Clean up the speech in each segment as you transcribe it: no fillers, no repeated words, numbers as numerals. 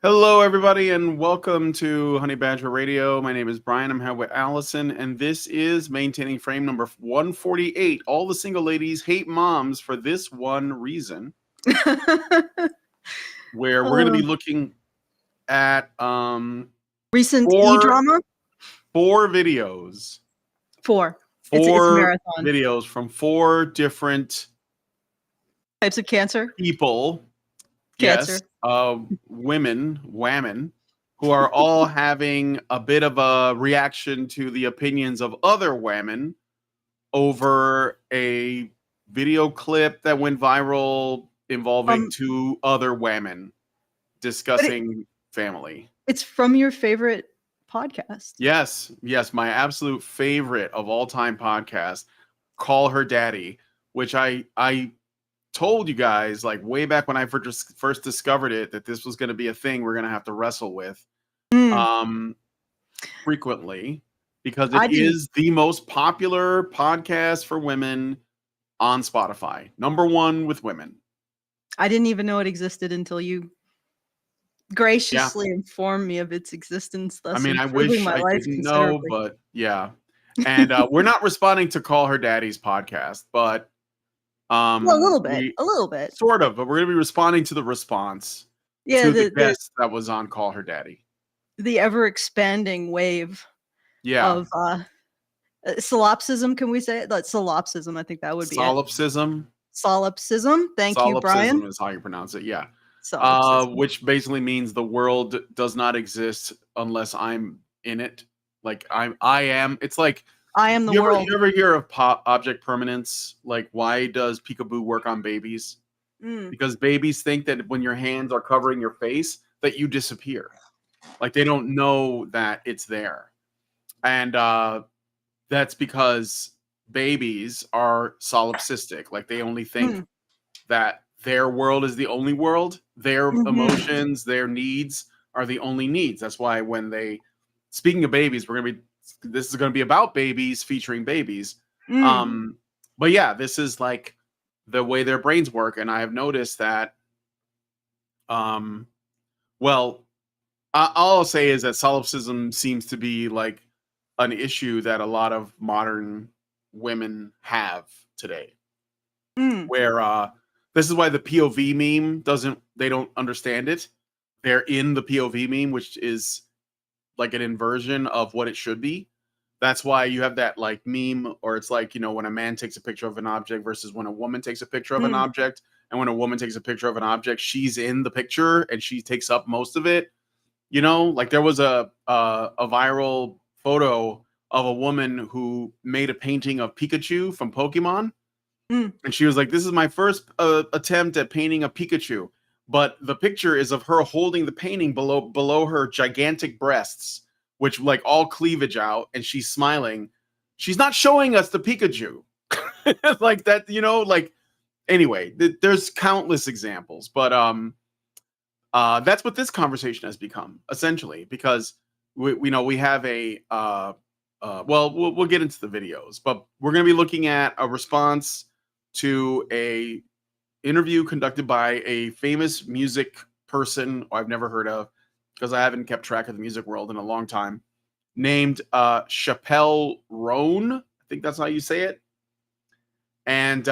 Hello, everybody, and welcome to Honey Badger Radio. My name is Brian. I'm here with Allison, and this is Maintaining Frame number 148. All the single ladies hate moms for this one reason, where we're going to be looking at recent e-drama. Four videos. Four. It's a marathon. Videos from four different types of cancer. People. Cancer. Yes, women, who are all having a bit of a reaction to the opinions of other women over a video clip that went viral involving two other women discussing family. It's from your favorite podcast. Yes, my absolute favorite of all time podcast, CallHerDaddy, which I told you guys like way back when I first discovered it that this was going to be a thing we're going to have to wrestle with frequently, because it is the most popular podcast for women on Spotify. Number one with women. I didn't even know it existed until you graciously informed me of its existence. Thus, I mean, I wish my I life didn't know, but yeah. And we're not responding to CallHerDaddy's podcast, but a little bit, sort of, but we're going to be responding to the response to the guest that was on CallHerDaddy. The ever expanding wave of solipsism. Can we say it? Like solipsism. I think that would be solipsism. Solipsism. Thank you, Brian. Solipsism is how you pronounce it. Yeah. Which basically means the world does not exist unless I'm in it. Like I am. It's like I am the world. You ever hear of object permanence? Like, why does peekaboo work on babies? Because babies think that when your hands are covering your face, that you disappear. Like, they don't know that it's there. And that's because babies are solipsistic. Like, they only think that their world is the only world. Their emotions, their needs are the only needs. That's why when speaking of babies, this is going to be about babies, featuring babies. But yeah, this is like the way their brains work. And I have noticed that, all I'll say is that solipsism seems to be like an issue that a lot of modern women have today. Where this is why the POV meme they don't understand it. They're in the POV meme, which is like an inversion of what it should be. That's why you have that like meme, or it's like, when a man takes a picture of an object versus when a woman takes a picture of an object. And when a woman takes a picture of an object, she's in the picture and she takes up most of it. Like there was a viral photo of a woman who made a painting of Pikachu from Pokemon. And she was like, this is my first attempt at painting a Pikachu. But the picture is of her holding the painting below her gigantic breasts, which like all cleavage out, and she's smiling. She's not showing us the Pikachu. Like that, like, anyway, there's countless examples, but that's what this conversation has become, essentially, because we have a we'll get into the videos, but we're going to be looking at a response to a interview conducted by a famous music person I've never heard of, because I haven't kept track of the music world in a long time, named Chappell Roan. I think that's how you say it. And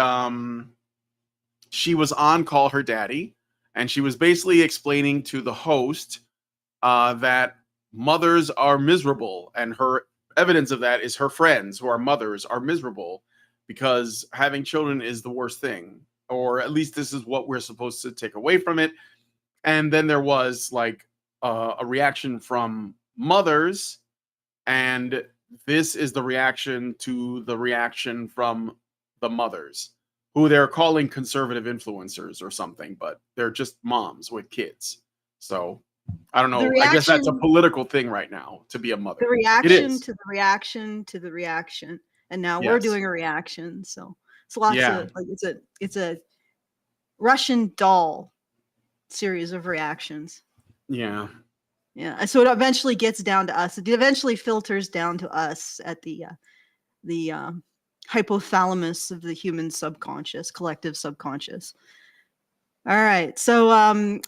she was on CallHerDaddy, and she was basically explaining to the host that mothers are miserable, and her evidence of that is her friends who are mothers are miserable because having children is the worst thing, or at least this is what we're supposed to take away from it. And then there was like a reaction from mothers, and this is the reaction to the reaction from the mothers, who they're calling conservative influencers or something, but they're just moms with kids. So I don't know. I guess that's a political thing right now, to be a mother. The reaction to the reaction to the reaction. And now we're doing a reaction. So it's lots of like it's a Russian doll series of reactions. Yeah. Yeah. So it eventually gets down to us. It eventually filters down to us at the hypothalamus of the human subconscious, collective subconscious. All right. So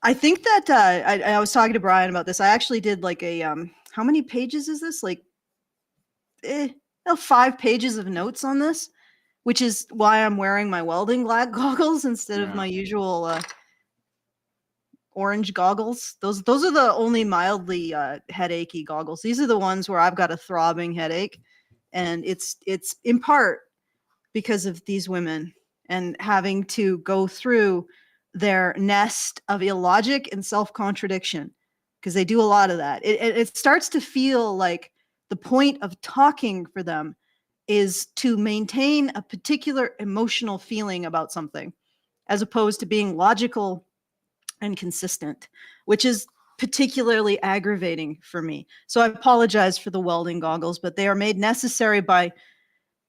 I think that I was talking to Brian about this. I actually did like a how many pages is this? Like 5 pages of notes on this, which is why I'm wearing my welding goggles instead of my usual orange goggles. Those are the only mildly headachy goggles. These are the ones where I've got a throbbing headache, and it's in part because of these women and having to go through their nest of illogic and self-contradiction, because they do a lot of that. It starts to feel like the point of talking for them is to maintain a particular emotional feeling about something, as opposed to being logical and consistent, which is particularly aggravating for me. So I apologize for the welding goggles, but they are made necessary by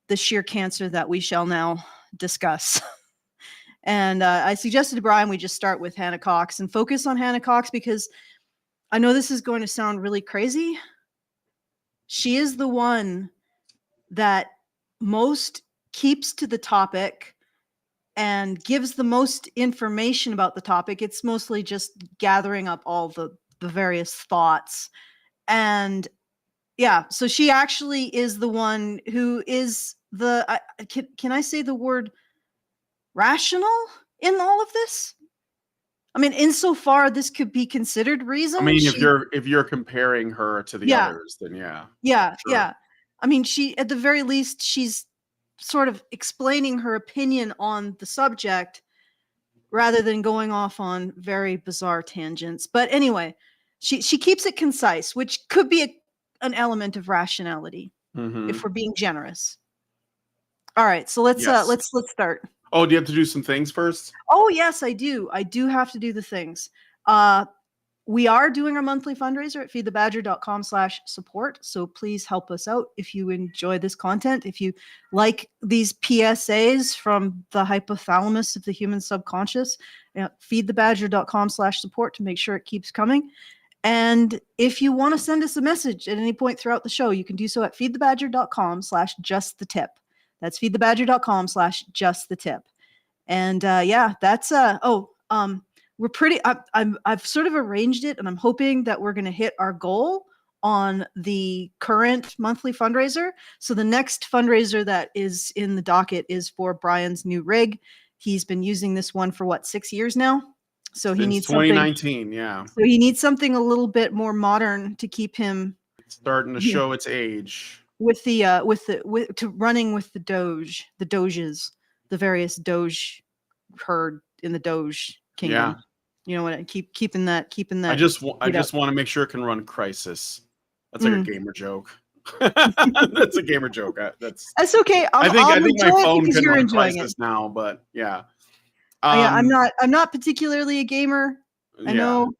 the sheer cancer that we shall now discuss. And I suggested to Brian we just start with Hannah Cox and focus on Hannah Cox, because I know this is going to sound really crazy. She is the one that most keeps to the topic and gives the most information about the topic. It's mostly just gathering up all the various thoughts. And yeah, so she actually is the one who is the, can I say the word rational in all of this? I mean, insofar this could be considered reason. I mean, if you're comparing her to the others, then yeah. I mean, she, at the very least, she's sort of explaining her opinion on the subject rather than going off on very bizarre tangents. But anyway, she keeps it concise, which could be an element of rationality if we're being generous. All right, so let's start. Oh, do you have to do some things first? Oh, yes, I do. I do have to do the things. We are doing our monthly fundraiser at feedthebadger.com/support. So please help us out if you enjoy this content. If you like these PSAs from the hypothalamus of the human subconscious, feedthebadger.com/support to make sure it keeps coming. And if you want to send us a message at any point throughout the show, you can do so at feedthebadger.com/justthetip. That's feedthebadger.com/justthetip. And that's we're pretty, I've sort of arranged it, and I'm hoping that we're going to hit our goal on the current monthly fundraiser. So the next fundraiser that is in the docket is for Brian's new rig. He's been using this one for 6 years now. So he needs 2019, yeah. So he needs something a little bit more modern to keep him starting to show its age. Running with the doges, the various doge herd in the doge kingdom. Yeah. You know what? Keeping that. I just want to make sure it can run Crisis. That's like a gamer joke. That's a gamer joke. That's okay. I think my phone can run Crisis now, but yeah. I'm not particularly a gamer. I know.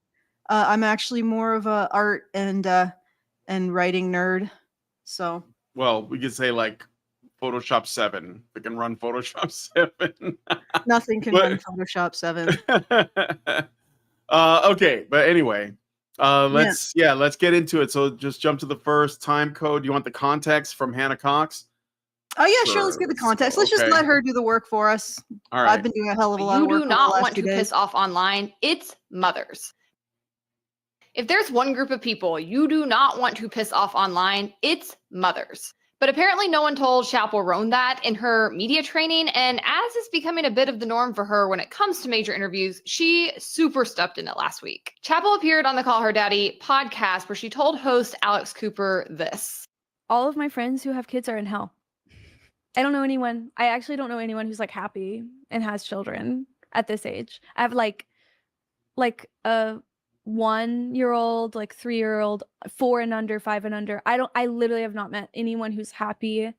I'm actually more of a art and writing nerd. So. Well, we could say like Photoshop 7. It can run Photoshop 7. Nothing can run Photoshop 7. Okay, but anyway, let's get into it. So just jump to the first time code. You want the context from Hannah Cox? Oh yeah, sure. Let's get the context. Let's just let her do the work for us. All right. I've been doing a hell of a lot of work. You do not want to piss off online. It's mothers. If there's one group of people you do not want to piss off online, it's mothers. But apparently no one told Chappell Roan that in her media training, and as is becoming a bit of the norm for her when it comes to major interviews, she super stepped in it last week. Chappell appeared on the Call Her Daddy podcast where she told host Alex Cooper this. All of my friends who have kids are in hell. I don't know anyone. I actually don't know anyone who's like happy and has children at this age. I have like a 1-year-old, like 3-year-old, 4 and under, 5 and under. I literally have not met anyone who's happy,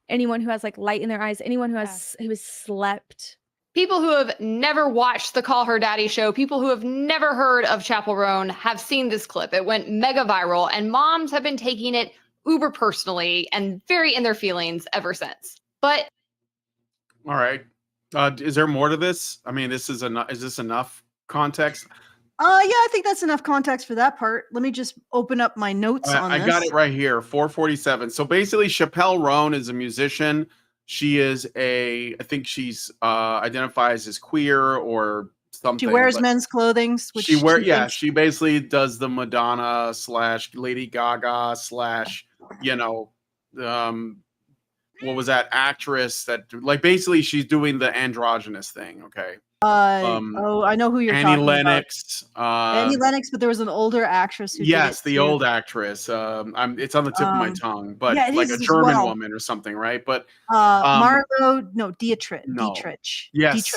anyone who has like light in their eyes, anyone who has slept. People who have never watched the Call Her Daddy show, people who have never heard of Chappell Roan have seen this clip. It went mega viral, and moms have been taking it uber personally and very in their feelings ever since. But all right, is there more to this? I mean, is this enough context? Yeah, I think that's enough context for that part. Let me just open up my notes on this. I got it right here, 447. So basically, Chappell Roan is a musician. She is I think she's identifies as queer or something. She wears men's clothing. Which she basically does the Madonna / Lady Gaga / what was that actress that, like, basically she's doing the androgynous thing. Okay. I know who you're Annie talking Lennox, about. Annie Lennox, but there was an older actress who did it the too. old actress. It's on the tip of my tongue, but yeah, like a German woman or something, right? But Dietrich. No. Dietrich. Yes.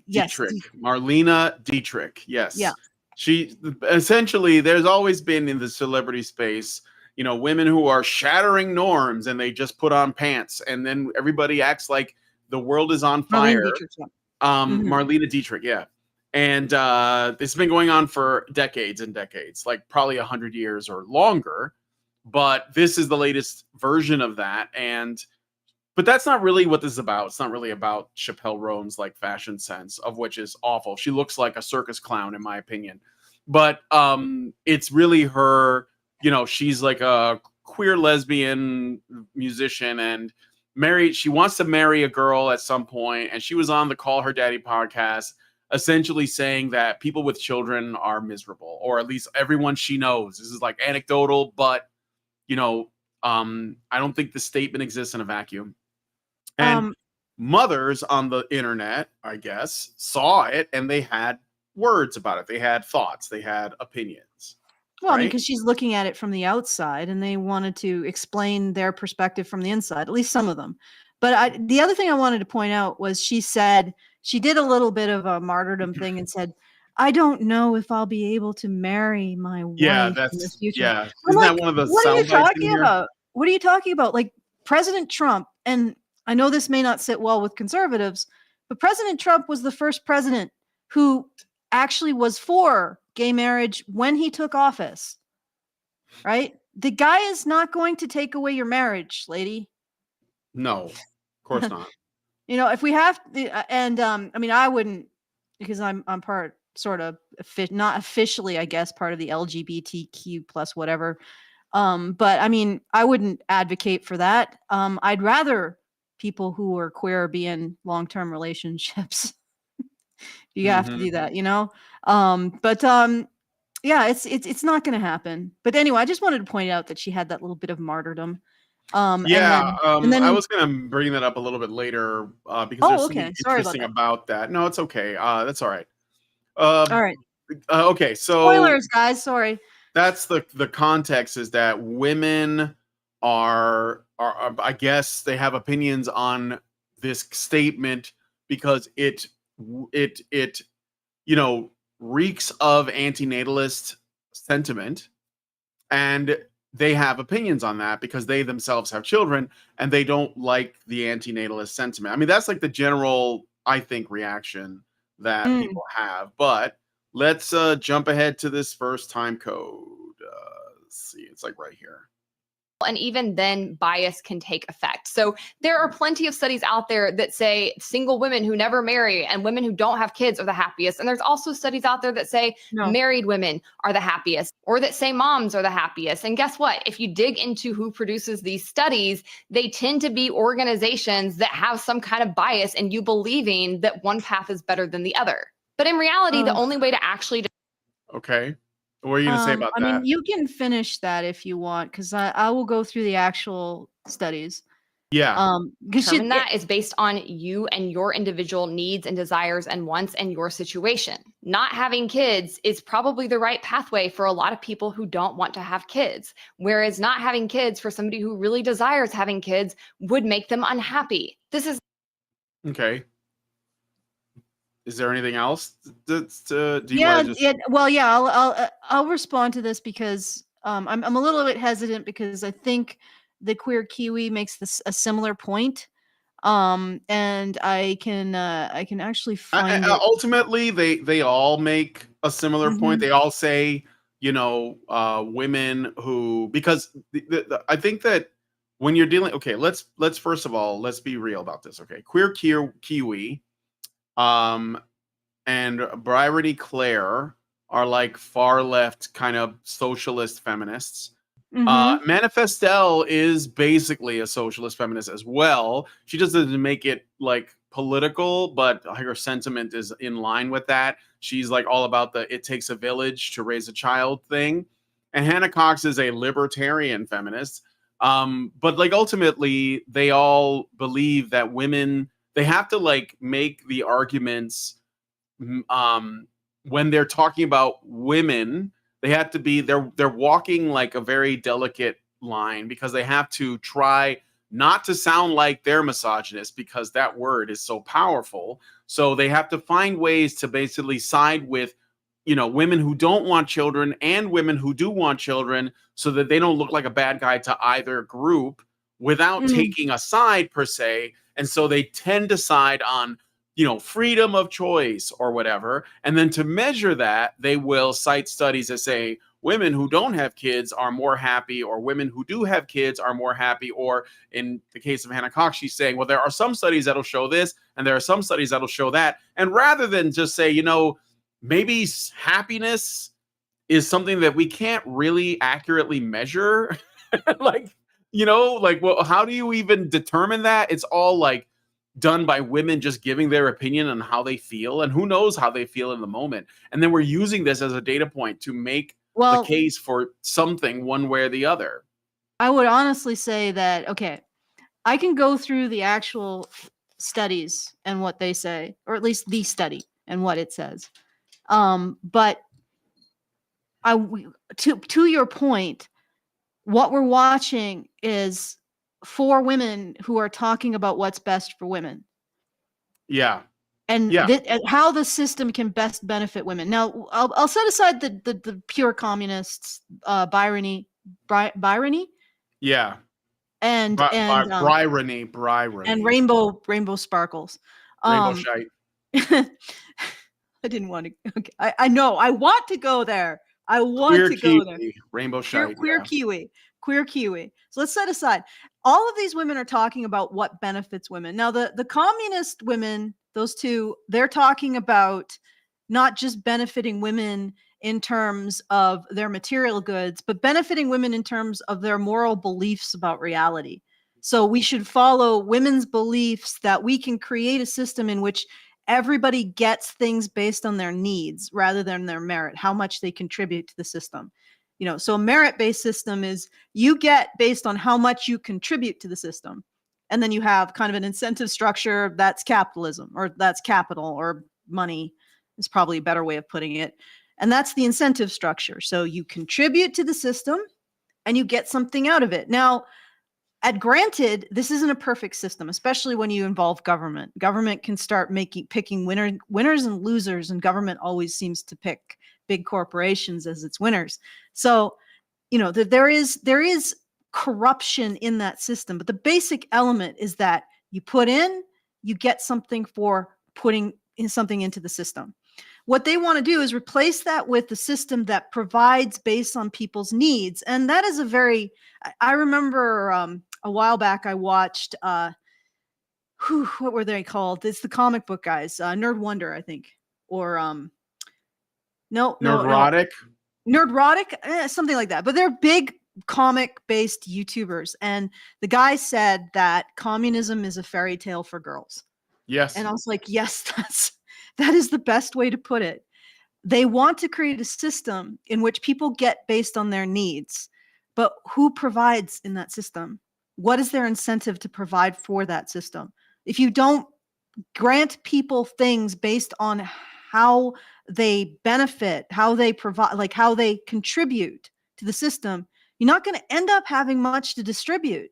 Dietrich. Marlene Dietrich. Yes. Yeah. She essentially, there's always been in the celebrity space, women who are shattering norms and they just put on pants and then everybody acts like the world is on fire. Marlene Dietrich, yeah. And it's been going on for decades and decades, like probably 100 years or longer. But this is the latest version of that. But that's not really what this is about. It's not really about Chappell Roan's like fashion sense, of which is awful. She looks like a circus clown, in my opinion. But it's really her, she's like a queer lesbian musician and she wants to marry a girl at some point. And she was on the Call Her Daddy podcast, essentially saying that people with children are miserable, or at least everyone she knows. This is like anecdotal, but I don't think the statement exists in a vacuum. And mothers on the internet, I guess, saw it and they had words about it. They had thoughts. They had opinions. Well, right? I mean, because she's looking at it from the outside and they wanted to explain their perspective from the inside, at least some of them. But the other thing I wanted to point out was she said, she did a little bit of a martyrdom thing and said, I don't know if I'll be able to marry my wife in the future. Yeah. Isn't that one of the what are you talking about? What are you talking about? Like President Trump, and I know this may not sit well with conservatives, but President Trump was the first president who actually was for gay marriage when he took office, right? The guy is not going to take away your marriage, lady. No, of course not. If we have to, and I mean, I wouldn't, because I'm part sort of not officially, I guess, part of the LGBTQ plus whatever. But I mean, I wouldn't advocate for that. I'd rather people who are queer be in long-term relationships. You have to do that, yeah, it's not going to happen. But anyway, I just wanted to point out that she had that little bit of martyrdom. And then I was going to bring that up a little bit later because there's something interesting about that. No, it's okay. That's all right. All right. Okay, so spoilers, guys. Sorry. That's the context, is that women are I guess they have opinions on this statement because it reeks of antinatalist sentiment, and they have opinions on that because they themselves have children and they don't like the antinatalist sentiment. I mean, that's like the general, I think, reaction that people have. But let's jump ahead to this first time code. Let's see, it's like right here. And even then, bias can take effect. So there are plenty of studies out there that say single women who never marry and women who don't have kids are the happiest. And there's also studies out there that say married women are the happiest, or that say moms are the happiest. And guess what? If you dig into who produces these studies, they tend to be organizations that have some kind of bias in you believing that one path is better than the other. But in reality, the only way to actually... Okay. What are you going to say about that? I mean, you can finish that if you want, because I will go through the actual studies. Yeah. Determine that is based on you and your individual needs and desires and wants and your situation. Not having kids is probably the right pathway for a lot of people who don't want to have kids, whereas not having kids for somebody who really desires having kids would make them unhappy. This is... Okay. Is there anything else? I'll respond to this because I'm a little bit hesitant because I think the Queer Kiwi makes this a similar point, and I can actually find it. Ultimately, they all make a similar point. They all say, women who, because I think that when you're dealing, okay, let's first of all, let's be real about this. Okay, Queer Kiwi, and Bryrony Claire are like far left kind of socialist feminists. Manifestelle is basically a socialist feminist as well. She just doesn't make it like political, but her sentiment is in line with that. She's like all about the "it takes a village to raise a child" thing. And Hannah Cox is a libertarian feminist. But like ultimately, they all believe that women, they have to like make the arguments when they're talking about women, they have to be they're walking like a very delicate line, because they have to try not to sound like they're misogynist, because that word is so powerful. So they have to find ways to basically side with, women who don't want children and women who do want children, so that they don't look like a bad guy to either group without taking a side per se. And so they tend to side on, freedom of choice or whatever. And then to measure that, they will cite studies that say women who don't have kids are more happy, or women who do have kids are more happy. Or in the case of Hannah Cox, she's saying, well, there are some studies that'll show this, and there are some studies that'll show that. And rather than just say, maybe happiness is something that we can't really accurately measure, well, how do you even determine that? It's all like done by women just giving their opinion on how they feel, and who knows how they feel in the moment. And then we're using this as a data point to make the case for something one way or the other. I would honestly say that, okay, I can go through the actual studies and what they say, or at least the study and what it says. But to your point, what we're watching is 4 women who are talking about what's best for women. Yeah. And how the system can best benefit women. Now, I'll set aside the pure communists, Bryrony. Yeah. And Bryrony. And Rainbow Sparkles. Rainbow Shite. I didn't want to. Okay. I know. I want to go there. I want Queer to Kiwi, go there. Rainbow Shite. Queer Kiwi. Queer Kiwi. So let's set aside. All of these women are talking about what benefits women. Now, the communist women, those two, they're talking about not just benefiting women in terms of their material goods, but benefiting women in terms of their moral beliefs about reality. So we should follow women's beliefs that we can create a system in which everybody gets things based on their needs rather than their merit, how much they contribute to the system. So a merit-based system is you get based on how much you contribute to the system. And then you have kind of an incentive structure that's capitalism, or that's capital, or money is probably a better way of putting it. And that's the incentive structure. So you contribute to the system and you get something out of it. Now, granted, this isn't a perfect system, especially when you involve government. Government can start picking winners and losers, and government always seems to pick big corporations as its winners. So, there is corruption in that system, but the basic element is that you put in, you get something for putting in something into the system. What they want to do is replace that with the system that provides based on people's needs. And that is I remember a while back I watched, what were they called? It's the comic book guys, Nerd Wonder, I think, or Nerdrotic, something like that. But they're big comic-based YouTubers, and the guy said that communism is a fairy tale for girls. Yes, and I was like, yes, that is the best way to put it. They want to create a system in which people get based on their needs, but who provides in that system? What is their incentive to provide for that system? If you don't grant people things based on how they benefit, how they provide, like how they contribute to the system, you're not going to end up having much to distribute.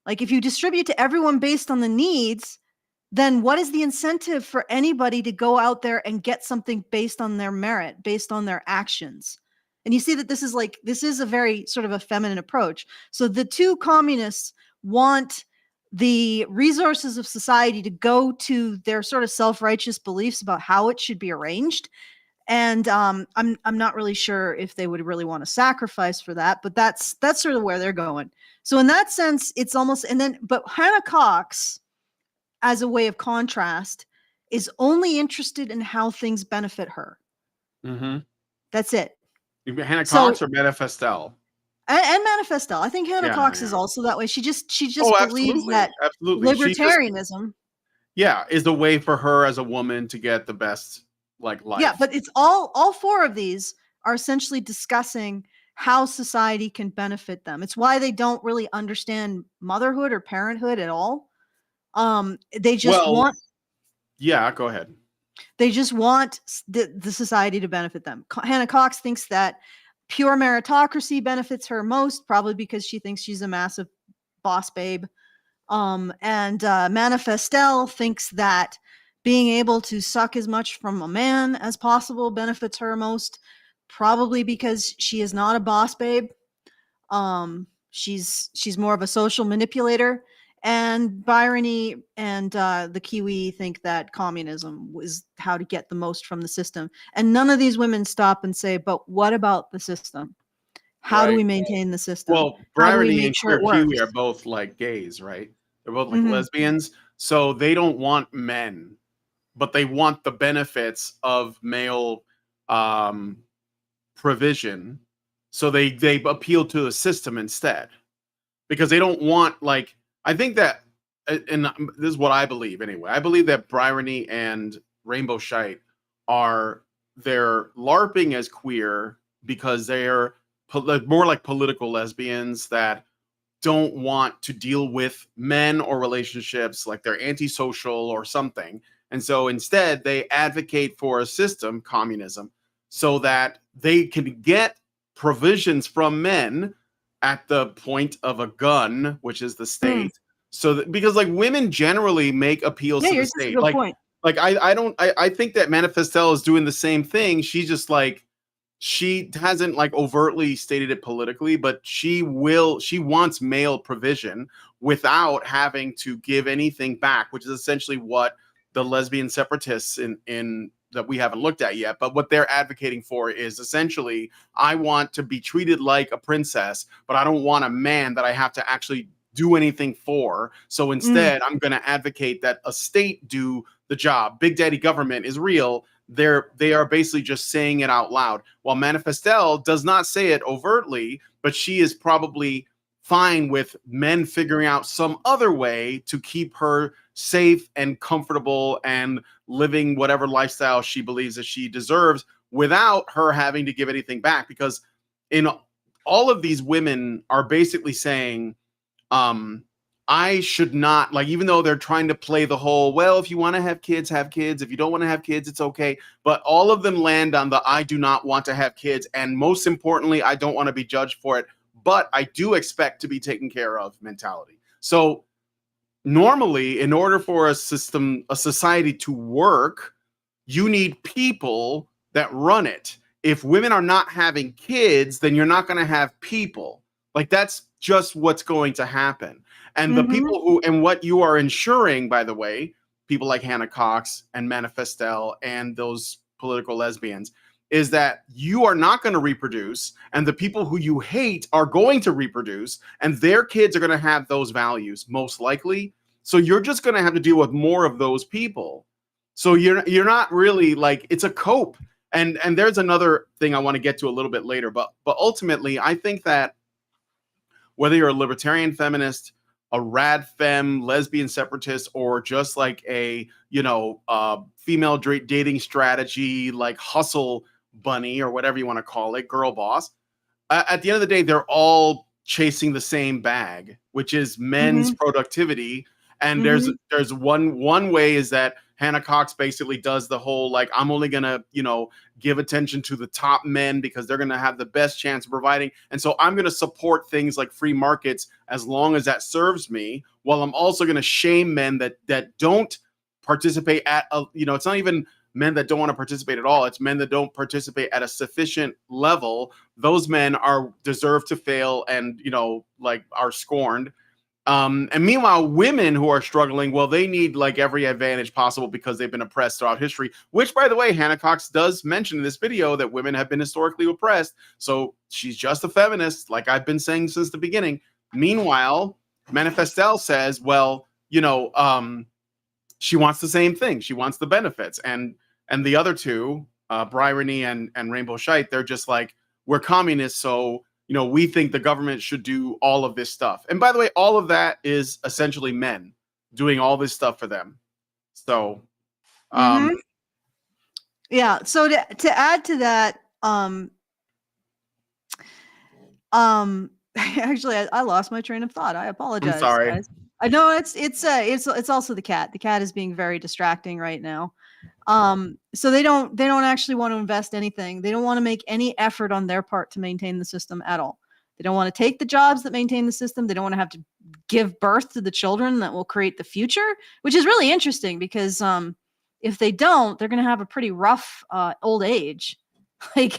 Like if you distribute to everyone based on the needs, then what is the incentive for anybody to go out there and get something based on their merit, based on their actions? And you see that this is a very sort of a feminine approach. So the two communists want the resources of society to go to their sort of self-righteous beliefs about how it should be arranged. And I'm not really sure if they would really want to sacrifice for that, but that's sort of where they're going. So in that sense, it's almost, but Hannah Cox, as a way of contrast, is only interested in how things benefit her. Mm-hmm. That's it. Hannah Cox or Manifestelle? And Manifestelle. I think Hannah Cox is also that way. She just believes that libertarianism. is a way for her as a woman to get the best like life. Yeah, but it's all four of these are essentially discussing how society can benefit them. It's why they don't really understand motherhood or parenthood at all. They just want. Yeah, go ahead. They just want the society to benefit them. Hannah Cox thinks that pure meritocracy benefits her most, probably because she thinks she's a massive boss babe. And Manifestelle thinks that being able to suck as much from a man as possible benefits her most, probably because she is not a boss babe. She's more of a social manipulator. And Bryrony and the Kiwi think that communism is how to get the most from the system. And none of these women stop and say, but what about the system? How do we maintain the system? Well, Bryrony and Queer Kiwi are both like gays, right? They're both like lesbians. So they don't want men, but they want the benefits of male provision. So they appeal to the system instead. Because they don't want, like, I think that, and this is what I believe anyway. I believe that Bryrony and Rainbow Shite they're LARPing as queer because they're more like political lesbians that don't want to deal with men or relationships, like they're antisocial or something. And so instead they advocate for a system, communism, so that they can get provisions from men at the point of a gun, which is the state. So that, because like women generally make appeals to the state. Like, point. Like I think that Manifestelle is doing the same thing. She's just like, she hasn't like overtly stated it politically, but she wants male provision without having to give anything back, which is essentially what the lesbian separatists in that we haven't looked at yet, but what they're advocating for is essentially, I want to be treated like a princess, but I don't want a man that I have to actually do anything for. So instead, I'm going to advocate that a state do the job. Big Daddy government is real. They are basically just saying it out loud. While Manifestelle does not say it overtly, but she is probably fine with men figuring out some other way to keep her safe and comfortable and living whatever lifestyle she believes that she deserves without her having to give anything back. Because in all of these women are basically saying, I should not, like, even though they're trying to play the whole, well, if you want to have kids, have kids. If you don't want to have kids, it's okay. But all of them land on the, I do not want to have kids. And most importantly, I don't want to be judged for it, but I do expect to be taken care of mentality. So normally, in order for a society to work, you need people that run it. If women are not having kids, then you're not going to have people. Like, that's just what's going to happen. And the people who, and what you are ensuring, by the way, people like Hannah Cox and Manifestelle and those political lesbians, is that you are not going to reproduce, and the people who you hate are going to reproduce, and their kids are going to have those values, most likely. So you're just going to have to deal with more of those people. So you're not really, like, it's a cope. And there's another thing I want to get to a little bit later, but ultimately, I think that whether you're a libertarian feminist, a rad femme, lesbian separatist, or just like a, female dating strategy, like hustle bunny or whatever you want to call it, girl boss, at the end of the day, they're all chasing the same bag, which is men's productivity. And there's one way is that Hannah Cox basically does the whole, like, I'm only going to, give attention to the top men because they're going to have the best chance of providing. And so I'm going to support things like free markets as long as that serves me, while I'm also going to shame men that don't participate at, it's not even men that don't want to participate at all. It's men that don't participate at a sufficient level. Those men deserve to fail and, are scorned. And meanwhile, women who are struggling, well, they need like every advantage possible because they've been oppressed throughout history, which, by the way, Hannah Cox does mention in this video that women have been historically oppressed. So she's just a feminist, like I've been saying since the beginning. Meanwhile, Manifestelle says, well, she wants the same thing. She wants the benefits. And the other two, Bryrony and Rainbow Shite, they're just like, we're communists, so we think the government should do all of this stuff. And by the way, all of that is essentially men doing all this stuff for them. So, yeah. So to add to that, actually, I lost my train of thought. I apologize, I'm sorry. guys. I know it's also the cat. The cat is being very distracting right now. So they don't actually want to invest anything. They don't want to make any effort on their part to maintain the system at all. They don't want to take the jobs that maintain the system. They don't want to have to give birth to the children that will create the future, which is really interesting because if they don't, they're going to have a pretty rough old age. Like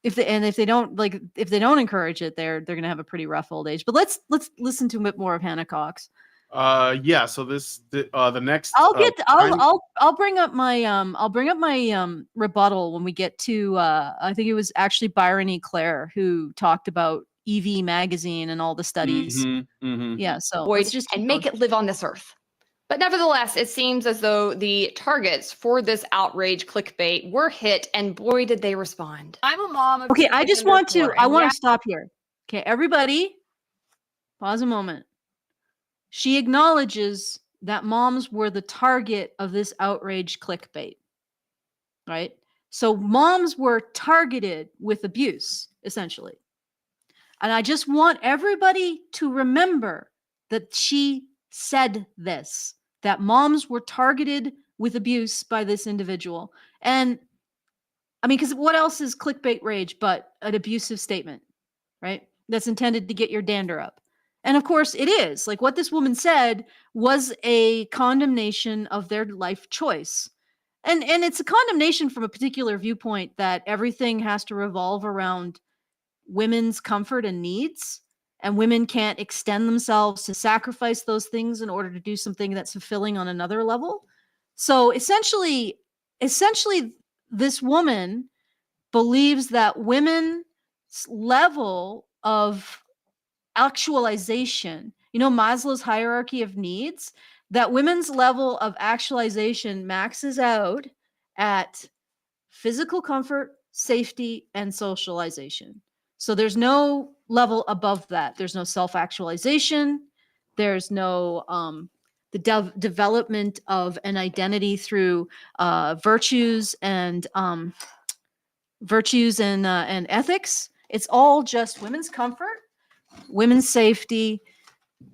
if they don't encourage it, they're going to have a pretty rough old age. But let's listen to a bit more of Hannah Cox. Yeah, so the next I'll bring up my rebuttal when we get to I think it was actually Bryrony Claire who talked about EV magazine and all the studies. Yeah, so let's just and make it live on this earth. But nevertheless, it seems as though the targets for this outrage clickbait were hit, and boy, did they respond. I'm a mom of I want to stop here. Okay, everybody, pause a moment. She acknowledges that moms were the target of this outrage clickbait, right? So moms were targeted with abuse, essentially. And I just want everybody to remember that she said this, that moms were targeted with abuse by this individual. And I mean, because what else is clickbait rage but an abusive statement, right? That's intended to get your dander up. And of course it is. Like what this woman said was a condemnation of their life choice. And it's a condemnation from a particular viewpoint that everything has to revolve around women's comfort and needs, and women can't extend themselves to sacrifice those things in order to do something that's fulfilling on another level. So essentially this woman believes that women's level of actualization, Maslow's hierarchy of needs, that women's level of actualization maxes out at physical comfort, safety, and socialization. So there's no level above that. There's no self-actualization. There's no the development of an identity through virtues and ethics. It's all just women's comfort, women's safety,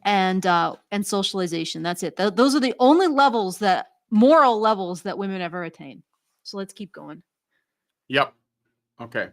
and socialization. That's it. Those are the only moral levels that women ever attain. So let's keep going. Yep. Okay.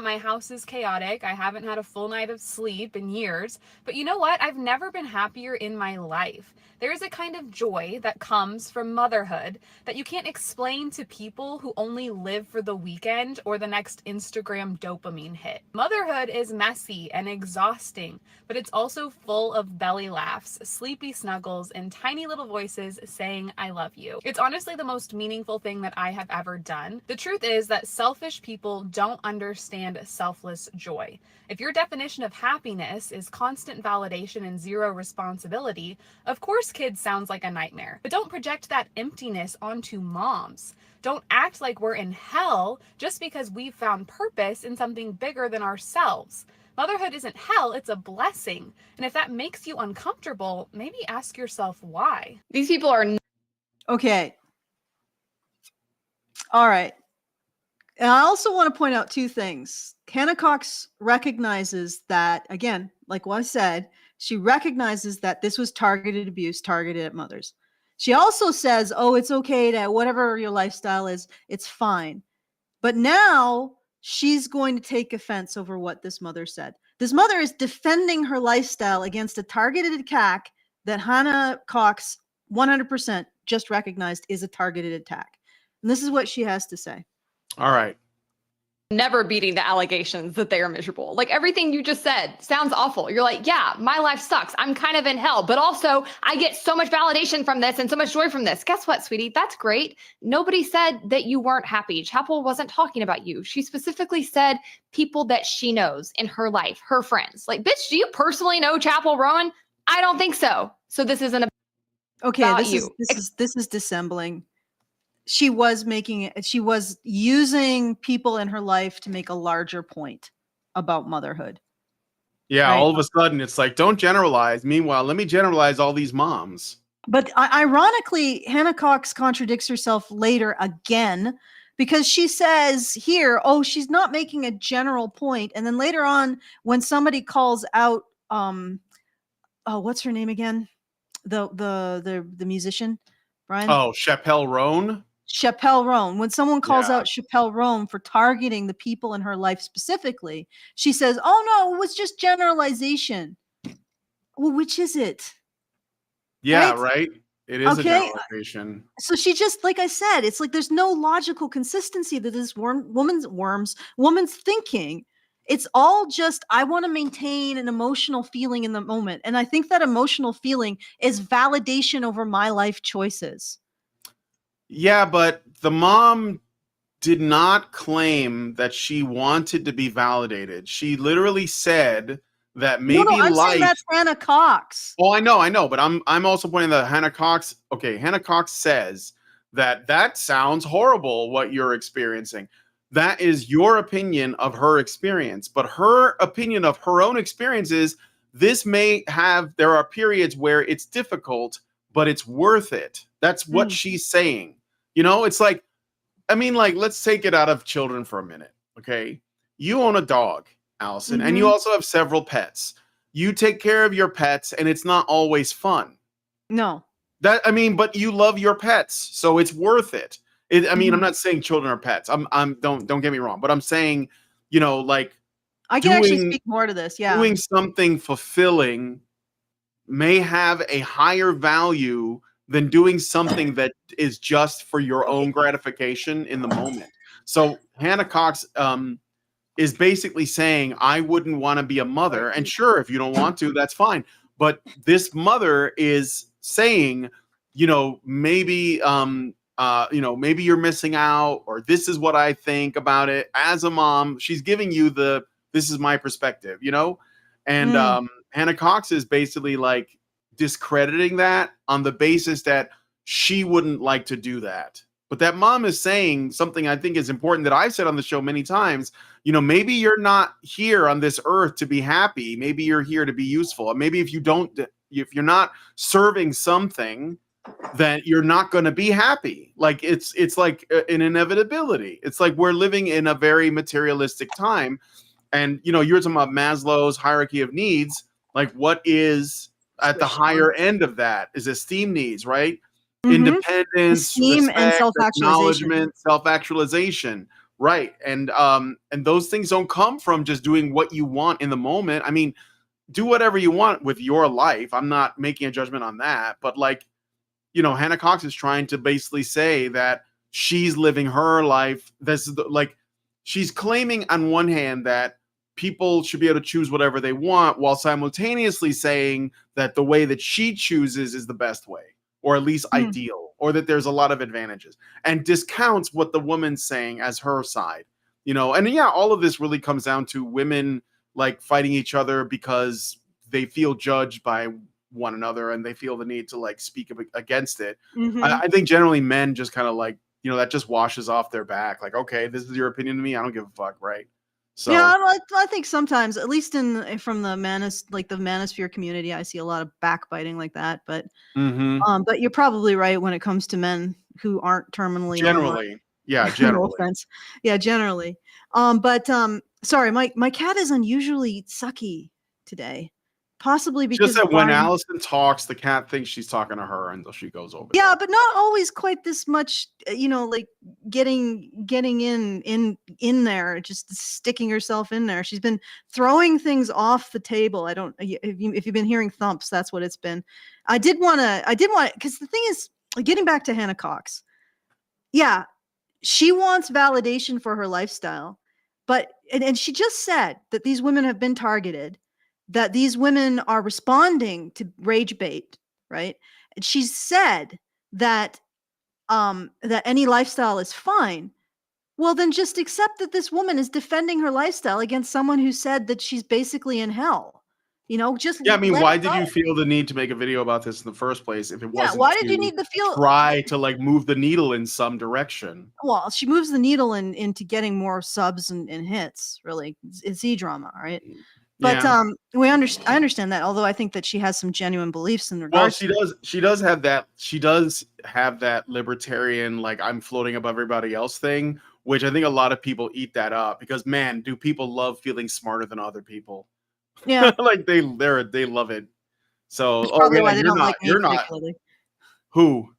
My house is chaotic. I haven't had a full night of sleep in years. But you know what? I've never been happier in my life. There is a kind of joy that comes from motherhood that you can't explain to people who only live for the weekend or the next Instagram dopamine hit. Motherhood is messy and exhausting, but it's also full of belly laughs, sleepy snuggles, and tiny little voices saying, I love you. It's honestly the most meaningful thing that I have ever done. The truth is that selfish people don't understand selfless joy. If your definition of happiness is constant validation and zero responsibility, of course kids sounds like a nightmare. But don't project that emptiness onto moms. Don't act like we're in hell just because we've found purpose in something bigger than ourselves. Motherhood isn't hell, it's a blessing. And if that makes you uncomfortable, maybe ask yourself why. These people are... Okay. All right. And I also want to point out two things. Hannah Cox recognizes that, again, like what I said, she recognizes that this was targeted abuse, targeted at mothers. She also says, oh, it's okay to, whatever your lifestyle is, it's fine. But now she's going to take offense over what this mother said. This mother is defending her lifestyle against a targeted attack that Hannah Cox 100% just recognized is a targeted attack. And this is what she has to say. All right. Never beating the allegations that they are miserable. Like everything you just said sounds awful. You're like, yeah, my life sucks. I'm kind of in hell, but also I get so much validation from this and so much joy from this. Guess what, sweetie? That's great. Nobody said that you weren't happy. Chappell wasn't talking about you. She specifically said people that she knows in her life, her friends. Like, bitch, do you personally know Chappell Roan? I don't think so. So this isn't about you. This is dissembling. She was using people in her life to make a larger point about motherhood. Yeah, right? All of a sudden it's like, don't generalize. Meanwhile, let me generalize all these moms. But ironically, Hannah Cox contradicts herself later again, because she says here, oh, she's not making a general point. And then later on, when somebody calls out, what's her name again? The musician, Brian? Oh, Chappell Roan? Chappell Roan. When someone calls out Chappell Roan for targeting the people in her life specifically, she says, oh, no, it was just generalization. Well, which is it? Yeah, right? It is a generalization. So she just, like I said, it's like there's no logical consistency to this woman's thinking. It's all just, I want to maintain an emotional feeling in the moment. And I think that emotional feeling is validation over my life choices. Yeah, but the mom did not claim that she wanted to be validated. She literally said that maybe I'm saying that's Hannah Cox. Oh, I know, but I'm also pointing that Hannah Cox. Okay, Hannah Cox says that sounds horrible what you're experiencing. That is your opinion of her experience, but her opinion of her own experience is there are periods where it's difficult, but it's worth it. That's what she's saying. You know, it's like, I mean, like, let's take it out of children for a minute. Okay. You own a dog, Allison, and you also have several pets. You take care of your pets and it's not always fun. No. But you love your pets, so it's worth it. I'm not saying children are pets. Don't get me wrong, but I'm saying, you know, like, I can actually speak more to this. Yeah. Doing something fulfilling may have a higher value than doing something that is just for your own gratification in the moment. So Hannah Cox is basically saying, I wouldn't want to be a mother. And sure, if you don't want to, that's fine. But this mother is saying, you know, maybe maybe you're missing out, or this is what I think about it as a mom. She's giving you this is my perspective, you know? And Hannah Cox is basically like discrediting that on the basis that she wouldn't like to do that. But that mom is saying something I think is important that I've said on the show many times. You know, maybe you're not here on this earth to be happy. Maybe you're here to be useful. And maybe if you're not serving something, then you're not going to be happy. Like it's like an inevitability. It's like we're living in a very materialistic time. And, you know, you're talking about Maslow's hierarchy of needs. Like, what is at the higher end of that is esteem needs, right? Independence, esteem, respect, and self-actualization. Self-actualization, right? And those things don't come from just doing what you want in the moment. I mean, do whatever you want with your life. I'm not making a judgment on that, but like, you know, Hannah Cox is trying to basically say that she's living her life. This is she's claiming on one hand that people should be able to choose whatever they want, while simultaneously saying that the way that she chooses is the best way, or at least ideal, or that there's a lot of advantages, and discounts what the woman's saying as her side, you know. And yeah, all of this really comes down to women like fighting each other because they feel judged by one another and they feel the need to like speak against it. I think generally men just kind of like, you know, that just washes off their back. Like, okay, this is your opinion to me. I don't give a fuck, right? So yeah, I think sometimes, at least from the Manosphere community, I see a lot of backbiting like that. But but you're probably right when it comes to men who aren't terminally generally. Yeah, generally. No offense. Yeah, generally. Sorry, my cat is unusually sucky today. Possibly because just that when Allison talks, the cat thinks she's talking to her until she goes over. Yeah, but not always quite this much. You know, like getting in there, just sticking herself in there. She's been throwing things off the table. I don't. If you've been hearing thumps, that's what it's been. I did want because the thing is, getting back to Hannah Cox. Yeah, she wants validation for her lifestyle, but and she just said that these women have been targeted, that these women are responding to rage bait, right? And she said that that any lifestyle is fine. Well, then just accept that this woman is defending her lifestyle against someone who said that she's basically in hell. You know, just yeah. I mean, why did you feel the need to make a video about this in the first place if it wasn't? Why did you need to try to like move the needle in some direction? Well, she moves the needle into getting more subs and hits. Really, it's E-drama, right? But I understand that, although I think that she has some genuine beliefs in regards. Well, she does have that. She does have that libertarian, like, I'm floating above everybody else thing, which I think a lot of people eat that up because, man, do people love feeling smarter than other people? Yeah, like they love it. So, that's probably why they don't like me you're not. particularly. Who?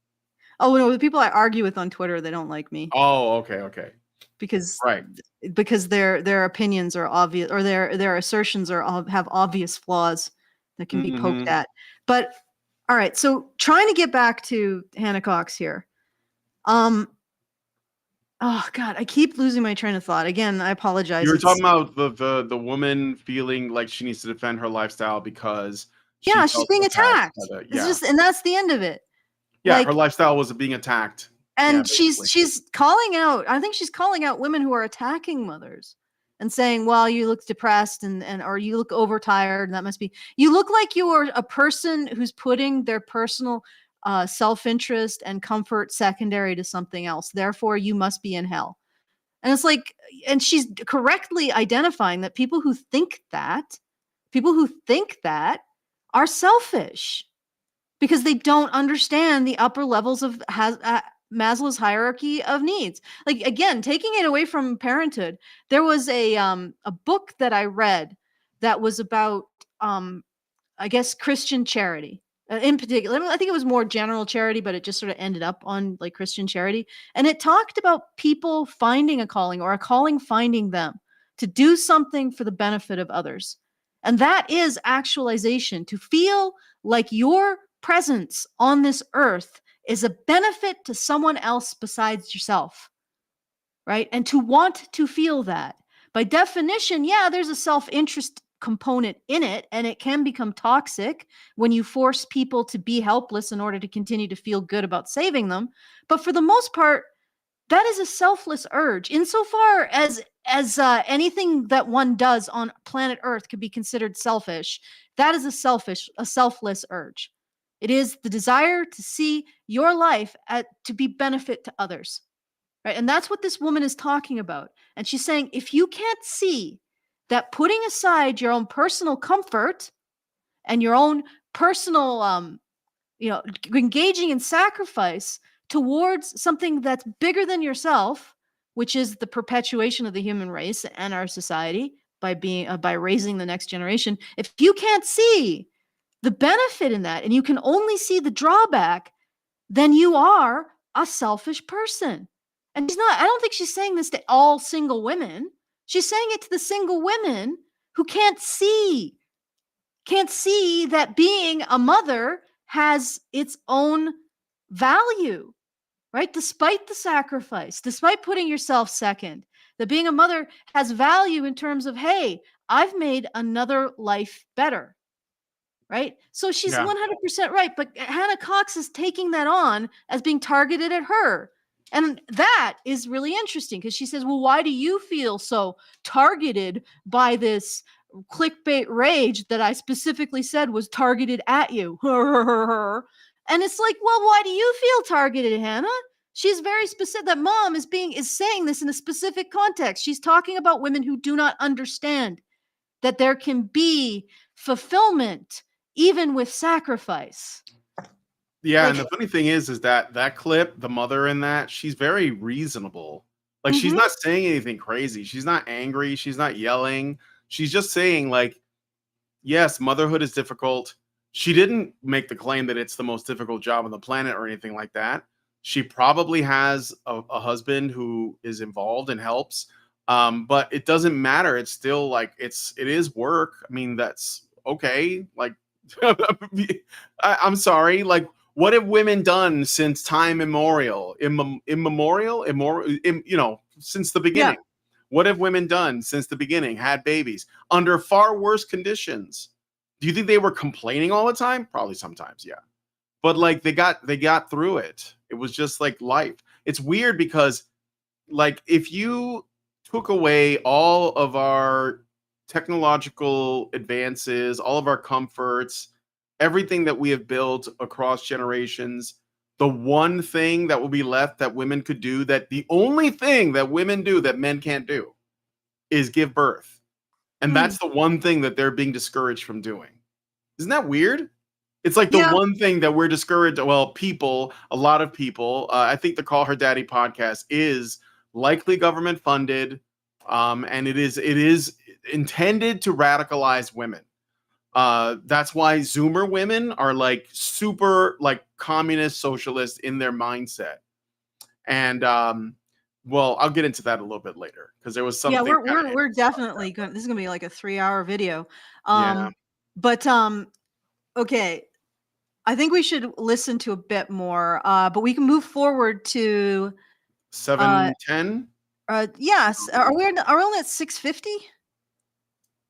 Oh no, the people I argue with on Twitter, they don't like me. Oh, okay. Because right. Because their opinions are obvious, or their assertions have obvious flaws that can be poked at. But all right, so trying to get back to Hannah Cox here. Oh God, I keep losing my train of thought. Again, I apologize. You were talking about the woman feeling like she needs to defend her lifestyle because she's being attacked. And that's the end of it. Yeah, her lifestyle was being attacked. And she's calling out, I think she's calling out women who are attacking mothers and saying, well, you look depressed and or you look overtired. And that must be, you look like you are a person who's putting their personal self-interest and comfort secondary to something else. Therefore, you must be in hell. And it's like, and she's correctly identifying that people who think that are selfish because they don't understand the upper levels of Maslow's hierarchy of needs. Like, again, taking it away from parenthood, there was a book that I read that was about, I guess, Christian charity. In particular, I think it was more general charity, but it just sort of ended up on like Christian charity. And it talked about people finding a calling or a calling finding them to do something for the benefit of others. And that is actualization, to feel like your presence on this earth is a benefit to someone else besides yourself, right? And to want to feel that. By definition, yeah, there's a self-interest component in it, and it can become toxic when you force people to be helpless in order to continue to feel good about saving them. But for the most part, that is a selfless urge. Insofar as anything that one does on planet Earth could be considered selfish, that is a selfless urge. It is the desire to see your life to be benefit to others, right? And that's what this woman is talking about. And she's saying, if you can't see that putting aside your own personal comfort and your own personal, engaging in sacrifice towards something that's bigger than yourself, which is the perpetuation of the human race and our society by raising the next generation. If you can't see the benefit in that, and you can only see the drawback, then you are a selfish person. And I don't think she's saying this to all single women. She's saying it to the single women who can't see that being a mother has its own value, right? Despite the sacrifice, despite putting yourself second, that being a mother has value in terms of, hey, I've made another life better. Right? So she's 100% right. But Hannah Cox is taking that on as being targeted at her. And that is really interesting because she says, well, why do you feel so targeted by this clickbait rage that I specifically said was targeted at you? And it's like, well, why do you feel targeted, Hannah? She's very specific. That mom is saying this in a specific context. She's talking about women who do not understand that there can be fulfillment even with sacrifice. Yeah, and the funny thing is that clip, the mother in that, she's very reasonable. Like, she's not saying anything crazy. She's not angry. She's not yelling. She's just saying, like, yes, motherhood is difficult. She didn't make the claim that it's the most difficult job on the planet or anything like that. She probably has a husband who is involved and helps. But it doesn't matter. It's still like, it is work. I mean, that's okay. Like, I'm sorry. Like, what have women done since time immemorial? Since the beginning. Yeah. What have women done since the beginning? Had babies under far worse conditions. Do you think they were complaining all the time? Probably sometimes, yeah. But like, they got through it. It was just like life. It's weird because, like, if you took away all of our technological advances, all of our comforts, everything that we have built across generations, the one thing that will be left that women could do, that the only thing that women do that men can't do, is give birth. And that's the one thing that they're being discouraged from doing. Isn't that weird? It's like the one thing that we're discouraged. Well, a lot of people, I think the Call Her Daddy podcast is likely government funded. And it is intended to radicalize women. That's why Zoomer women are like super like communist socialist in their mindset. And well, I'll get into that a little bit later because there was something. Yeah, we're definitely going. This is gonna be like a 3-hour video. But okay, I think we should listen to a bit more. But we can move forward to 7:10. Yes. Are we only at 6:50?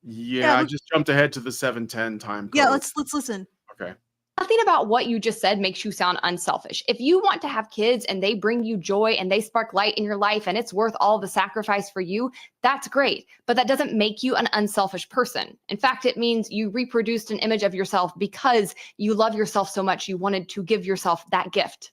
Yeah, I just jumped ahead to the 7:10 time code. Yeah, let's listen. Okay. Nothing about what you just said makes you sound unselfish. If you want to have kids and they bring you joy and they spark light in your life and it's worth all the sacrifice for you, that's great. But that doesn't make you an unselfish person. In fact, it means you reproduced an image of yourself because you love yourself so much you wanted to give yourself that gift.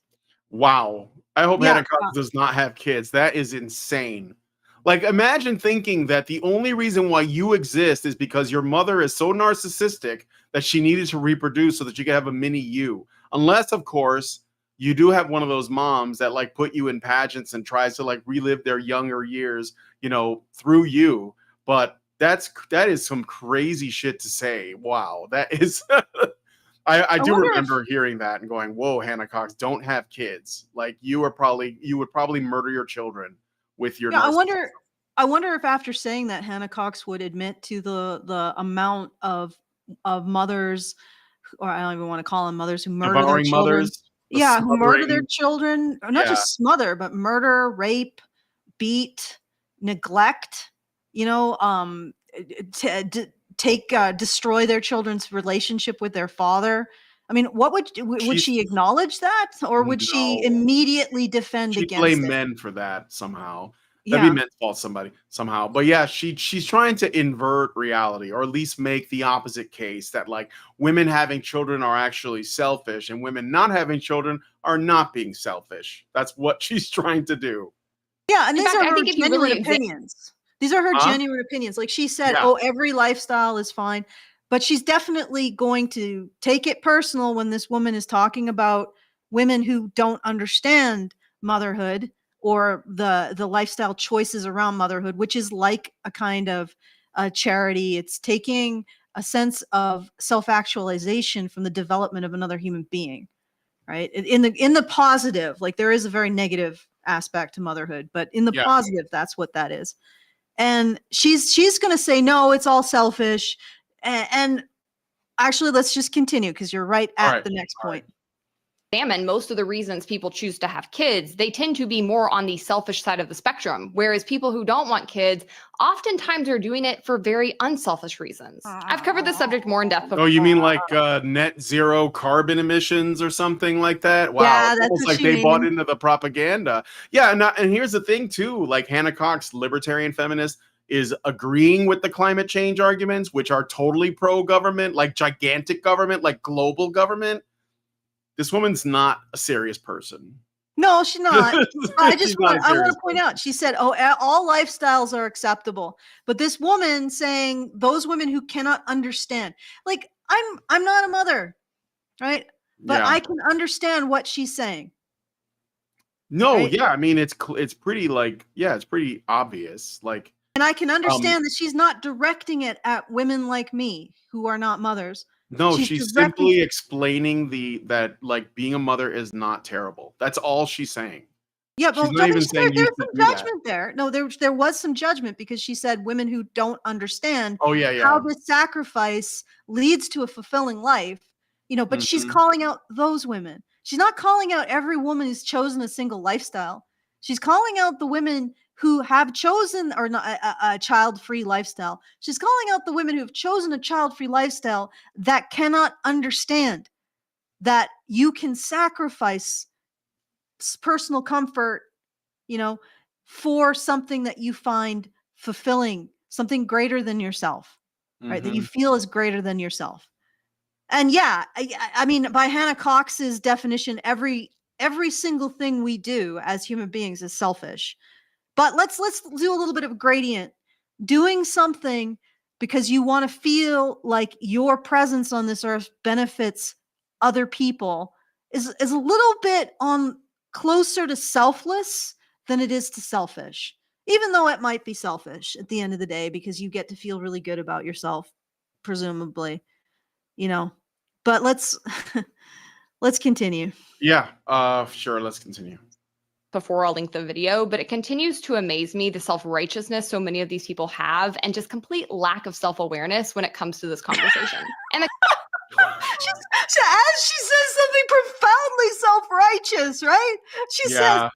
Wow. I hope Hannah Cox does not have kids. That is insane. Like, imagine thinking that the only reason why you exist is because your mother is so narcissistic that she needed to reproduce so that you could have a mini you. Unless, of course, you do have one of those moms that like put you in pageants and tries to like relive their younger years, you know, through you. But that is some crazy shit to say. Wow. That is I do remember hearing that and going, whoa, Hannah Cox, don't have kids. Like you would probably murder your children with your I wonder if after saying that Hannah Cox would admit to the amount of mothers, or I don't even want to call them mothers, who murder their children. Who murder their children, or not just smother, but murder, rape, beat, neglect, destroy their children's relationship with their father. I mean, would she acknowledge that, or would she immediately defend against blame it? Men for that somehow? That'd be men's fault somehow. But yeah, she's trying to invert reality, or at least make the opposite case that like women having children are actually selfish and women not having children are not being selfish. That's what she's trying to do. Yeah, and these are her genuine opinions. These are her genuine opinions. Like she said, every lifestyle is fine. But she's definitely going to take it personal when this woman is talking about women who don't understand motherhood or the lifestyle choices around motherhood, which is like a kind of charity. It's taking a sense of self-actualization from the development of another human being, right? In the positive, like there is a very negative aspect to motherhood, but in the positive, that's what that is. And she's going to say, no, it's all selfish. And actually, let's just continue because you're right at the next point. Examine most of the reasons people choose to have kids, they tend to be more on the selfish side of the spectrum, whereas people who don't want kids oftentimes are doing it for very unselfish reasons. I've covered this subject more in depth before. Oh, you mean like net zero carbon emissions or something like that? Wow, yeah, that's almost like they bought into the propaganda. Yeah, and here's the thing too, like Hannah Cox, libertarian feminist, is agreeing with the climate change arguments, which are totally pro-government, like gigantic government, like global government. This woman's not a serious person. No, she's not. I want to point out, she said, all lifestyles are acceptable. But this woman saying those women who cannot understand, like I'm not a mother, right? But I can understand what she's saying. No, right? Yeah, I mean, it's pretty like, it's pretty obvious. Like, and I can understand that she's not directing it at women like me who are not mothers. No, she's simply explaining that like being a mother is not terrible. That's all she's saying. Yeah, but there's some judgment there. No, there was some judgment because she said women who don't understand how this sacrifice leads to a fulfilling life, but she's calling out those women. She's not calling out every woman who's chosen a single lifestyle. She's calling out the women who have chosen or not a child-free lifestyle. She's calling out the women who have chosen a child-free lifestyle that cannot understand that you can sacrifice personal comfort, for something that you find fulfilling, something greater than yourself, right? That you feel is greater than yourself. And I mean, by Hannah Cox's definition, every single thing we do as human beings is selfish. But let's do a little bit of a gradient. Doing something because you want to feel like your presence on this earth benefits other people is a little bit on closer to selfless than it is to selfish, even though it might be selfish at the end of the day, because you get to feel really good about yourself, presumably, you know. But let's continue. Yeah, sure, let's continue. Before I'll link the video, but it continues to amaze me the self-righteousness so many of these people have, and just complete lack of self-awareness when it comes to this conversation. And as she says something profoundly self-righteous, right? She says,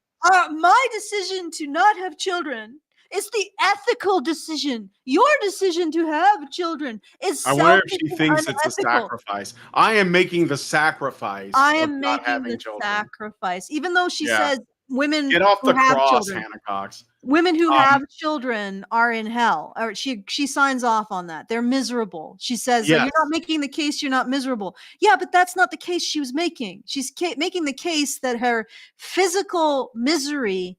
my decision to not have children is the ethical decision. Your decision to have children is selfish. I wonder if she thinks it's a sacrifice. I am making the sacrifice. I am making the sacrifice. Even though she says women get off the cross, children, Hannah Cox. Women who have children are in hell. Or she signs off on that. They're miserable. She says, you're not making the case you're not miserable. Yeah, but that's not the case she was making. She's making the case that her physical misery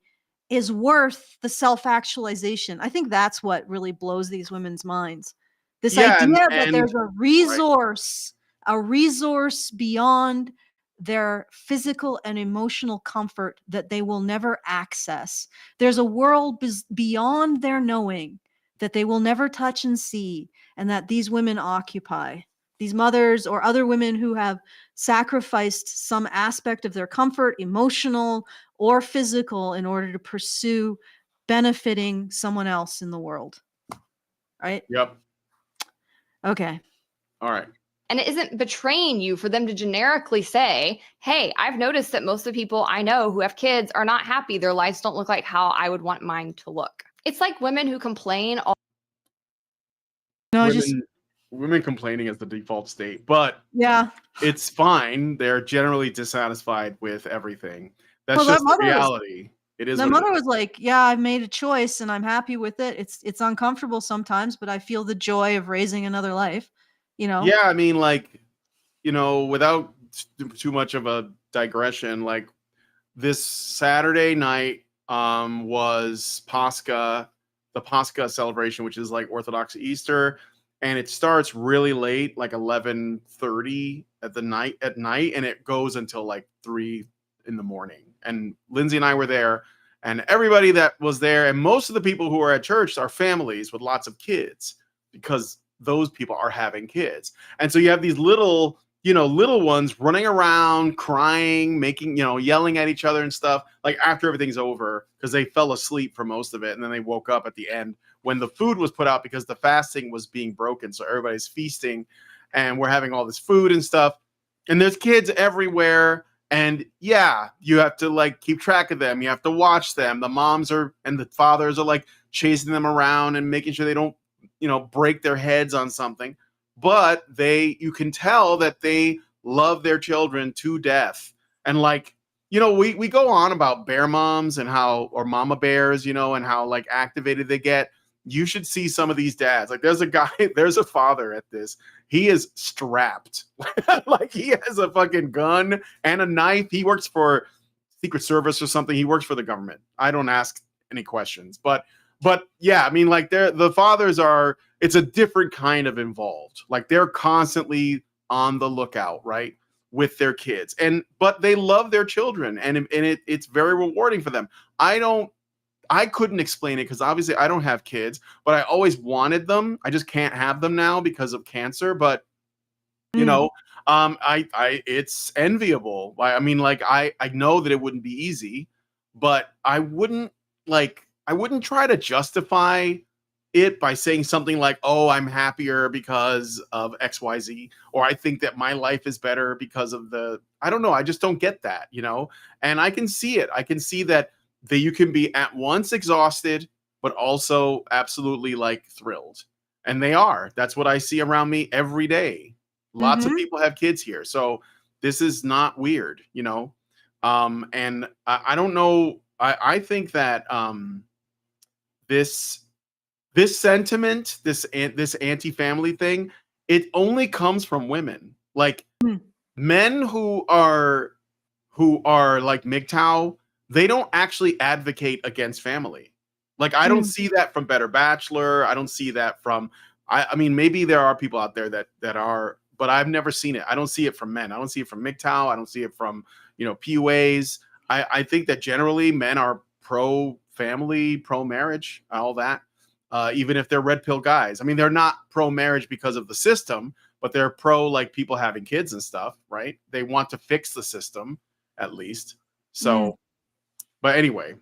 is worth the self-actualization. I think that's what really blows these women's minds. This idea that there's a resource beyond their physical and emotional comfort that they will never access. There's a world beyond their knowing that they will never touch and see, and that these women occupy. These mothers or other women who have sacrificed some aspect of their comfort, emotional or physical, in order to pursue benefiting someone else in the world. Right? Yep. Okay. All right. And it isn't betraying you for them to generically say, hey, I've noticed that most of the people I know who have kids are not happy. Their lives don't look like how I would want mine to look. It's like women who complain. Women complaining is the default state, but yeah, it's fine. They're generally dissatisfied with everything. That's just the reality. It is. The mother was like, yeah, I've made a choice and I'm happy with it. It's uncomfortable sometimes, but I feel the joy of raising another life. You know? Yeah, I mean, like, you know, without too much of a digression, like this Saturday night was Pascha, the Pascha celebration, which is like Orthodox Easter, and it starts really late, like 11:30 at night, and it goes until like 3 in the morning. And Lindsay and I were there, and everybody that was there, and most of the people who are at church are families with lots of kids, because those people are having kids. And so you have these little ones running around, crying, making, yelling at each other and stuff, like after everything's over, because they fell asleep for most of it. And then they woke up at the end when the food was put out, because the fasting was being broken. So everybody's feasting and we're having all this food and stuff. And there's kids everywhere. And yeah, you have to like keep track of them. You have to watch them. The moms and the fathers are like chasing them around and making sure they don't, break their heads on something. But you can tell that they love their children to death. And like, we go on about bear moms and or mama bears, and how like activated they get. You should see some of these dads. Like there's a father at this. He is strapped. Like he has a fucking gun and a knife. He works for Secret Service or something. He works for the government. I don't ask any questions, but yeah, I mean, like the fathers it's a different kind of involved. Like they're constantly on the lookout, right, with their kids, but they love their children, and it's very rewarding for them. I couldn't explain it because obviously I don't have kids, but I always wanted them. I just can't have them now because of cancer. But it's enviable. I mean, like I know that it wouldn't be easy, but I wouldn't try to justify it by saying something like, oh, I'm happier because of XYZ, or I think that my life is better because of I don't know. I just don't get that, and I can see it. I can see that you can be at once exhausted, but also absolutely like thrilled. And they are. That's what I see around me every day. Lots of people have kids here. So this is not weird, and I don't know. I think that this sentiment, this anti-family thing, it only comes from women. Like men who are like MGTOW, they don't actually advocate against family. Like I don't see that from Better Bachelor. I don't see that from I mean, maybe there are people out there that are, but I've never seen it. I don't see it from men. I don't see it from MGTOW. I don't see it from, PUAs. I think that generally men are pro family, pro marriage, all that. Even if they're red pill guys. I mean, they're not pro marriage because of the system, but they're pro like people having kids and stuff, right? They want to fix the system at least. So, but anyway.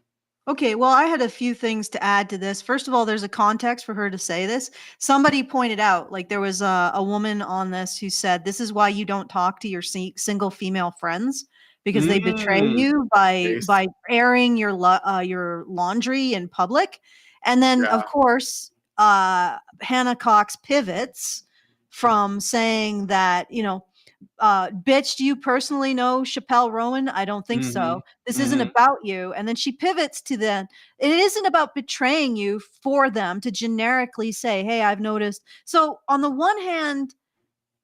Okay, well, I had a few things to add to this. First of all, there's a context for her to say this. Somebody pointed out, like there was a woman on this who said, this is why you don't talk to your single female friends, because they betray you by airing your laundry in public. And then, of course, Hannah Cox pivots from saying that, bitch, do you personally know Chappell Roan? I don't think so. This isn't about you. And then she pivots to it isn't about betraying you for them to generically say, hey, I've noticed. So on the one hand,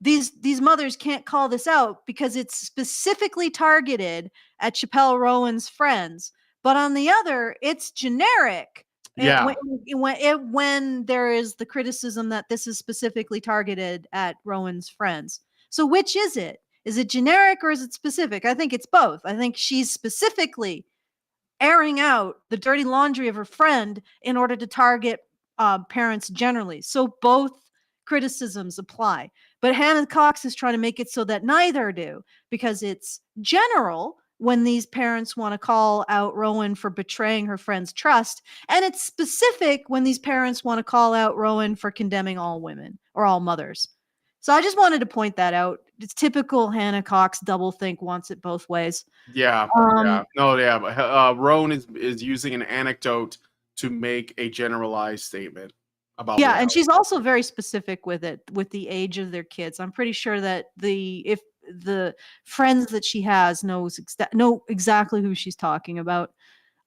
these mothers can't call this out because it's specifically targeted at Chappell Roan's friends. But on the other, it's generic. Yeah. When there is the criticism that this is specifically targeted at Rowan's friends. So which is it? Is it generic or is it specific? I think it's both. I think she's specifically airing out the dirty laundry of her friend in order to target parents generally. So both criticisms apply. But Hannah Cox is trying to make it so that neither do, because it's general when these parents want to call out Rowan for betraying her friend's trust, and it's specific when these parents want to call out Rowan for condemning all women or all mothers. So I just wanted to point that out. It's typical Hannah Cox doublethink, wants it both ways. Yeah. Rowan is using an anecdote to make a generalized statement about. Yeah, and she's also very specific with it, with the age of their kids. I'm pretty sure that if the friends that she has know exactly who she's talking about.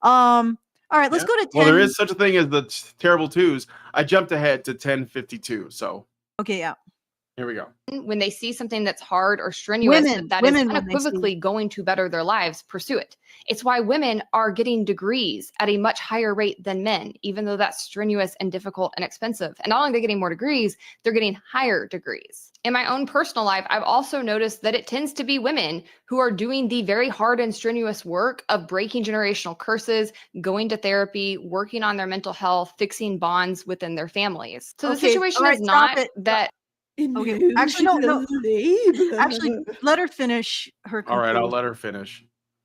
All right, let's go to 10. Well, there is such a thing as the terrible twos. I jumped ahead to 1052. So okay, yeah. Here we go. When they see something that's hard or strenuous that is unequivocally going to better their lives, pursue it. It's why women are getting degrees at a much higher rate than men, even though that's strenuous and difficult and expensive. And not only are they getting more degrees, they're getting higher degrees. In my own personal life, I've also noticed that it tends to be women who are doing the very hard and strenuous work of breaking generational curses, going to therapy, working on their mental health, fixing bonds within their families. So the situation is not that... Okay, actually, no. Actually, let her finish her conclusion. All right, I'll let her finish.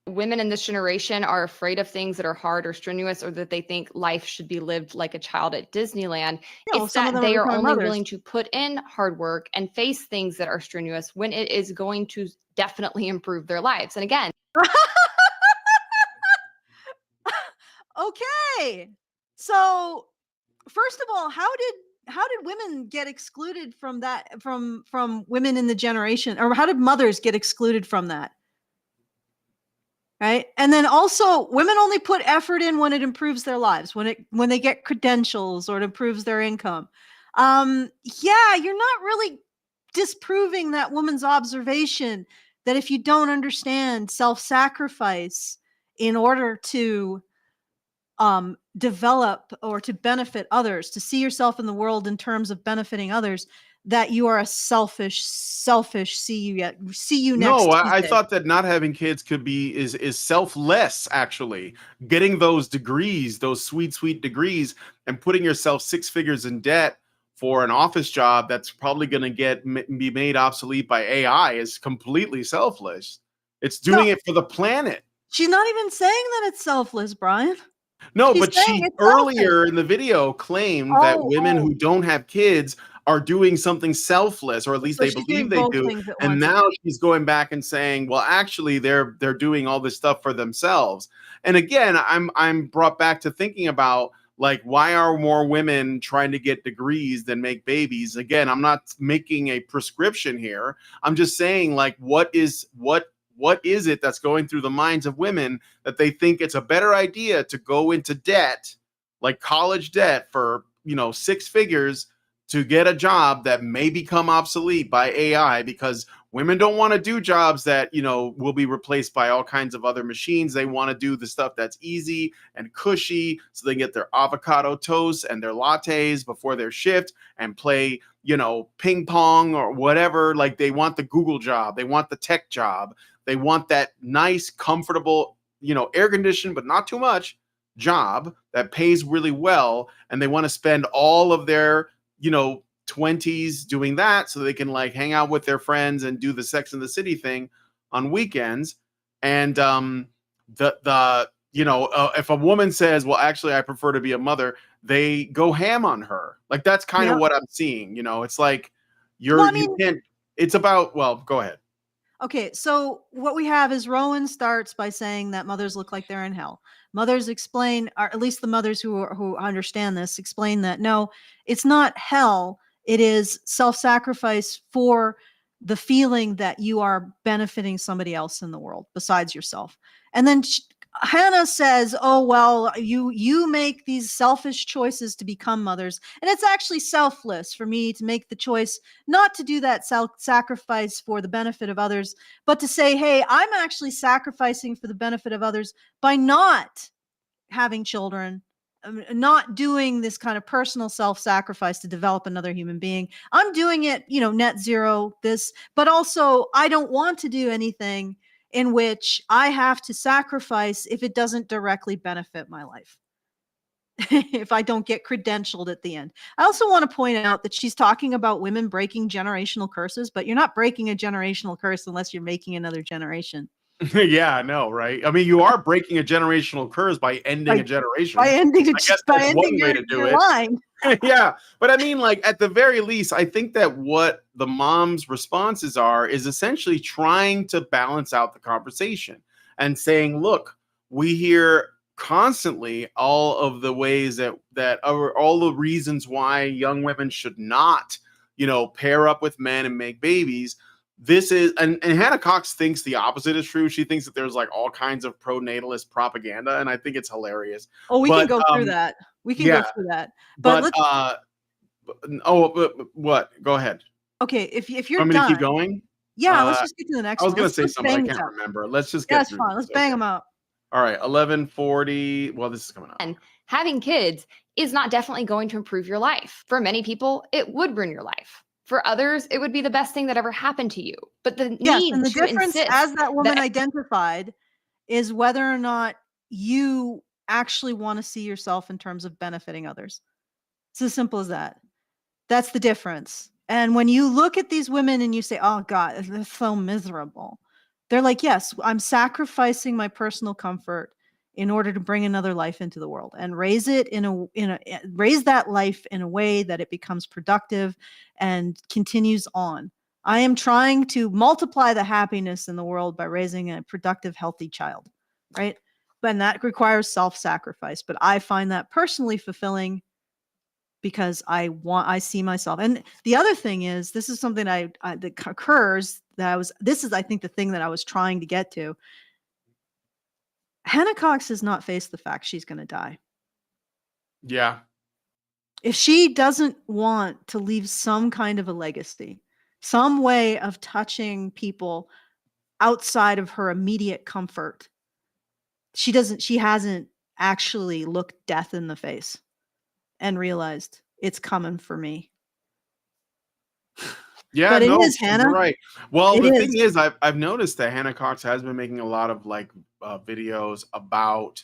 Women in this generation are afraid of things that are hard or strenuous, or that they think life should be lived like a child at Disneyland. It's that they are only willing to put in hard work and face things that are strenuous when it is going to definitely improve their lives. And again, okay. So, first of all, how did women get excluded from that, from women in the generation, or how did mothers get excluded from that? Right. And then also, women only put effort in when it improves their lives, when they get credentials or it improves their income. Yeah, you're not really disproving that woman's observation that if you don't understand self-sacrifice in order to develop or to benefit others, to see yourself in the world in terms of benefiting others, that you are a selfish, see you next. No, I thought that not having kids could be is selfless, actually. Getting those degrees, those sweet degrees, and putting yourself 6 figures in debt for an office job that's probably going to be made obsolete by AI is completely selfless. It's doing it for the planet. She's not even saying that it's selfless, Brian. No, but she earlier in the video claimed that women who don't have kids are doing something selfless, or at least they believe they do. And now she's going back and saying, well, actually, they're doing all this stuff for themselves. And again, I'm brought back to thinking about, like, why are more women trying to get degrees than make babies? Again, I'm not making a prescription here. I'm just saying, like, what is it that's going through the minds of women that they think it's a better idea to go into debt, like college debt for, 6 figures, to get a job that may become obsolete by AI, because women don't want to do jobs that, will be replaced by all kinds of other machines. They want to do the stuff that's easy and cushy, so they get their avocado toast and their lattes before their shift and play, ping pong or whatever. Like, they want the Google job. They want the tech job. They want that nice, comfortable, air conditioned, but not too much job that pays really well. And they want to spend all of their, 20s doing that, so they can like hang out with their friends and do the Sex and the City thing on weekends. And if a woman says, well, actually I prefer to be a mother, they go ham on her. Like, that's kind of what I'm seeing. It's like you can't, it's about, well, go ahead. Okay, so what we have is Rowan starts by saying that mothers look like they're in hell. Mothers explain, or at least the mothers who understand this, explain that no, it's not hell. It is self-sacrifice for the feeling that you are benefiting somebody else in the world besides yourself. And then Hannah says, oh, well, you make these selfish choices to become mothers. And it's actually selfless for me to make the choice not to do that sacrifice for the benefit of others, but to say, hey, I'm actually sacrificing for the benefit of others by not having children, not doing this kind of personal self-sacrifice to develop another human being. I'm doing it, net zero this, but also I don't want to do anything in which I have to sacrifice if it doesn't directly benefit my life. If I don't get credentialed at the end. I also want to point out that she's talking about women breaking generational curses, but you're not breaking a generational curse unless you're making another generation. Yeah, I know, right? I mean, you are breaking a generational curse by ending a generation. By ending your line. Yeah, but I mean, like, at the very least, I think that what the mom's responses are is essentially trying to balance out the conversation and saying, look, we hear constantly all of the ways that are all the reasons why young women should not, pair up with men and make babies. This is, and Hannah Cox thinks the opposite is true. She thinks that there's like all kinds of pro-natalist propaganda, and I think it's hilarious. Oh, we can go through that. We can go through that. But what? Go ahead. Okay, if you're want me done, to keep going? Yeah, let's just get to the next one. I was going to say something I can't remember. Let's just get through. That's fine. Let's bang them out. All right, 11:40. Well, this is coming up. And having kids is not definitely going to improve your life. For many people, it would ruin your life. For others, it would be the best thing that ever happened to you. But the difference, as that woman identified, is whether or not you actually want to see yourself in terms of benefiting others. It's as simple as that. That's the difference. And when you look at these women and you say, oh God, they're so miserable. They're like, yes, I'm sacrificing my personal comfort in order to bring another life into the world and raise it raise that life in a way that it becomes productive and continues on. I am trying to multiply the happiness in the world by raising a productive, healthy child, right? But that requires self-sacrifice. But I find that personally fulfilling because I see myself. And the other thing is, this is something that occurs this is, I think, the thing that I was trying to get to. Hannah Cox has not faced the fact she's going to die. Yeah. If she doesn't want to leave some kind of a legacy, some way of touching people outside of her immediate comfort, she hasn't actually looked death in the face and realized it's coming for me. Yeah, but it is, Hannah. You're right. Well, the thing is, I've noticed that Hannah Cox has been making a lot of like videos about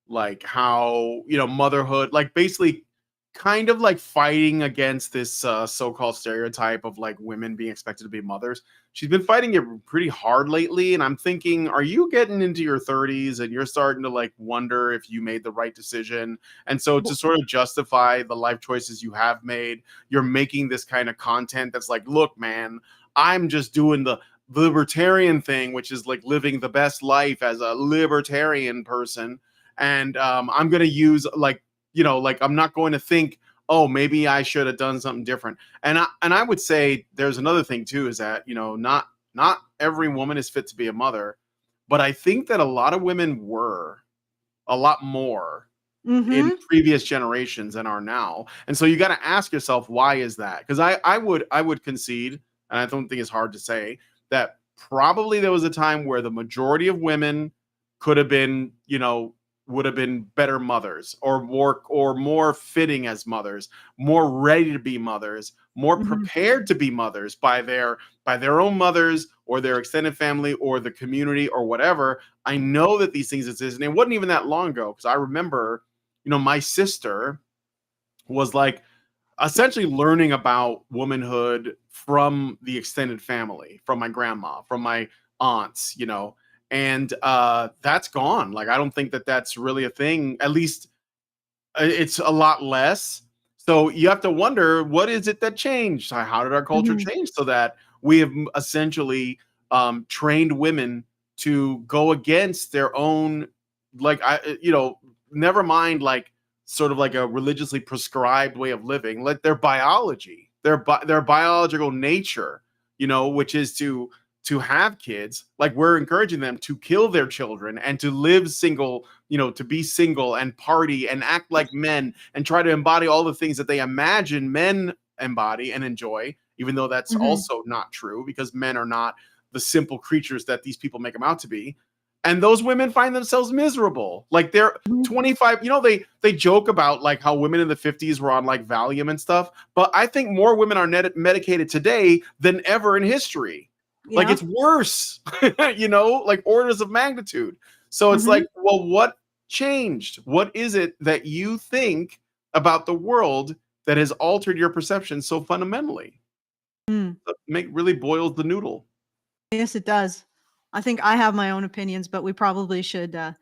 like how, motherhood, like basically kind of like fighting against this so-called stereotype of like women being expected to be mothers. She's been fighting it pretty hard lately. And I'm thinking, are you getting into your 30s and you're starting to like wonder if you made the right decision? And so to sort of justify the life choices you have made, you're making this kind of content that's like, look, man, I'm just doing the libertarian thing, which is like living the best life as a libertarian person. And I'm going to use like I'm not going to think, oh, maybe I should have done something different. And I would say there's another thing too, is that, not every woman is fit to be a mother, but I think that a lot of women were a lot more in previous generations and are now. And so you got to ask yourself, why is that? Because I would concede, and I don't think it's hard to say, that probably there was a time where the majority of women could have been, would have been better mothers, or more fitting as mothers, more ready to be mothers, more prepared to be mothers by their own mothers or their extended family or the community or whatever. I know that these things exist, and it wasn't even that long ago, because I remember, my sister was like essentially learning about womanhood from the extended family, from my grandma, from my aunts, and that's gone. Like, I don't think that that's really a thing. At least it's a lot less. So you have to wonder, what is it that changed? How did our culture change so that we have essentially trained women to go against their own, never mind like sort of like a religiously prescribed way of living, like their biology, their biological nature, which is to have kids. Like, we're encouraging them to kill their children and to live single, to be single and party and act like men and try to embody all the things that they imagine men embody and enjoy, even though that's also not true, because men are not the simple creatures that these people make them out to be. And those women find themselves miserable. Like, they're 25, they joke about like how women in the 50s were on like Valium and stuff. But I think more women are medicated today than ever in history. Yeah. Like, it's worse, like orders of magnitude. So it's like, well, what changed? What is it that you think about the world that has altered your perception so fundamentally? Really boils the noodle. Yes, it does. I think I have my own opinions, but we probably should. All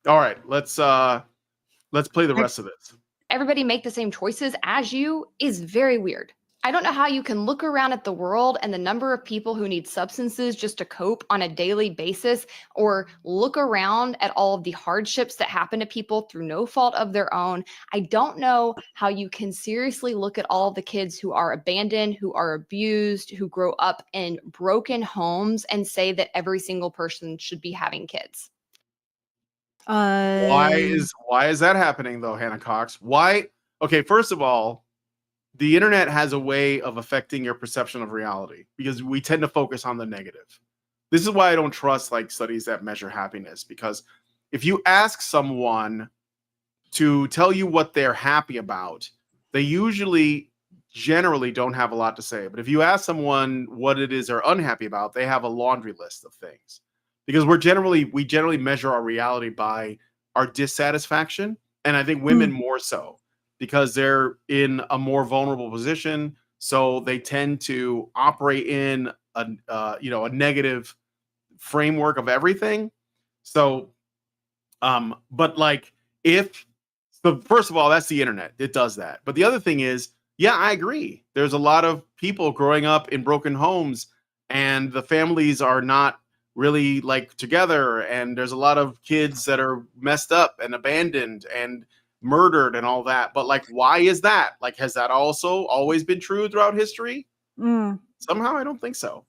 right, let's play the rest of this. Everybody make the same choices as you is very weird. I don't know how you can look around at the world and the number of people who need substances just to cope on a daily basis, or look around at all of the hardships that happen to people through no fault of their own. I don't know how you can seriously look at all of the kids who are abandoned, who are abused, who grow up in broken homes, and say that every single person should be having kids. Why is that happening though, Hannah Cox? Why? Okay, first of all, the internet has a way of affecting your perception of reality, because we tend to focus on the negative. This is why I don't trust like studies that measure happiness, because if you ask someone to tell you what they're happy about, they generally don't have a lot to say. But if you ask someone what it is they're unhappy about, they have a laundry list of things, because we generally measure our reality by our dissatisfaction. And I think women more so, because they're in a more vulnerable position, so they tend to operate in a negative framework of everything. So, but like, first of all, that's the internet. It does that. But the other thing is, yeah, I agree. There's a lot of people growing up in broken homes, and the families are not really like together, and there's a lot of kids that are messed up and abandoned and murdered and all that. But like, why is that? Like, has that also always been true throughout history? Somehow I don't think so.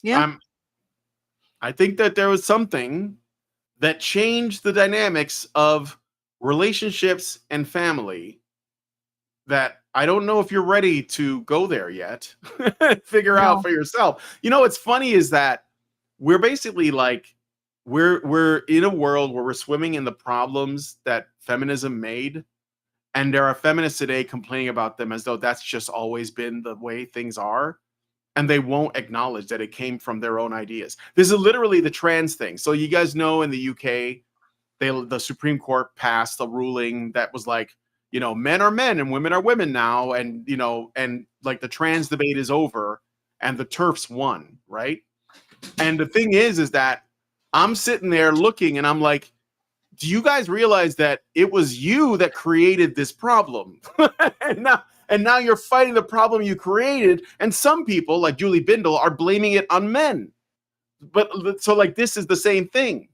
Yeah. I think that there was something that changed the dynamics of relationships and family that I don't know if you're ready to go there yet. Figure out for yourself. What's funny is that we're basically like, we're in a world where we're swimming in the problems that feminism made, and there are feminists today complaining about them as though that's just always been the way things are, and they won't acknowledge that it came from their own ideas. This is literally the trans thing. So you guys know, in the UK, the Supreme Court passed a ruling that was like, men are men and women are women now, and and like the trans debate is over, and the TERFs won, right? And the thing is that I'm sitting there looking, and I'm like, do you guys realize that it was you that created this problem? and now you're fighting the problem you created. And some people, like Julie Bindel, are blaming it on men. But so like, this is the same thing.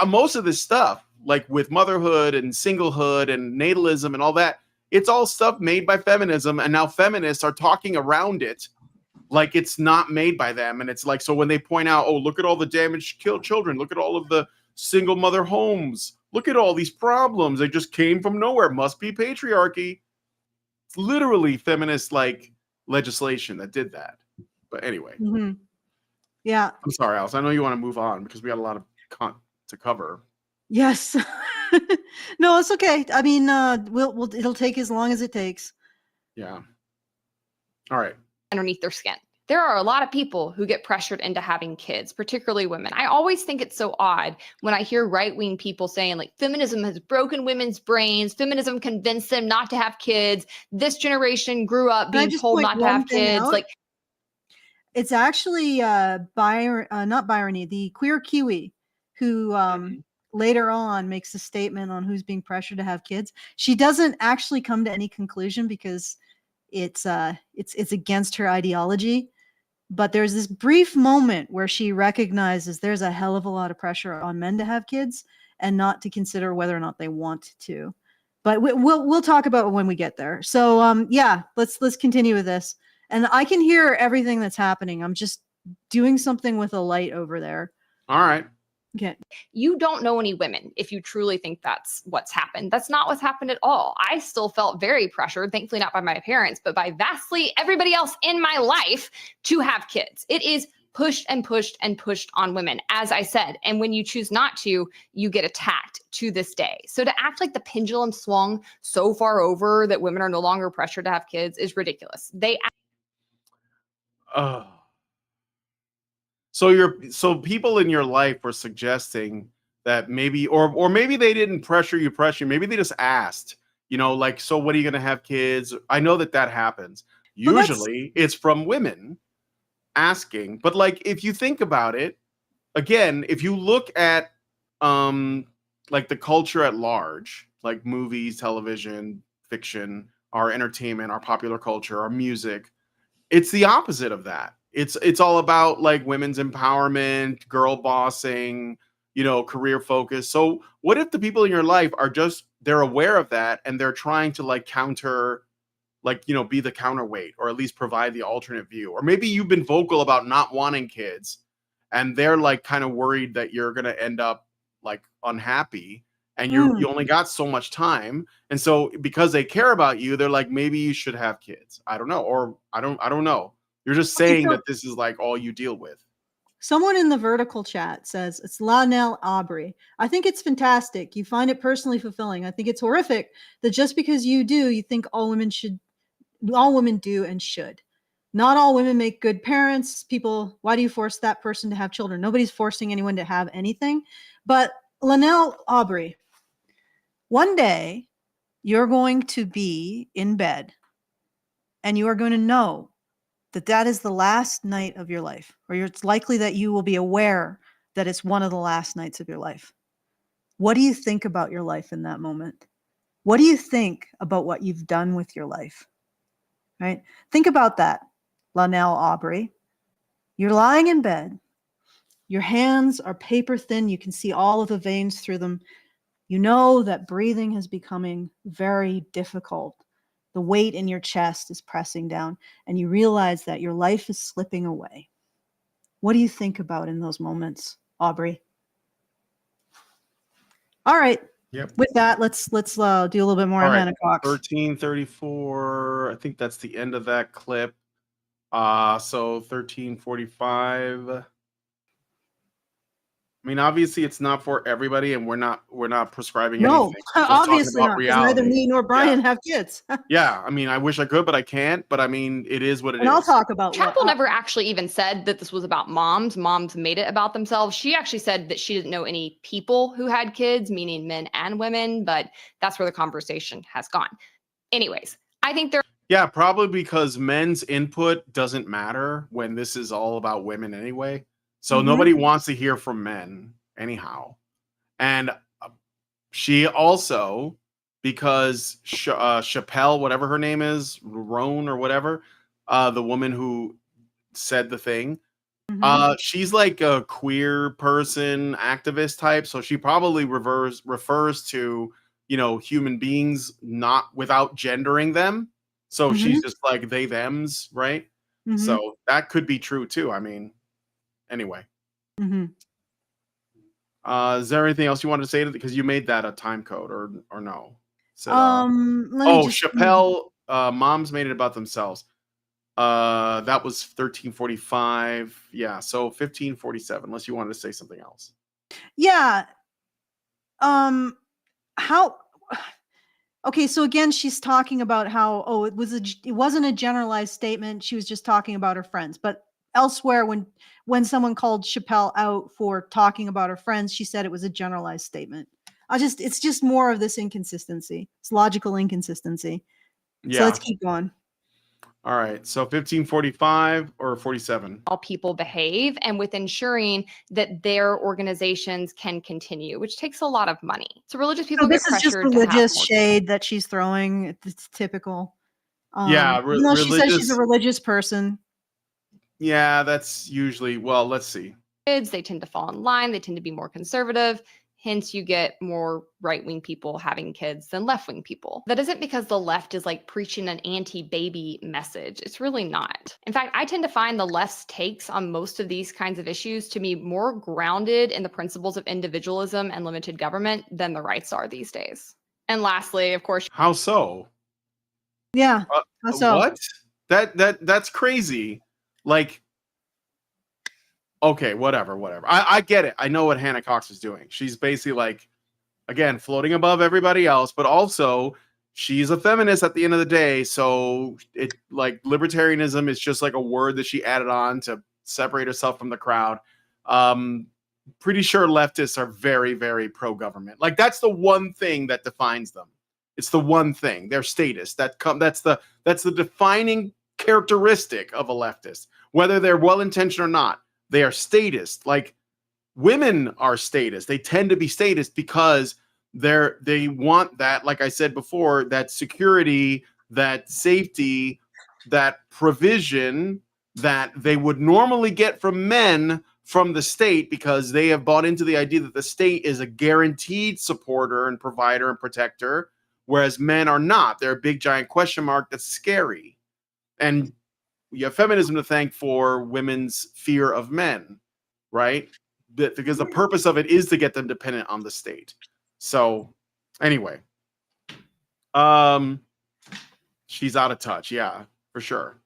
Most of this stuff, like with motherhood and singlehood and natalism and all that, it's all stuff made by feminism. And now feminists are talking around it like it's not made by them. And it's like, so when they point out, oh, look at all the damaged children, look at all of the single mother homes, look at all these problems. They just came from nowhere. Must be patriarchy. It's literally feminist like legislation that did that. But anyway. Yeah. I'm sorry, Alice. I know you want to move on because we got a lot of to cover. Yes. No, it's okay. I mean, it'll take as long as it takes. Yeah. All right. Underneath their skin. There are a lot of people who get pressured into having kids, particularly women. I always think it's so odd when I hear right-wing people saying like feminism has broken women's brains. Feminism convinced them not to have kids. This generation grew up being told not to have kids. Like, it's actually not Bryrony, the Queer Kiwi, who later on makes a statement on who's being pressured to have kids. She doesn't actually come to any conclusion because it's against her ideology. But there's this brief moment where she recognizes there's a hell of a lot of pressure on men to have kids and not to consider whether or not they want to. But we'll talk about it when we get there. So yeah, let's continue with this. And I can hear everything that's happening. I'm just doing something with a light over there. All right. Okay. You don't know any women if you truly think that's what's happened. That's not what's happened at all. I still felt very pressured, thankfully not by my parents, but by vastly everybody else in my life to have kids. It is pushed and pushed and pushed on women, as I said. And when you choose not to, you get attacked to this day. So to act like the pendulum swung so far over that women are no longer pressured to have kids is ridiculous. So people in your life were suggesting that maybe, or maybe they didn't pressure you. Maybe they just asked, like, so when are you going to have kids? I know that happens. Usually it's from women asking, but like, if you think about it, again, if you look at, like the culture at large, like movies, television, fiction, our entertainment, our popular culture, our music, it's the opposite of that. It's all about like women's empowerment, girl bossing, career focus. So what if the people in your life are they're aware of that and they're trying to like counter, like, be the counterweight or at least provide the alternate view? Or maybe you've been vocal about not wanting kids and they're like kind of worried that you're going to end up like unhappy and you only got so much time. And so because they care about you, they're like, maybe you should have kids. I don't know. Or I don't know. You're just saying that this is like all you deal with. Someone in the vertical chat says it's Lanelle Aubrey. I think it's fantastic. You find it personally fulfilling. I think it's horrific that just because you do, you think all women do and should. Not all women make good parents. People, why do you force that person to have children? Nobody's forcing anyone to have anything. But Lanelle Aubrey, one day you're going to be in bed and you are going to know that is the last night of your life, or it's likely that you will be aware that it's one of the last nights of your life. What do you think about your life in that moment? What do you think about what you've done with your life? Right? Think about that, Lanelle Aubrey. You're lying in bed. Your hands are paper thin. You can see all of the veins through them. You know that breathing is becoming very difficult. The weight in your chest is pressing down, and you realize that your life is slipping away. What do you think about in those moments, Aubrey? All right. Yep. With that, let's do a little bit more on Hannah Cox. 1334. I think that's the end of that clip. So 1345. I mean, obviously, it's not for everybody, and we're not prescribing anything. No, obviously not. Neither me nor Brian have kids. Yeah, I mean, I wish I could, but I can't. But I mean, it is what it is. And I'll talk about Chappell never actually even said that this was about moms. Moms made it about themselves. She actually said that she didn't know any people who had kids, meaning men and women. But that's where the conversation has gone. Anyways, I think there. Yeah, probably because men's input doesn't matter when this is all about women anyway. So nobody wants to hear from men anyhow. And she also, because Chappell, whatever her name is, Roan or whatever, the woman who said the thing, she's like a queer person, activist type. So she probably refers to, human beings not without gendering them. So she's just like they, thems, right? So that could be true too. I mean, anyway. Is there anything else you wanted to say to because you made that a time code or no? Said, let me just Chappell, moms made it about themselves. That was 1345. Yeah, so 1547, unless you wanted to say something else. Yeah. How okay, so again she's talking about how it wasn't a generalized statement. She was just talking about her friends. But elsewhere when someone called Chappell out for talking about her friends, she said it was a generalized statement. It's just more of this inconsistency. It's logical inconsistency. Yeah. So let's keep going. All right. So 1545 or 47? How people behave and with ensuring that their organizations can continue, which takes a lot of money. So religious people get pressured. This is just religious shade that she's throwing. It's typical. Yeah. She says she's a religious person. Yeah, that's usually, well, let's see. Kids, they tend to fall in line. They tend to be more conservative. Hence, you get more right-wing people having kids than left-wing people. That isn't because the left is like preaching an anti-baby message. It's really not. In fact, I tend to find the left's takes on most of these kinds of issues to be more grounded in the principles of individualism and limited government than the rights are these days. And lastly, of course, how so? Yeah. How so? What? That's crazy. Like, okay, whatever. I get it. I know what Hannah Cox is doing. She's basically like, again, floating above everybody else, but also she's a feminist at the end of the day. So it like libertarianism is just like a word that she added on to separate herself from the crowd. Pretty sure leftists are very, very pro-government. Like that's the one thing that defines them. It's the one thing, their status. That's the defining characteristic of a leftist, whether they're well-intentioned or not. They are statist. Like women are statist. They tend to be statist because they want that, like I said before, that security, that safety, that provision that they would normally get from men from the state, because they have bought into the idea that the state is a guaranteed supporter and provider and protector, whereas men are not. They're a big giant question mark that's scary. And you have feminism to thank for women's fear of men, right? Because the purpose of it is to get them dependent on the state. So anyway, she's out of touch. Yeah, for sure.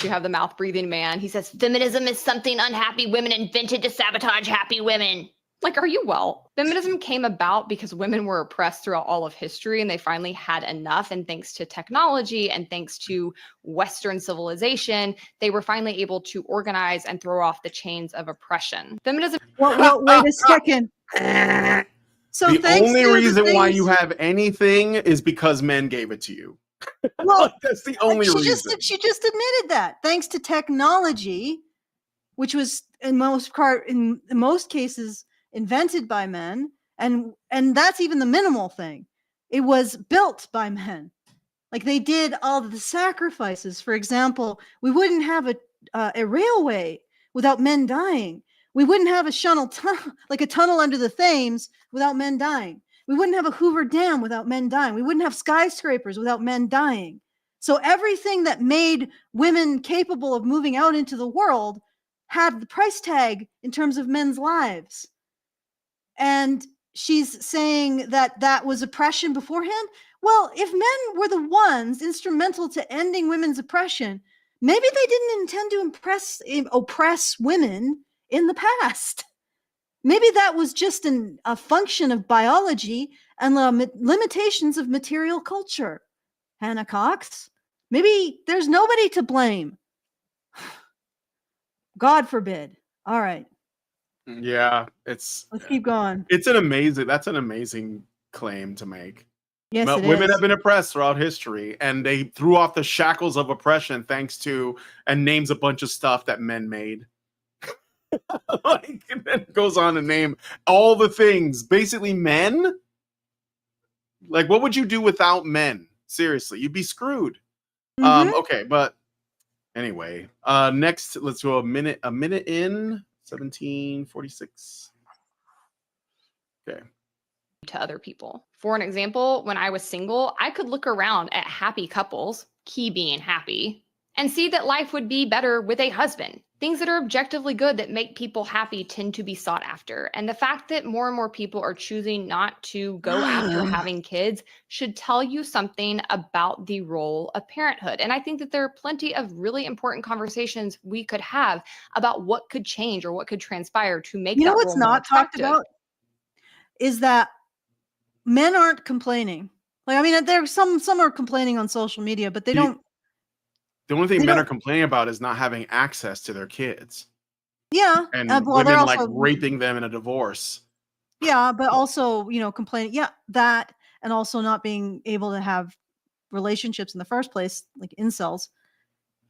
You have the mouth breathing man. He says, feminism is something unhappy women invented to sabotage happy women. Like, are you well? Feminism came about because women were oppressed throughout all of history and they finally had enough. And thanks to technology and thanks to Western civilization, they were finally able to organize and throw off the chains of oppression. Feminism. Well, wait a second. So the only reason why you have anything is because men gave it to you. Well, that's the only reason. She just admitted that. Thanks to technology, which was in most cases invented by men, and that's even the minimal thing. It was built by men. Like they did all the sacrifices. For example, we wouldn't have a railway without men dying. We wouldn't have a tunnel under the Thames without men dying. We wouldn't have a Hoover Dam without men dying. We wouldn't have skyscrapers without men dying. So everything that made women capable of moving out into the world had the price tag in terms of men's lives. And she's saying that was oppression beforehand. Well, if men were the ones instrumental to ending women's oppression, maybe they didn't intend to oppress women in the past. Maybe that was just a function of biology and the limitations of material culture. Hannah Cox, maybe there's nobody to blame. God forbid. All right. Yeah, let's keep going. That's an amazing claim to make. Yes, women have been oppressed throughout history, and they threw off the shackles of oppression thanks to, and names a bunch of stuff that men made. And then goes on to name all the things. Basically, men. Like, what would you do without men? Seriously, you'd be screwed. Mm-hmm. Okay, but anyway, next, let's go a minute in 1746. Okay. To other people. For an example, when I was single, I could look around at happy couples, key being happy, and see that life would be better with a husband. Things that are objectively good that make people happy tend to be sought after. And the fact that more and more people are choosing not to go after having kids should tell you something about the role of parenthood. And I think that there are plenty of really important conversations we could have about what could change or what could transpire to make that role more attractive. You know what's not talked about is that men aren't complaining. Like, I mean, there's some are complaining on social media, but they don't. The only thing men are complaining about is not having access to their kids. Yeah. And well, women they're like also raping them in a divorce. Yeah, but also, complaining. Yeah, that, and also not being able to have relationships in the first place, like incels.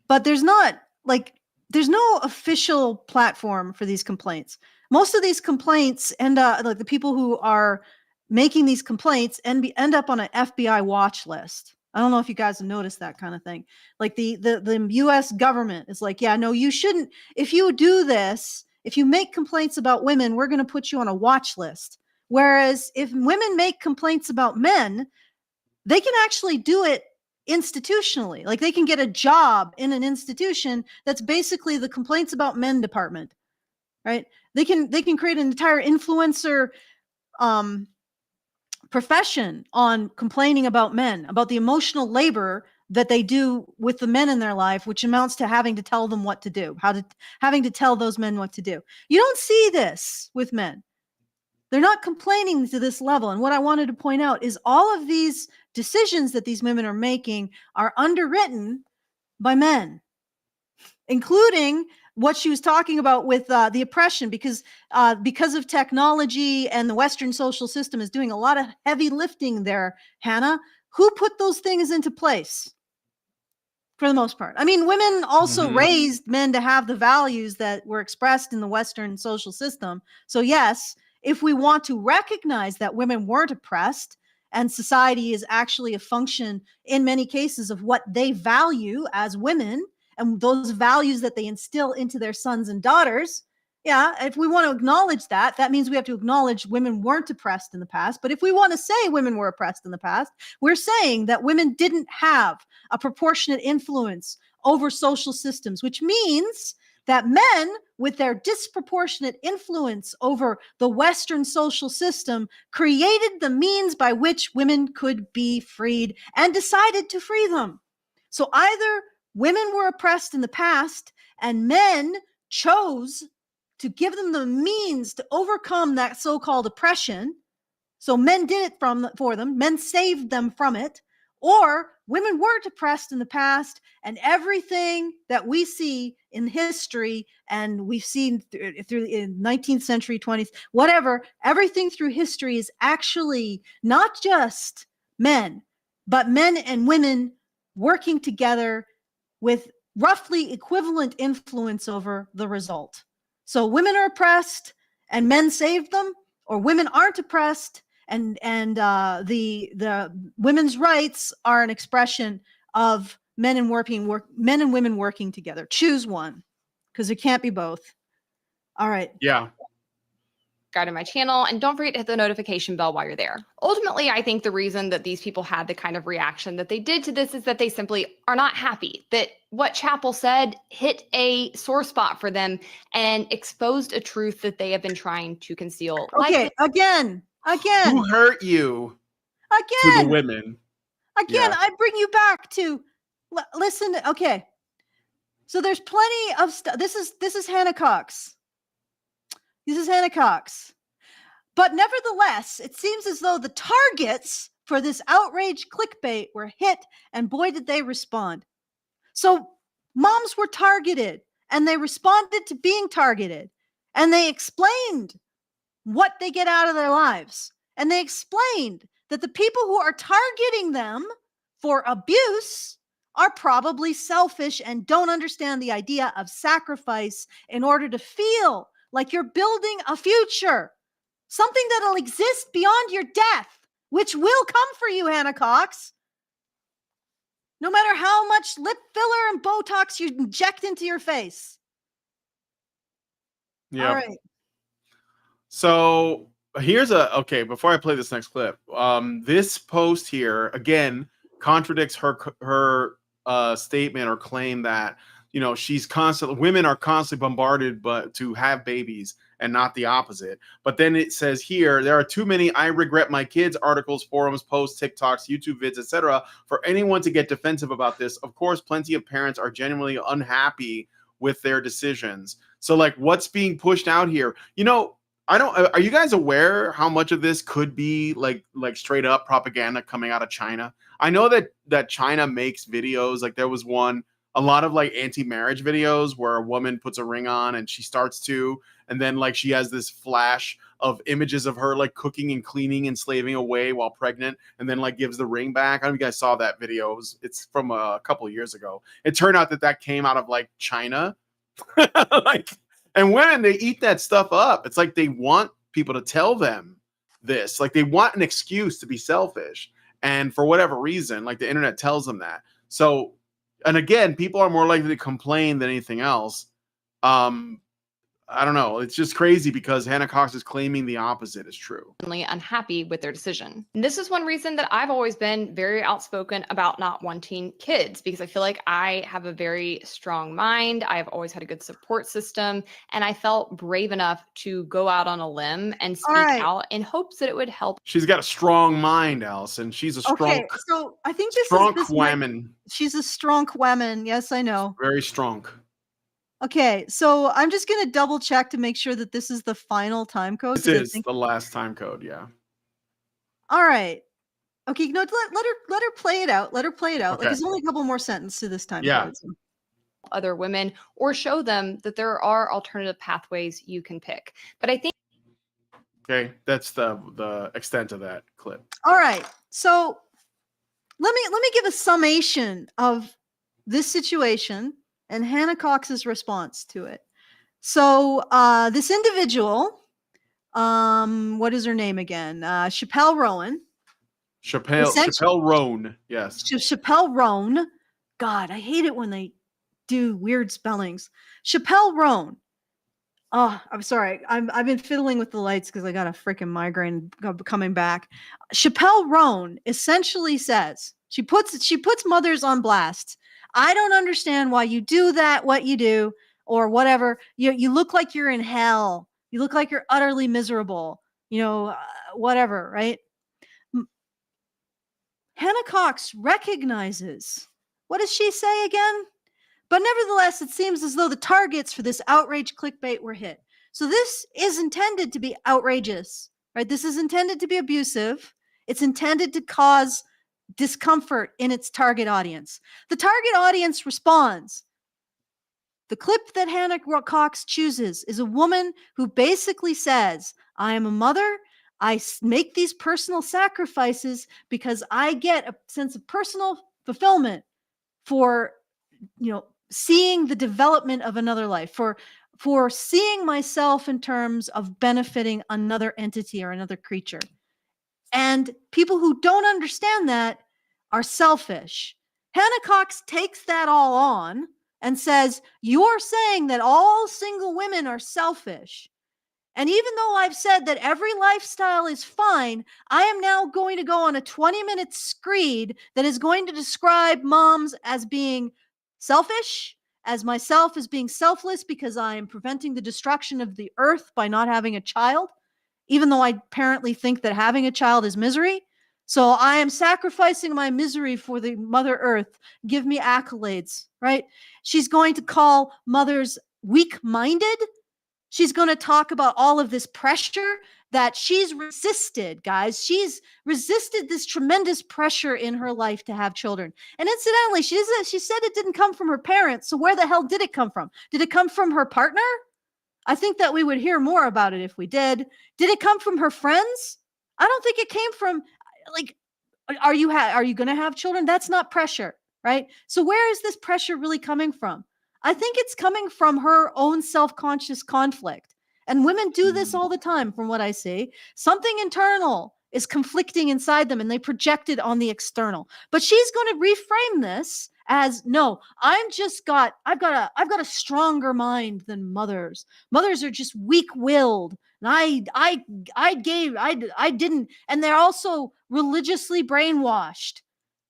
But there's no official platform for these complaints. Most of these complaints end up, like the people who are making these complaints end up on an FBI watch list. I don't know if you guys have noticed that kind of thing. Like the US government is like, yeah, no, you shouldn't. If you do this, if you make complaints about women, we're going to put you on a watch list. Whereas if women make complaints about men, they can actually do it institutionally. Like they can get a job in an institution that's basically the complaints about men department, right? They can create an entire influencer profession on complaining about men, about the emotional labor that they do with the men in their life, which amounts to having to tell them what to do, having to tell those men what to do. You don't see this with men. They're not complaining to this level. And what I wanted to point out is all of these decisions that these women are making are underwritten by men, including what she was talking about with the oppression, because of technology and the Western social system is doing a lot of heavy lifting there, Hannah. Who put those things into place? For the most part. I mean, women also raised men to have the values that were expressed in the Western social system. So yes, if we want to recognize that women weren't oppressed and society is actually a function in many cases of what they value as women and those values that they instill into their sons and daughters. Yeah, if we want to acknowledge that, that means we have to acknowledge women weren't oppressed in the past. But if we want to say women were oppressed in the past, we're saying that women didn't have a proportionate influence over social systems, which means that men, with their disproportionate influence over the Western social system, created the means by which women could be freed and decided to free them. So either women were oppressed in the past and men chose to give them the means to overcome that so-called oppression. So men did it for them. Men saved them from it. Or women weren't oppressed in the past, and everything that we see in history, and we've seen through in 19th century, 20th, whatever, everything through history is actually not just men, but men and women working together with roughly equivalent influence over the result. So women are oppressed and men saved them, or women aren't oppressed and the women's rights are an expression of men and women working together. Choose one, because it can't be both. All right. Yeah. Subscribe to my channel, and don't forget to hit the notification bell while you're there. Ultimately, I think the reason that these people had the kind of reaction that they did to this is that they simply are not happy that what Chappell said hit a sore spot for them and exposed a truth that they have been trying to conceal. Okay, again. Who hurt you? Again. To the women. Again, yeah. I bring you back to listen. Okay, so there's plenty of stuff. This is Hannah Cox. This is Hannah Cox. But nevertheless, it seems as though the targets for this outrage clickbait were hit, and boy, did they respond. So moms were targeted, and they responded to being targeted, and they explained what they get out of their lives. And they explained that the people who are targeting them for abuse are probably selfish and don't understand the idea of sacrifice in order to feel like you're building a future, something that'll exist beyond your death, which will come for you, Hannah Cox. No matter how much lip filler and Botox you inject into your face. Yeah. All right. So here's before I play this next clip, this post here again contradicts her statement or claim that, you know, women are constantly bombarded to have babies and not the opposite. But then it says here, there are too many I regret my kids articles, forums, posts, TikToks, YouTube vids, etc. for anyone to get defensive about this. Of course, plenty of parents are genuinely unhappy with their decisions. So like, what's being pushed out here? You know, are you guys aware how much of this could be like straight up propaganda coming out of China? I know that China makes videos. Like there was a lot of like anti-marriage videos where a woman puts a ring on and she starts to, and then like she has this flash of images of her like cooking and cleaning and slaving away while pregnant, and then like gives the ring back. I don't know if you guys saw that video. It's from a couple of years ago. It turned out that came out of like China. Like, and women, they eat that stuff up. It's like they want people to tell them this. Like they want an excuse to be selfish. And for whatever reason, like the internet tells them that. So, and again, people are more likely to complain than anything else. I don't know. It's just crazy because Hannah Cox is claiming the opposite is true. Unhappy with their decision. And this is one reason that I've always been very outspoken about not wanting kids, because I feel like I have a very strong mind. I've always had a good support system, and I felt brave enough to go out on a limb and speak out in hopes that it would help. She's got a strong mind, Allison. She's a strong. Okay, so I think this strong is woman. She's a strong woman. Yes, I know. Very strong. Okay, so I'm just going to double check to make sure that this is the final time code. This is the last time code, yeah. All right. Okay, no, let her play it out. Let her play it out. Okay. Like there's only a couple more sentences to this time code. So. Other women, or show them that there are alternative pathways you can pick. But I think. Okay, that's the extent of that clip. All right, so let me give a summation of this situation and Hannah Cox's response to it. So this individual, what is her name again? Chappell Roan. Chappell Roan, yes. Chappell Roan. God, I hate it when they do weird spellings. Chappell Roan. Oh, I'm sorry. I've been fiddling with the lights because I got a freaking migraine coming back. Chappell Roan essentially says, she puts mothers on blast. I don't understand why you do that, what you do, or whatever. You look like you're in hell. You look like you're utterly miserable. You know, whatever, right? Hannah Cox recognizes, what does she say again? But nevertheless, it seems as though the targets for this outrage clickbait were hit. So this is intended to be outrageous, right? This is intended to be abusive. It's intended to cause discomfort in its target audience. The target audience responds. The clip that Hannah Cox chooses is a woman who basically says, I am a mother. I make these personal sacrifices because I get a sense of personal fulfillment for, you know, seeing the development of another life, for seeing myself in terms of benefiting another entity or another creature. And people who don't understand that are selfish. Hannah Cox takes that all on and says, you're saying that all single women are selfish. And even though I've said that every lifestyle is fine, I am now going to go on a 20-minute screed that is going to describe moms as being selfish, as myself as being selfless because I am preventing the destruction of the earth by not having a child, even though I apparently think that having a child is misery. So I am sacrificing my misery for the Mother Earth. Give me accolades, right? She's going to call mothers weak-minded. She's going to talk about all of this pressure that she's resisted, guys. She's resisted this tremendous pressure in her life to have children. And incidentally, she said it didn't come from her parents. So where the hell did it come from? Did it come from her partner? I think that we would hear more about it if we did. Did it come from her friends? I don't think it came from, like, are you going to have children? That's not pressure, right? So where is this pressure really coming from? I think it's coming from her own self-conscious conflict. And women do this all the time, from what I see. Something internal is conflicting inside them and they project it on the external. But she's going to reframe this as, no, I've got a stronger mind than mothers. Mothers are just weak-willed. And I didn't, and they're also religiously brainwashed.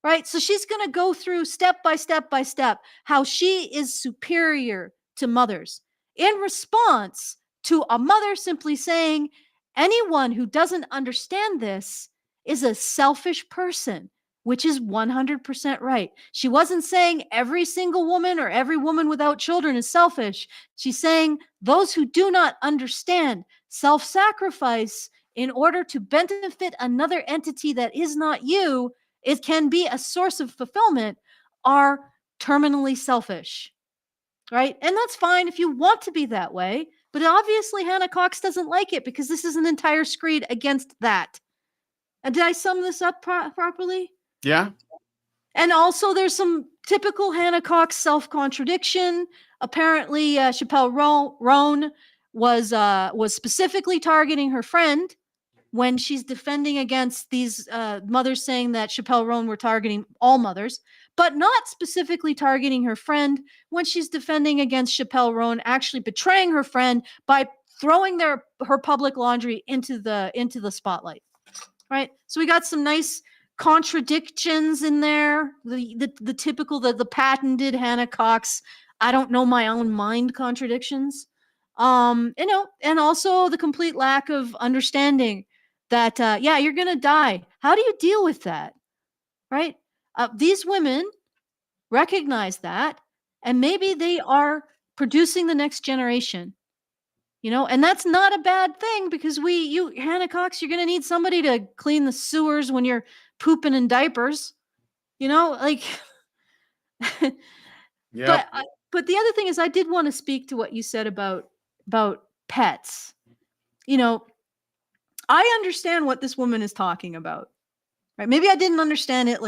right? So she's going to go through step by step by step how she is superior to mothers in response to a mother simply saying, anyone who doesn't understand this is a selfish person, which is 100% right. She wasn't saying every single woman or every woman without children is selfish. She's saying those who do not understand self-sacrifice in order to benefit another entity that is not you, it can be a source of fulfillment, are terminally selfish, right? And that's fine if you want to be that way, but obviously Hannah Cox doesn't like it because this is an entire screed against that. And did I sum this up properly? Yeah. And also there's some typical Hannah Cox self-contradiction. Apparently Chappell Roan was specifically targeting her friend when she's defending against these mothers saying that Chappell Roan were targeting all mothers, but not specifically targeting her friend when she's defending against Chappell Roan actually betraying her friend by throwing her public laundry into the spotlight, right? So we got some nice contradictions in there. The typical, the patented Hannah Cox, I don't know my own mind contradictions. And also the complete lack of understanding that, yeah, you're going to die. How do you deal with that? Right? These women recognize that, and maybe they are producing the next generation, and that's not a bad thing because Hannah Cox, you're going to need somebody to clean the sewers when you're pooping in diapers, like, yeah. But the other thing is I did want to speak to what you said about pets. I understand what this woman is talking about, right? Maybe I didn't understand it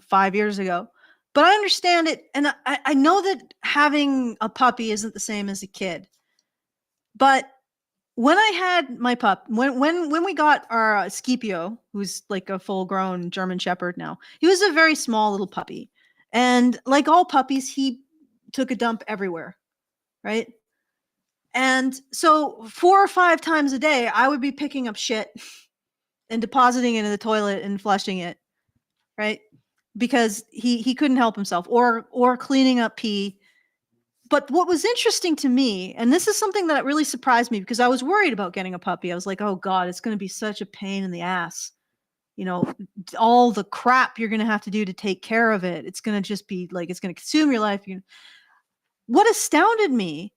5 years ago, but I understand it. And I know that having a puppy isn't the same as a kid, but when I had my pup, when we got our Scipio, who's like a full grown German Shepherd now, he was a very small little puppy. And like all puppies, he took a dump everywhere, right? And so 4 or 5 times a day, I would be picking up shit and depositing it in the toilet and flushing it, right? Because he couldn't help himself, or cleaning up pee. But what was interesting to me, and this is something that really surprised me because I was worried about getting a puppy. I was like, oh God, it's going to be such a pain in the ass. All the crap you're going to have to do to take care of it. It's going to just be like, it's going to consume your life. What astounded me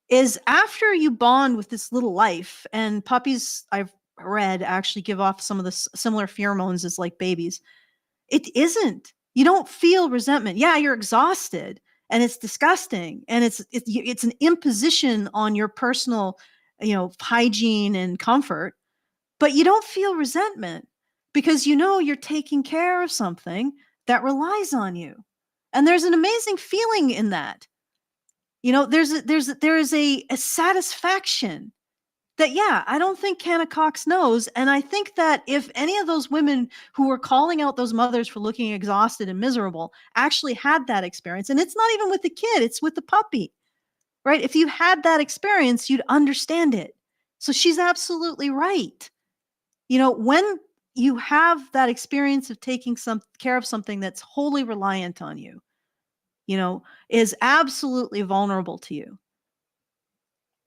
is after you bond with this little life, and puppies, I've read, actually give off some of the similar pheromones as like babies. It isn't. You don't feel resentment. Yeah, you're exhausted and it's disgusting. And it's an imposition on your personal, hygiene and comfort, but you don't feel resentment because you're taking care of something that relies on you. And there's an amazing feeling in that. There is a satisfaction that, yeah, I don't think Hannah Cox knows. And I think that if any of those women who were calling out those mothers for looking exhausted and miserable actually had that experience, and it's not even with the kid, it's with the puppy, right? If you had that experience, you'd understand it. So she's absolutely right. When you have that experience of taking some care of something that's wholly reliant on you, is absolutely vulnerable to you,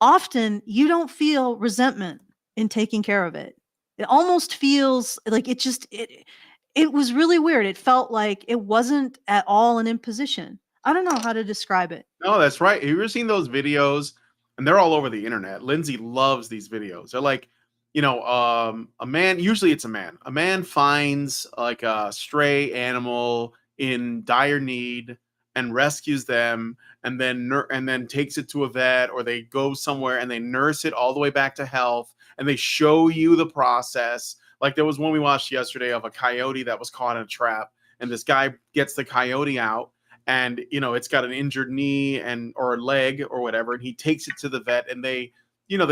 often you don't feel resentment in taking care of it. It almost feels like it was really weird. It felt like it wasn't at all an imposition. I don't know how to describe it. No, that's right. Have you ever seen those videos? And they're all over the internet. Lindsay loves these videos. They're like, a man, usually it's a man finds like a stray animal in dire need and rescues them, and then takes it to a vet, or they go somewhere and they nurse it all the way back to health, and they show you the process. Like there was one we watched yesterday of a coyote that was caught in a trap, and this guy gets the coyote out, and it's got an injured knee or a leg or whatever, and he takes it to the vet, and they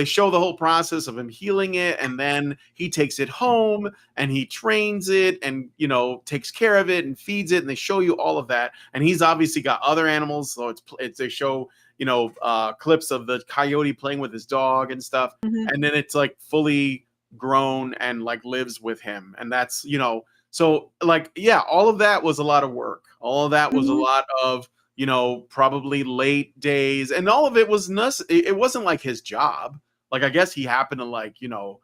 show the whole process of him healing it, and then he takes it home and he trains it and, takes care of it and feeds it, and they show you all of that. And he's obviously got other animals. So they show, clips of the coyote playing with his dog and stuff. Mm-hmm. And then it's like fully grown and like lives with him. And that's, So like, yeah, all of that was a lot of work. All of that was a Mhm. lot of, you know, probably late days, and all of it was it wasn't like his job. Like, I guess he happened to, like, you know,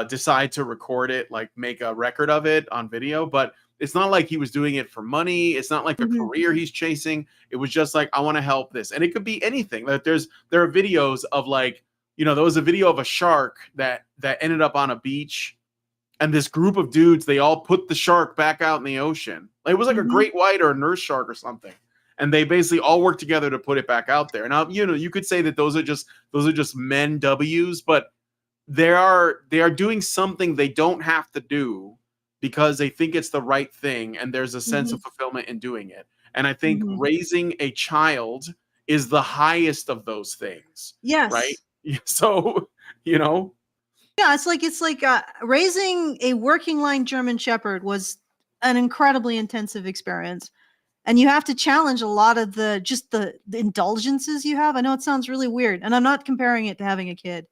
decide to record it, like make a record of it on video, but it's not like he was doing it for money. It's not like a Mhm. career he's chasing. It was just like, I want to help this. And it could be anything. Like there are videos of, like, you know, there was a video of a shark that ended up on a beach, and this group of dudes, they all put the shark back out in the ocean. Like, it was like a Mhm. great white or a nurse shark or something. And they basically all worked together to put it back out there. Now, you know, you could say that those are just men W's, but they are doing something they don't have to do because they think it's the right thing, and there's a sense of fulfillment in doing it. And I think raising a child is the highest of those things. Right? Yes. So, you know, yeah, it's like raising a working line German Shepherd was an incredibly intensive experience, and you have to challenge a lot of the indulgences you have. I know it sounds really weird, and I'm not comparing it to having a kid,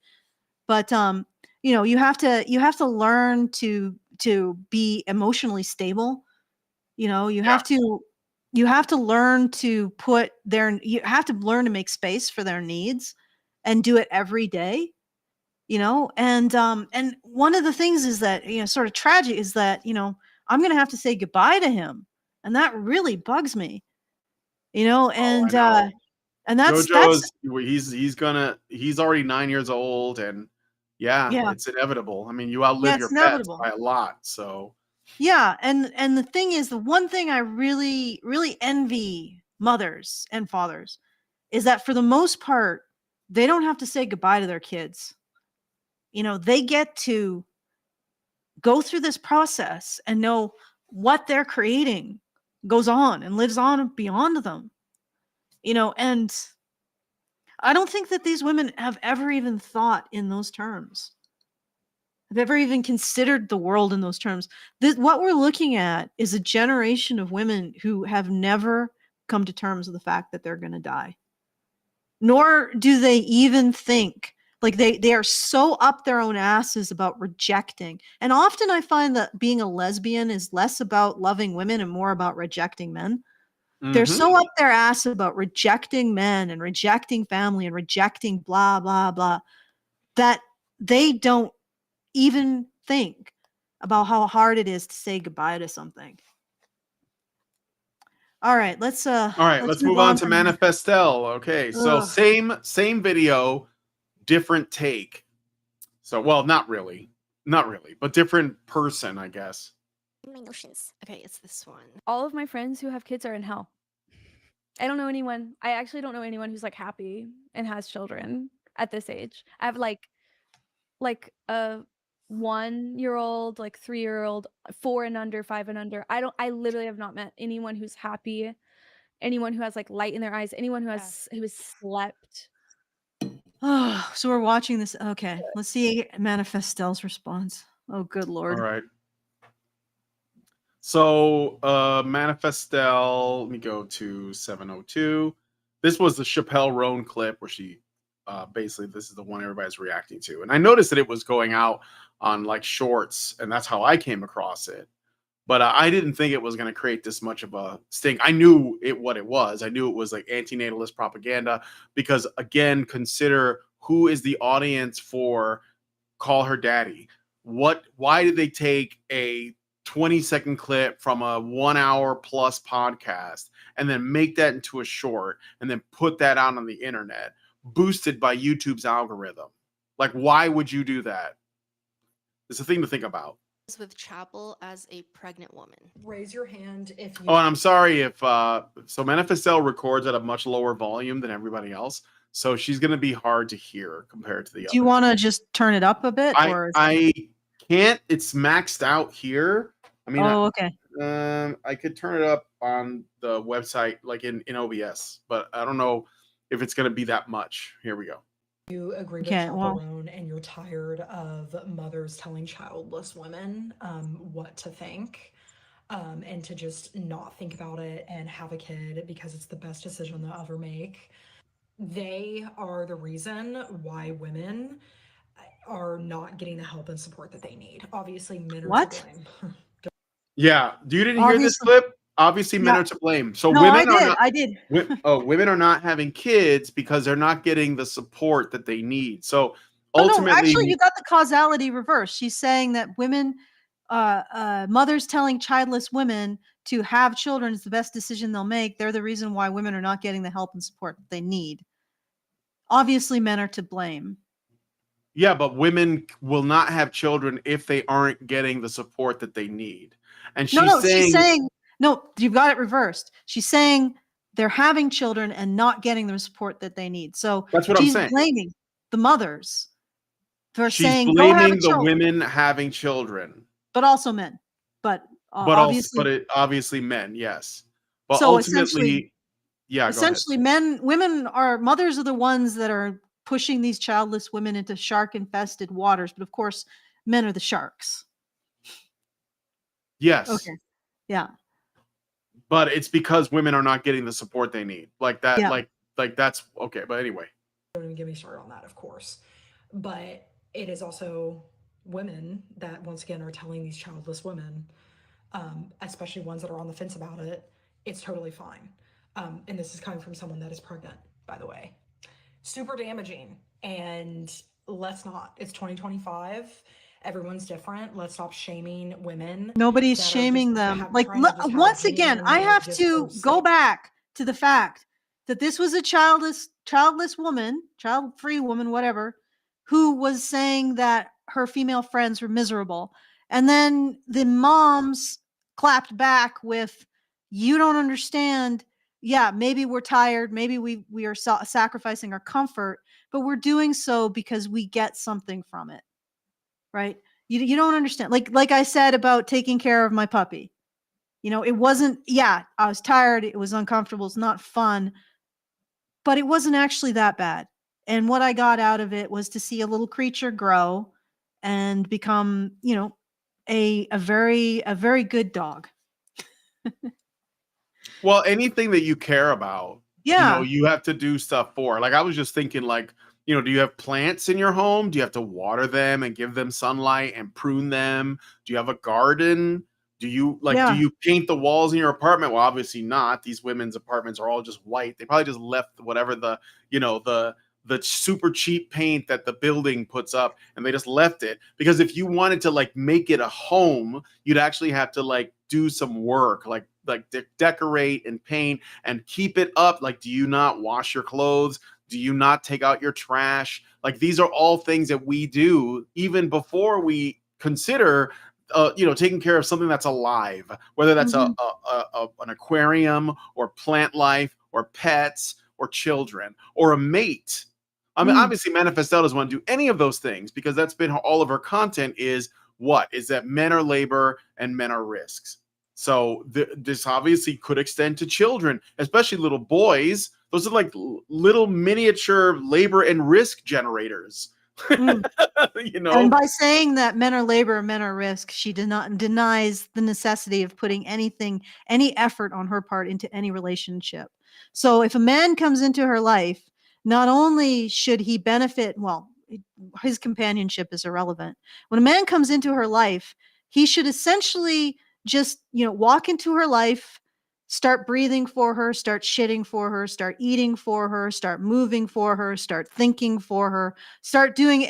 but you know, you have to learn to be emotionally stable. You know, you have to learn to you have to learn to make space for their needs and do it every day. You know, and one of the things is that, you know, sort of tragic is that, you know, I'm going to have to say goodbye to him, and that really bugs me, you know, oh, I know. and that's JoJo's he's already 9 years old, and yeah, yeah. it's inevitable. I mean, you outlive Yeah, your it's pets inevitable. by a lot, so Yeah, and the thing is, the one thing I really envy mothers and fathers is that for the most part they don't have to say goodbye to their kids. You know, they get to go through this process and know what they're creating goes on and lives on beyond them. You know, and I don't think that these women have ever even thought in those terms. Have ever even considered the world in those terms. What we're looking at is a generation of women who have never come to terms with the fact that they're going to die. Nor do they even think, like, they are so up their own asses about rejecting. And often I find that being a lesbian is less about loving women and more about rejecting men. They're so up their ass about rejecting men and rejecting family and rejecting blah, blah, blah, that they don't even think about how hard it is to say goodbye to something. All right, let's move on to Manifestelle. Okay, so Ugh. same video, different take. So, well, not really, but different person, I guess. My notions. Okay, it's this one. All of my friends who have kids are in hell. I don't know anyone. I actually don't know anyone who's like happy and has children at this age. I have like a 1-year-old, like 3-year-old, 4 and under, 5 and under. I literally have not met anyone who's happy, anyone who has like light in their eyes, anyone who has slept. Oh, so we're watching this. Okay, let's see Manifestelle's response. Oh, good Lord. All right. So, Manifestelle, let me go to 702. This was the Chappell Roan clip where she basically, this is the one everybody's reacting to. And I noticed that it was going out on like shorts, and that's how I came across it. But I didn't think it was going to create this much of a stink. I knew what it was. I knew it was like antinatalist propaganda because, again, consider who is the audience for CallHerDaddy. Why did they take a 20-second clip from a 1 hour plus podcast and then make that into a short and then put that out on the internet, boosted by YouTube's algorithm? Like, why would you do that? It's a thing to think about. With Chappell as a pregnant woman. Raise your hand if you. Oh, and I'm sorry if so Manifestelle records at a much lower volume than everybody else, so she's going to be hard to hear compared to the others. Do you want to just turn it up a bit? I can't. It's maxed out here. I mean, okay. I could turn it up on the website, like in OBS, but I don't know if it's going to be that much. Here we go. You agree with Chappell Roan and you're tired of mothers telling childless women what to think and to just not think about it and have a kid because it's the best decision they'll ever make. They are the reason why women are not getting the help and support that they need. Obviously, men are to blame. Yeah. You didn't hear this clip? Obviously, men are to blame. So no, women are I not. I did. Women are not having kids because they're not getting the support that they need. So Oh no, ultimately, actually, you got the causality reversed. She's saying that women, mothers telling childless women to have children is the best decision they'll make. They're the reason why women are not getting the help and support that they need. Obviously, men are to blame. Yeah, but women will not have children if they aren't getting the support that they need. And she's saying, no, you've got it reversed. She's saying they're having children and not getting the support that they need. So that's what I'm saying. Blaming the mothers for She's saying blaming go have a the child. women having children, but also men. But obviously men, yes. But so ultimately, essentially, women are mothers are the ones that are pushing these childless women into shark-infested waters. But of course, men are the sharks. Yes. Okay. Yeah. But it's because women are not getting the support they need. Like that, like that's okay. But anyway. Don't even get me started on that, of course. But it is also women that, once again, are telling these childless women, especially ones that are on the fence about it, it's totally fine. And this is coming from someone that is pregnant, by the way. Super damaging. And let's not. It's 2025. Everyone's different. Let's stop shaming women. Nobody's shaming them. Like, once again, I have to go back to the fact that this was a childless woman, child-free woman, whatever, who was saying that her female friends were miserable. And then the moms clapped back with, you don't understand. Yeah, maybe we're tired. Maybe we are sacrificing our comfort, but we're doing so because we get something from it. Right? You don't understand. Like I said about taking care of my puppy. It wasn't, I was tired. It was uncomfortable. It's not fun, but it wasn't actually that bad. And what I got out of it was to see a little creature grow and become, a very good dog. Well, anything that you care about, you have to do stuff for. Like, I was just thinking, like, do you have plants in your home? Do you have to water them and give them sunlight and prune them? Do you have a garden? Do you do you paint the walls in your apartment? Well, obviously not. These women's apartments are all just white. They probably just left whatever the super cheap paint that the building puts up, and they just left it. Because if you wanted to make it a home, you'd actually have to do some work, decorate and paint and keep it up. Do you not wash your clothes? Do you not take out your trash? These are all things that we do even before we consider taking care of something that's alive, whether that's an aquarium or plant life or pets or children or a mate. I mean, obviously Manifestelle doesn't want to do any of those things, because that's been all of her content is that men are labor and men are risks. So this obviously could extend to children, especially little boys. Those are little miniature labor and risk generators. And by saying that men are labor, men are risk, she denies the necessity of putting any effort on her part into any relationship. So if a man comes into her life, not only should he benefit, his companionship is irrelevant. When a man comes into her life, he should essentially just, walk into her life, start breathing for her, start shitting for her, start eating for her, start moving for her, start thinking for her, start doing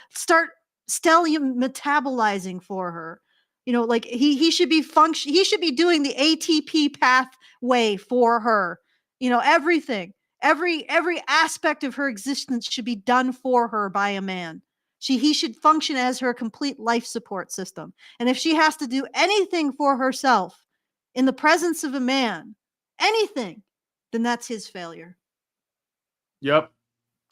start stellium metabolizing for her. He should be he should be doing the ATP pathway for her. Everything, every aspect of her existence should be done for her by a man. He should function as her complete life support system. And if she has to do anything for herself in the presence of a man, anything, then that's his failure. Yep.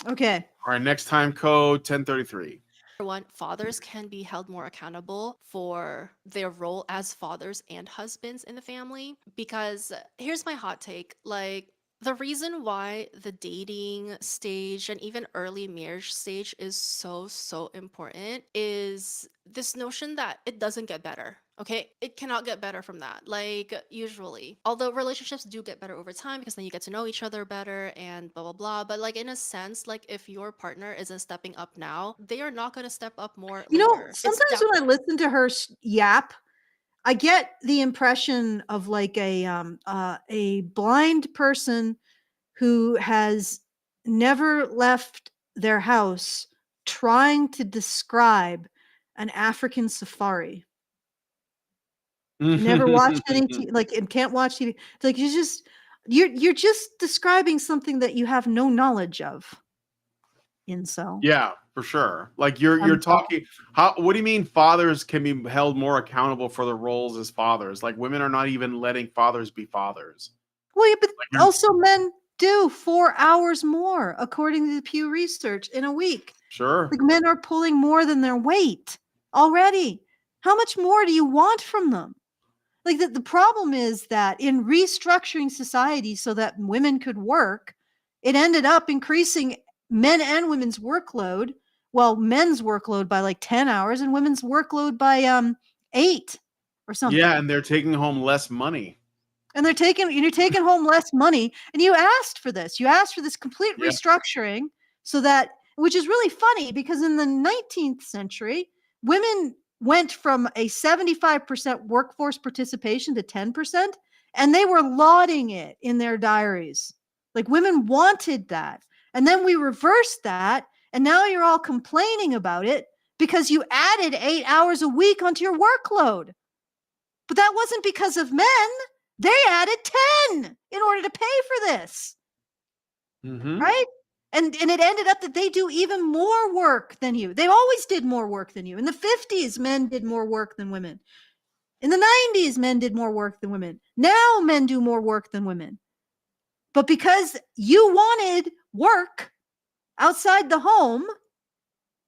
Okay. All right, next time code 1033. One, fathers can be held more accountable for their role as fathers and husbands in the family. Because here's my hot take. The reason why the dating stage and even early marriage stage is so important is this notion that it doesn't get better. Okay, it cannot get better from that. Usually, although relationships do get better over time, because then you get to know each other better and blah blah blah. But in a sense, if your partner isn't stepping up now, they are not going to step up more later. Sometimes when I listen to her yap, I get the impression of like a blind person who has never left their house trying to describe an African safari. Never watched any and can't watch TV. It's like you're just describing something that you have no knowledge of. Incel. Yeah, for sure. Like you're talking what do you mean fathers can be held more accountable for their roles as fathers? Like women are not even letting fathers be fathers. Well, yeah, but like also men do 4 hours more according to the Pew Research in a week. Sure. Like men are pulling more than their weight already. How much more do you want from them? Like the problem is that in restructuring society so that women could work, it ended up increasing men and women's workload. Well, men's workload by like 10 hours and women's workload by 8 or something. Yeah, and they're taking home less money. And you're taking home less money. And you asked for this. You asked for this complete restructuring so that, which is really funny because in the 19th century, women went from a 75% workforce participation to 10%, and they were lauding it in their diaries. Like women wanted that. And then we reversed that, and now you're all complaining about it because you added 8 hours a week onto your workload. But that wasn't because of men. They added 10 in order to pay for this. Mm-hmm. Right? And it ended up that they do even more work than you. They always did more work than you. In the 50s, men did more work than women. In the 90s, men did more work than women. Now men do more work than women. But because you wanted work outside the home,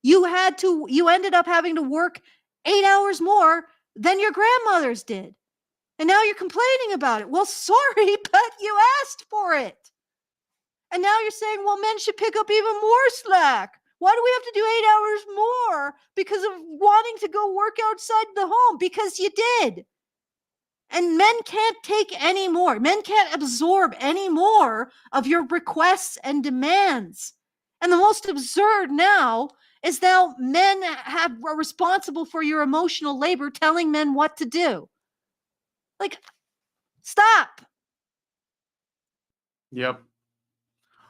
you ended up having to work 8 hours more than your grandmothers did. And now you're complaining about it. Well, sorry, but you asked for it. And now you're saying, well, men should pick up even more slack. Why do we have to do 8 hours more because of wanting to go work outside the home? Because you did. And men can't take any more. Men can't absorb any more of your requests and demands. And the most absurd now is now men are responsible for your emotional labor, telling men what to do. Like, stop. Yep.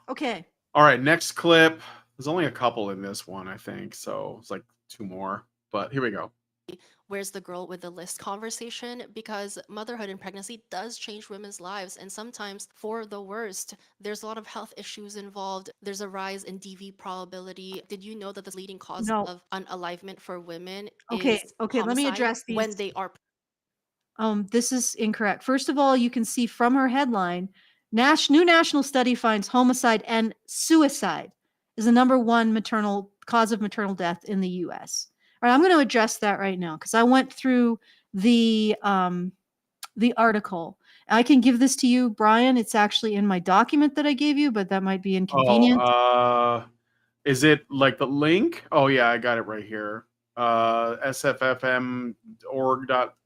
Okay. All right, next clip. There's only a couple in this one, I think. So it's like 2 more. But here we go. Where's the girl with the list conversation? Because motherhood and pregnancy does change women's lives, and sometimes for the worst. There's a lot of health issues involved. There's a rise in DV probability. Did you know that the leading cause of unalivement for women is let me address these. When they are this is incorrect. First of all, you can see from her headline, new national study finds homicide and suicide is the #1 cause of maternal death in the U.S. All right, I'm going to address that right now because I went through the article. I can give this to you, Brian. It's actually in my document that I gave you, but that might be inconvenient. Is it like the link? Oh yeah, I got it right here. sffm.org.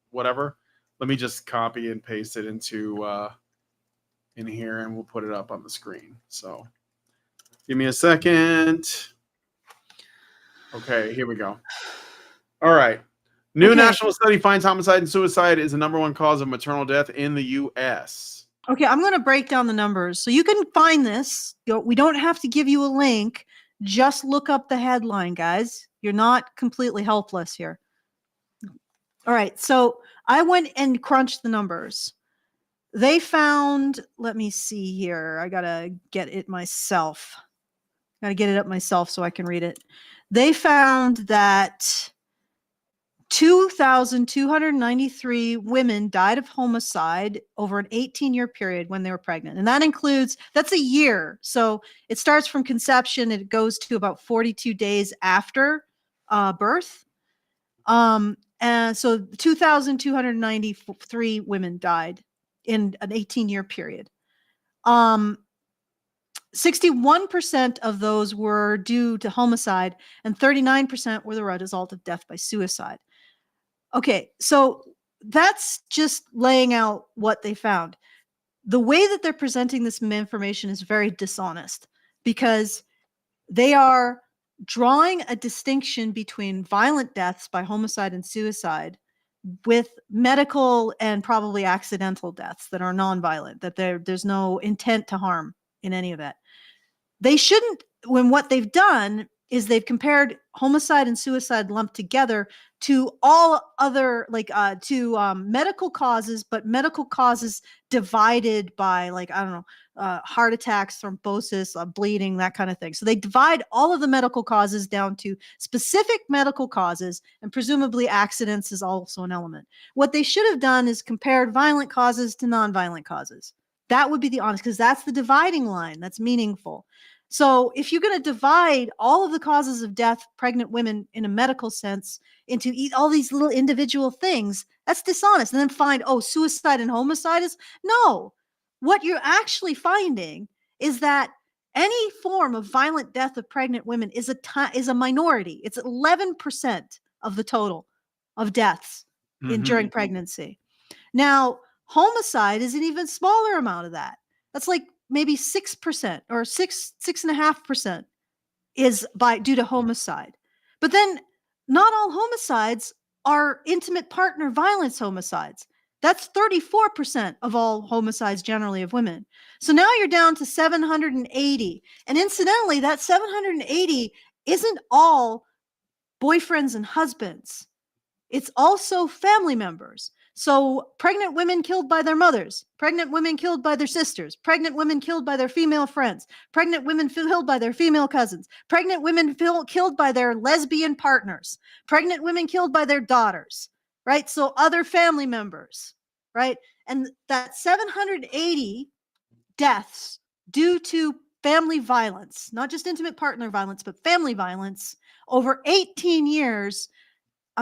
Whatever. Let me just copy and paste it into in here, and we'll put it up on the screen. So give me a second. Okay, here we go. All right. New national study finds homicide and suicide is the #1 cause of maternal death in the U.S. Okay, I'm going to break down the numbers. So you can find this. We don't have to give you a link. Just look up the headline, guys. You're not completely helpless here. All right, so I went and crunched the numbers. They found, let me see here. I got to get it myself. Got to get it up myself so I can read it. They found that 2,293 women died of homicide over an 18-year period when they were pregnant. And that includes, that's a year. So it starts from conception. It goes to about 42 days after birth. And so 2,293 women died in an 18-year period. 61% of those were due to homicide, and 39% were the result of death by suicide. Okay, so that's just laying out what they found. The way that they're presenting this information is very dishonest because they are drawing a distinction between violent deaths by homicide and suicide with medical and probably accidental deaths that are nonviolent, that there's no intent to harm in any of that. They shouldn't, when what they've done is they've compared homicide and suicide lumped together to all other, like, to medical causes, but medical causes divided by, like, I don't know, heart attacks, thrombosis, bleeding, that kind of thing. So they divide all of the medical causes down to specific medical causes, and presumably accidents is also an element. What they should have done is compared violent causes to nonviolent causes. That would be the honest, because that's the dividing line that's meaningful. So if you're going to divide all of the causes of death, pregnant women in a medical sense, into all these little individual things, that's dishonest. And then find, oh, suicide and homicide is, no. What you're actually finding is that any form of violent death of pregnant women is a minority. It's 11% of the total of deaths during pregnancy. Now, homicide is an even smaller amount of that. That's like maybe 6% or 6.5% is due to homicide. But then not all homicides are intimate partner violence homicides. That's 34% of all homicides generally of women. So now you're down to 780. And incidentally, that 780 isn't all boyfriends and husbands. It's also family members. So pregnant women killed by their mothers, pregnant women killed by their sisters, pregnant women killed by their female friends, pregnant women killed by their female cousins, pregnant women killed by their lesbian partners, pregnant women killed by their daughters, right? So other family members, right? And that 780 deaths due to family violence, not just intimate partner violence, but family violence over 18 years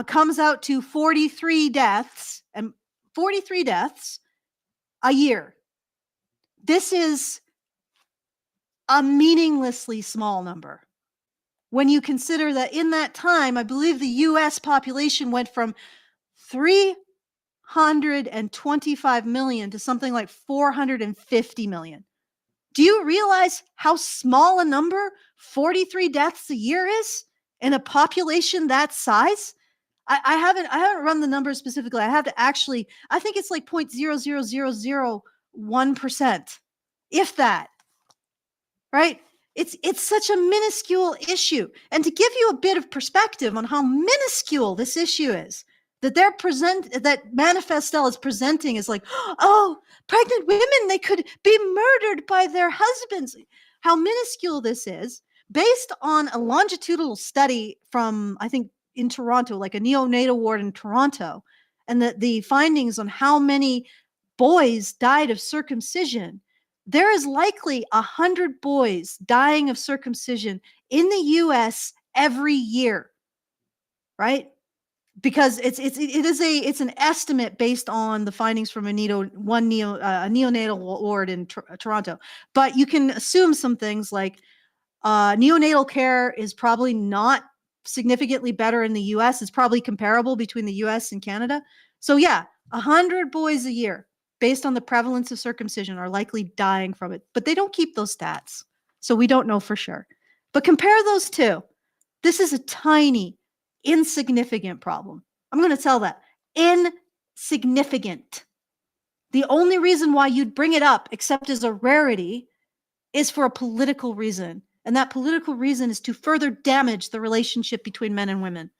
comes out to 43 deaths a year. This is a meaninglessly small number. When you consider that in that time, I believe the US population went from 325 million to something like 450 million. Do you realize how small a number 43 deaths a year is in a population that size? I haven't run the numbers specifically. I have to actually, I think it's like 0.00001%, if that, right? It's such a minuscule issue. And to give you a bit of perspective on how minuscule this issue is, that Manifestelle is presenting as like, oh, pregnant women, they could be murdered by their husbands. How minuscule this is, based on a longitudinal study from, I think, in Toronto, like a neonatal ward in Toronto, and the findings on how many boys died of circumcision, there is likely 100 boys dying of circumcision in the US every year, right? Because it's an estimate based on the findings from a neonatal ward in Toronto. But you can assume some things like neonatal care is probably not significantly better in the US. It's probably comparable between the US and Canada. So yeah, 100 boys a year based on the prevalence of circumcision are likely dying from it, but they don't keep those stats. So we don't know for sure. But compare those two. This is a tiny, insignificant problem. I'm going to tell that. Insignificant. The only reason why you'd bring it up, except as a rarity, is for a political reason. And that political reason is to further damage the relationship between men and women.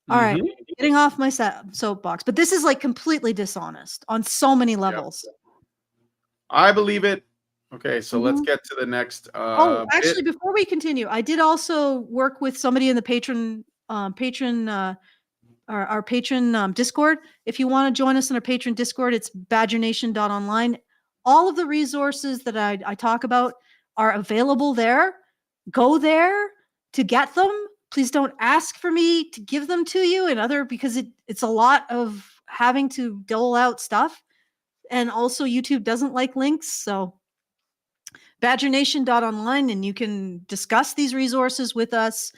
All right, getting off my soapbox, but this is like completely dishonest on so many levels. Yep. I believe it. Okay, so let's get to the next. Actually, before we continue, I did also work with somebody in the our patron Discord. If you want to join us in our patron Discord, it's badgernation.online. All of the resources that I talk about are available there. Go there to get them. Please don't ask for me to give them to you because it's a lot of having to dole out stuff. And also YouTube doesn't like links. So badgernation.online, and you can discuss these resources with us.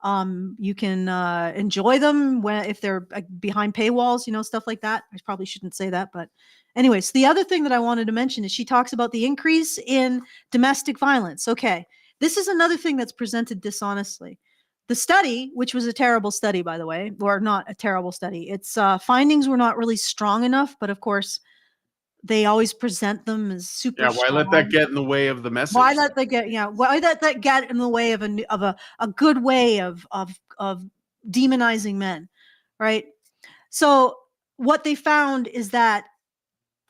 You can enjoy them if they're behind paywalls, stuff like that. I probably shouldn't say that, but anyways, the other thing that I wanted to mention is she talks about the increase in domestic violence. Okay, this is another thing that's presented dishonestly. the study, which was a terrible study, by the way, or not a terrible study, its findings were not really strong enough, but of course, they always present them as super why strong. let that get in the way of the message? Why let that get why let that get in the way of a good way of demonizing men, right? So what they found is that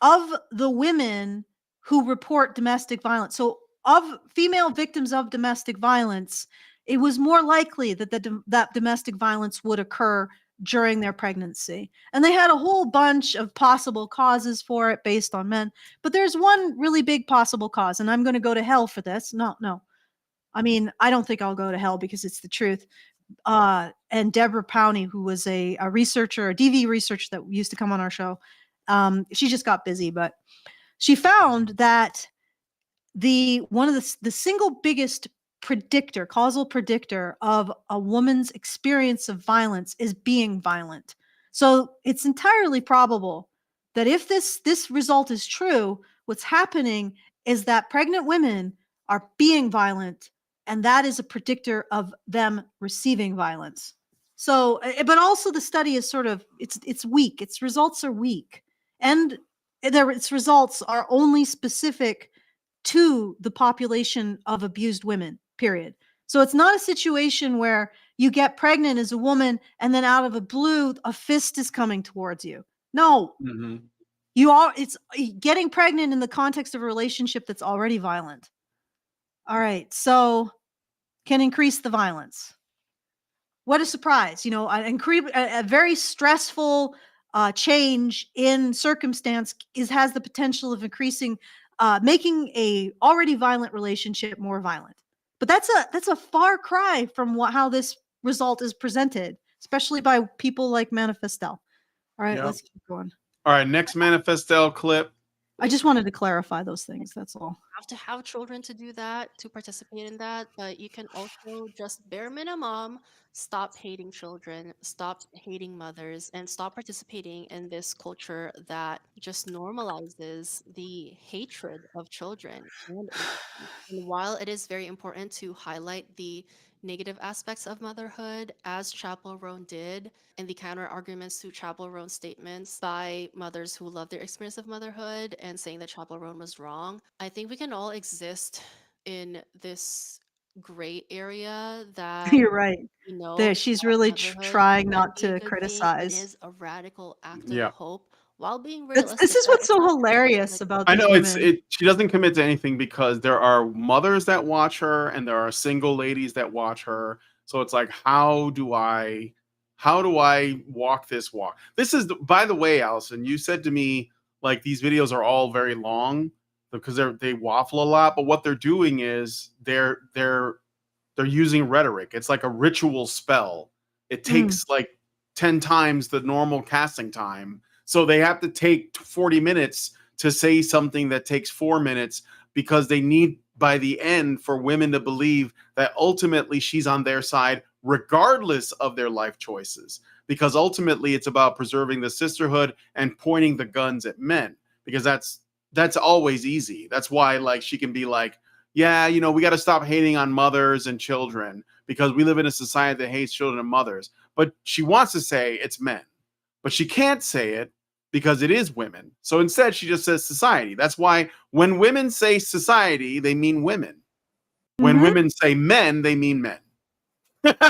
of the women who report domestic violence, so of female victims of domestic violence, it was more likely that that domestic violence would occur during their pregnancy. And they had a whole bunch of possible causes for it based on men. But there's one really big possible cause, and I'm going to go to hell for this. No. I mean, I don't think I'll go to hell because it's the truth. And Deborah Powney, who was a researcher, a DV researcher that used to come on our show, she just got busy, but she found that one of the single biggest causal predictor of a woman's experience of violence is being violent. So it's entirely probable that if this result is true, what's happening is that pregnant women are being violent, and that is a predictor of them receiving violence. So, but also the study is sort of, it's weak. Its results are weak, and its results are only specific to the population of abused women, period. So it's not a situation where you get pregnant as a woman and then out of the blue, a fist is coming towards you. No, it's getting pregnant in the context of a relationship that's already violent. All right. So can increase the violence. What a surprise. A very stressful change in circumstance has the potential of increasing, making a already violent relationship more violent. But that's a far cry from how this result is presented, especially by people like Manifestelle. All right, let's keep going. All right, next Manifestelle clip. I just wanted to clarify those things. That's all. You have to have children to do that, to participate in that, but you can also just bare minimum stop hating children, stop hating mothers, and stop participating in this culture that just normalizes the hatred of children. And while it is very important to highlight the negative aspects of motherhood, as Chappell Roan did, and the counter arguments to Chappell Roan's statements by mothers who love their experience of motherhood and saying that Chappell Roan was wrong, I think we can all exist in this gray area that you're right. She's really trying not to criticize. It is a radical act of hope. While being realistic, this is what's so hilarious about I know women. She doesn't commit to anything because there are mothers that watch her and there are single ladies that watch her. So it's like, how do I walk this walk? This is, by the way, Allison, you said to me, like, these videos are all very long because they waffle a lot. But what they're doing is they're using rhetoric. It's like a ritual spell. It takes like 10 times the normal casting time. So they have to take 40 minutes to say something that takes 4 minutes because they need, by the end, for women to believe that ultimately she's on their side, regardless of their life choices. Because ultimately it's about preserving the sisterhood and pointing the guns at men. Because that's always easy. That's why, like, she can be like, yeah, we got to stop hating on mothers and children because we live in a society that hates children and mothers. But she wants to say it's men. But she can't say it because it is women. So instead, she just says society. That's why when women say society, they mean women. When women say men, they mean men.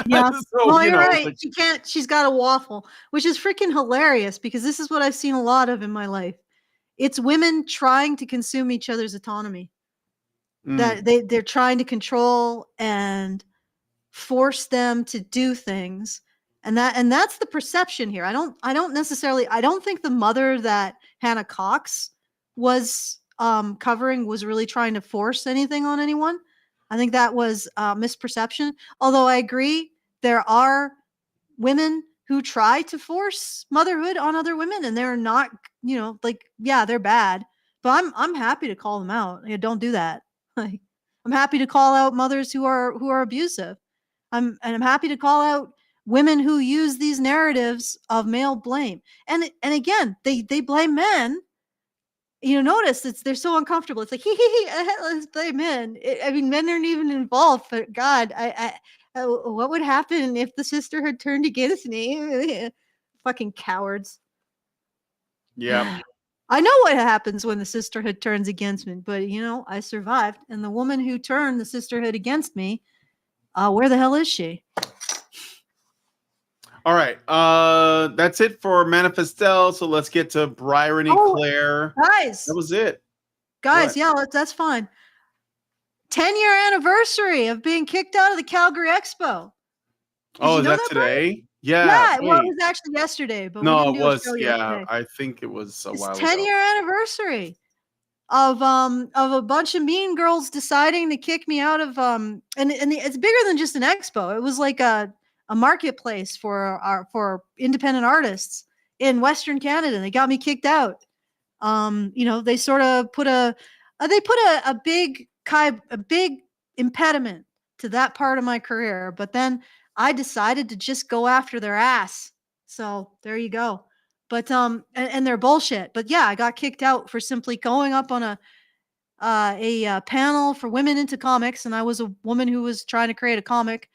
Yeah. So, you're right. Like, she's got a waffle, which is freaking hilarious because this is what I've seen a lot of in my life. It's women trying to consume each other's autonomy. That they're trying to control and force them to do things. And that's the perception here. I don't think the mother that Hannah Cox was covering was really trying to force anything on anyone. I think that was misperception. Although I agree, there are women who try to force motherhood on other women, and they're not, they're bad. But I'm happy to call them out. Don't do that. Like, I'm happy to call out mothers who are abusive. I'm happy to call out women who use these narratives of male blame. And again, they blame men. Notice they're so uncomfortable. It's like, let's blame men. Men aren't even involved. But God, What would happen if the sister had turned against me? Fucking cowards. Yeah. I know what happens when the sisterhood turns against me, but I survived. And the woman who turned the sisterhood against me, where the hell is she? All right. That's it for Manifestelle. So let's get to Bryrony Claire. Guys. That was it. Guys, what? Yeah, that's fine. 10-year anniversary of being kicked out of the Calgary Expo. Is that today? Right? Yeah. Well, it was actually yesterday, but no, we didn't it do was. a show Yeah, yesterday. I think it was a while ago. 10-year anniversary of a bunch of mean girls deciding to kick me out of and it's bigger than just an expo. It was like a marketplace for independent artists in Western Canada. They got me kicked out. They sort of put a big impediment to that part of my career, but then I decided to just go after their ass. So there you go. But and they're bullshit. But yeah, I got kicked out for simply going up on a panel for women into comics, and I was a woman who was trying to create a comic.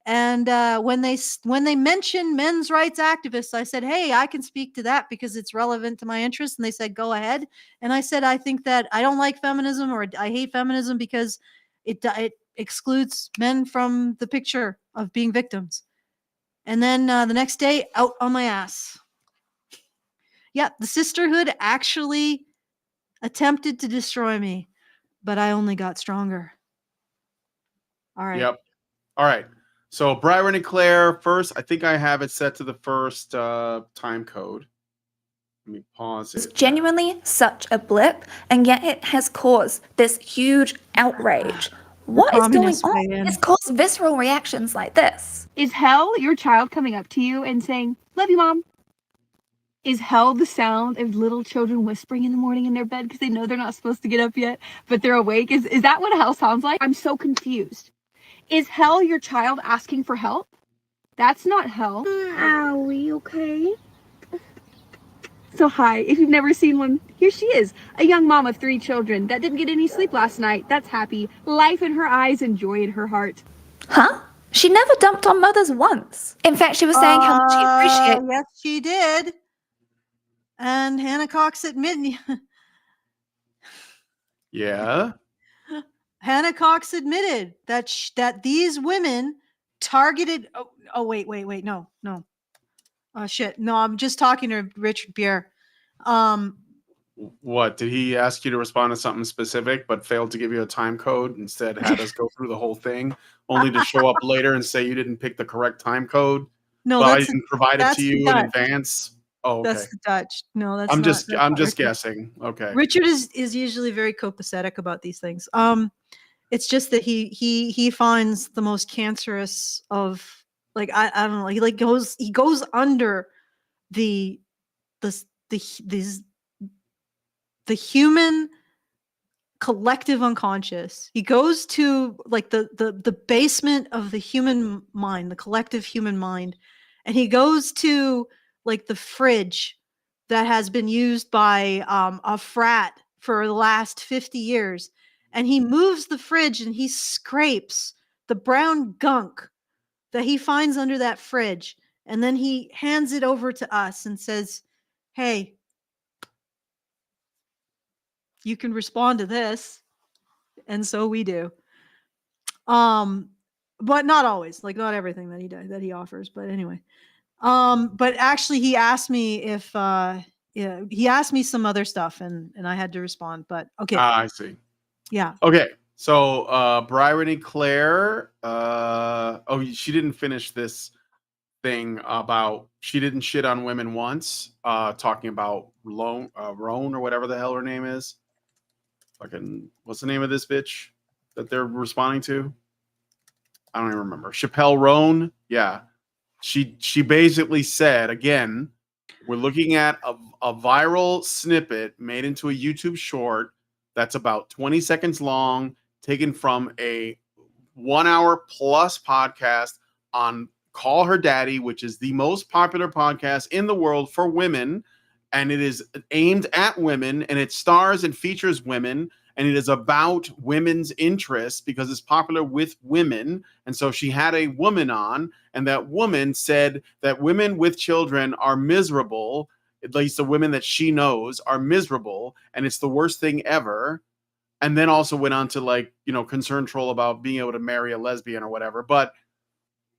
And when they mentioned men's rights activists, I said, "Hey, I can speak to that because it's relevant to my interests." And they said, "Go ahead." And I said, "I think that I don't like feminism, or I hate feminism because it excludes men from the picture of being victims." And then the next day, out on my ass. Yeah, the sisterhood actually attempted to destroy me, but I only got stronger. All right. Yep. All right. So Bryrony Claire first. I think I have it set to the first time code. Let me pause it. It's genuinely such a blip, and yet it has caused this huge outrage. What is going on? It's caused visceral reactions like this. Is hell your child coming up to you and saying, "Love you, Mom"? Is hell the sound of little children whispering in the morning in their bed because they know they're not supposed to get up yet, but they're awake? Is that what hell sounds like? I'm so confused. Is hell your child asking for help? That's not hell. Owie, okay? So hi, if you've never seen one, here she is, a young mom of 3 children that didn't get any sleep last night. That's happy, life in her eyes and joy in her heart. Huh? She never dumped on mothers once. In fact, she was saying how much she appreciated. Yes, she did. And Hannah Cox admitted. Yeah. Hannah Cox admitted that that these women targeted. Oh wait, no. Oh shit, no, I'm just talking to Richard Pierre. What did he ask you to respond to something specific, but failed to give you a time code? Instead, had us go through the whole thing, only to show up later and say you didn't pick the correct time code. No, but I didn't provide it to you in advance. Oh, okay. That's the Dutch. No, that's I'm just guessing. Okay. Richard is usually very copacetic about these things. It's just that he finds the most cancerous of, like, I don't know, he goes under the human collective unconscious. He goes to like the basement of the human mind, the collective human mind, and he goes to like the fridge that has been used by a frat for the last 50 years. And he moves the fridge and he scrapes the brown gunk that he finds under that fridge. And then he hands it over to us and says, "Hey, you can respond to this." And so we do. But not always, like not everything that he does, that he offers. But anyway. But actually he asked me if he asked me some other stuff and I had to respond. But okay. I see. Yeah. Okay. So Bryrony Claire, she didn't finish this thing about she didn't shit on women once, talking about Roan or whatever the hell her name is. Fucking what's the name of this bitch that they're responding to? I don't even remember. Chappell Roan. Yeah. She basically said, again, we're looking at a viral snippet made into a YouTube short that's about 20 seconds long, taken from a 1 hour plus podcast on CallHerDaddy, which is the most popular podcast in the world for women. And it is aimed at women, and it stars and features women. and it is about women's interests because it's popular with women. And so she had a woman on, and that woman said that women with children are miserable. At least the women that she knows are miserable, and it's the worst thing ever. And then also went on to, like, you know, concern troll about being able to marry a lesbian or whatever. But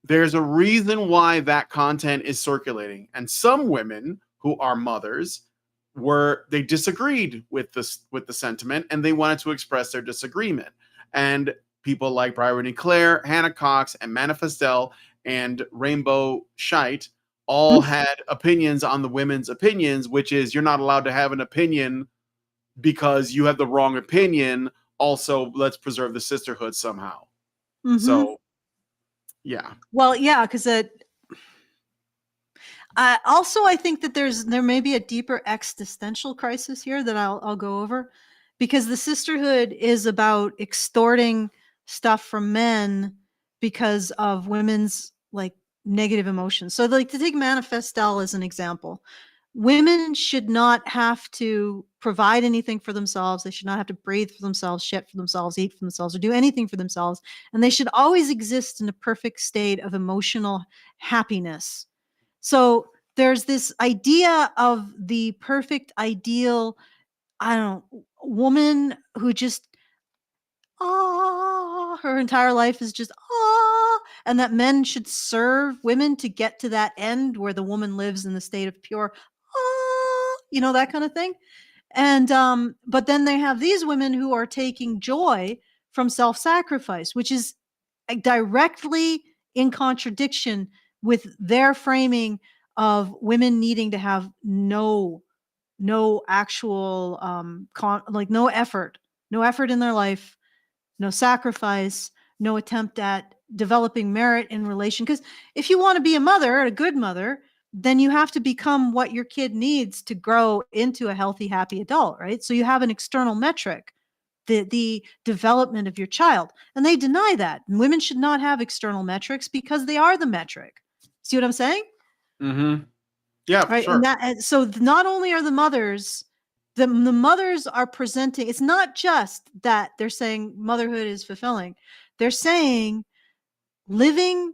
there's a reason why that content is circulating. And some women who are mothers they disagreed with the sentiment, and they wanted to express their disagreement. And people like Bryrony Claire, Hannah Cox, and Manifestelle and Rainbow Shite all had opinions on the women's opinions, which is, you're not allowed to have an opinion because you have the wrong opinion. Also, let's preserve the sisterhood somehow. So, yeah. Well, yeah, because also, I think that there may be a deeper existential crisis here that I'll go over, because the sisterhood is about extorting stuff from men because of women's like negative emotions. So, like, to take Manifestelle as an example, women should not have to provide anything for themselves. They should not have to breathe for themselves, shit for themselves, eat for themselves, or do anything for themselves. And they should always exist in a perfect state of emotional happiness. So there's this idea of the perfect ideal, I don't know, woman who just, her entire life is just, and that men should serve women to get to that end where the woman lives in the state of pure, you know, that kind of thing. And, but then they have these women who are taking joy from self-sacrifice, which is directly in contradiction with their framing of women needing to have no actual no effort in their life, no sacrifice, no attempt at developing merit in relation. Because if you want to be a mother, a good mother, then you have to become what your kid needs to grow into a healthy, happy adult, right? So you have an external metric, the development of your child. And they deny that. Women should not have external metrics because they are the metric. See what I'm saying? Mm-hmm. Yeah, right. sure. And so not only are the mothers are presenting, it's not just that they're saying motherhood is fulfilling. They're saying living,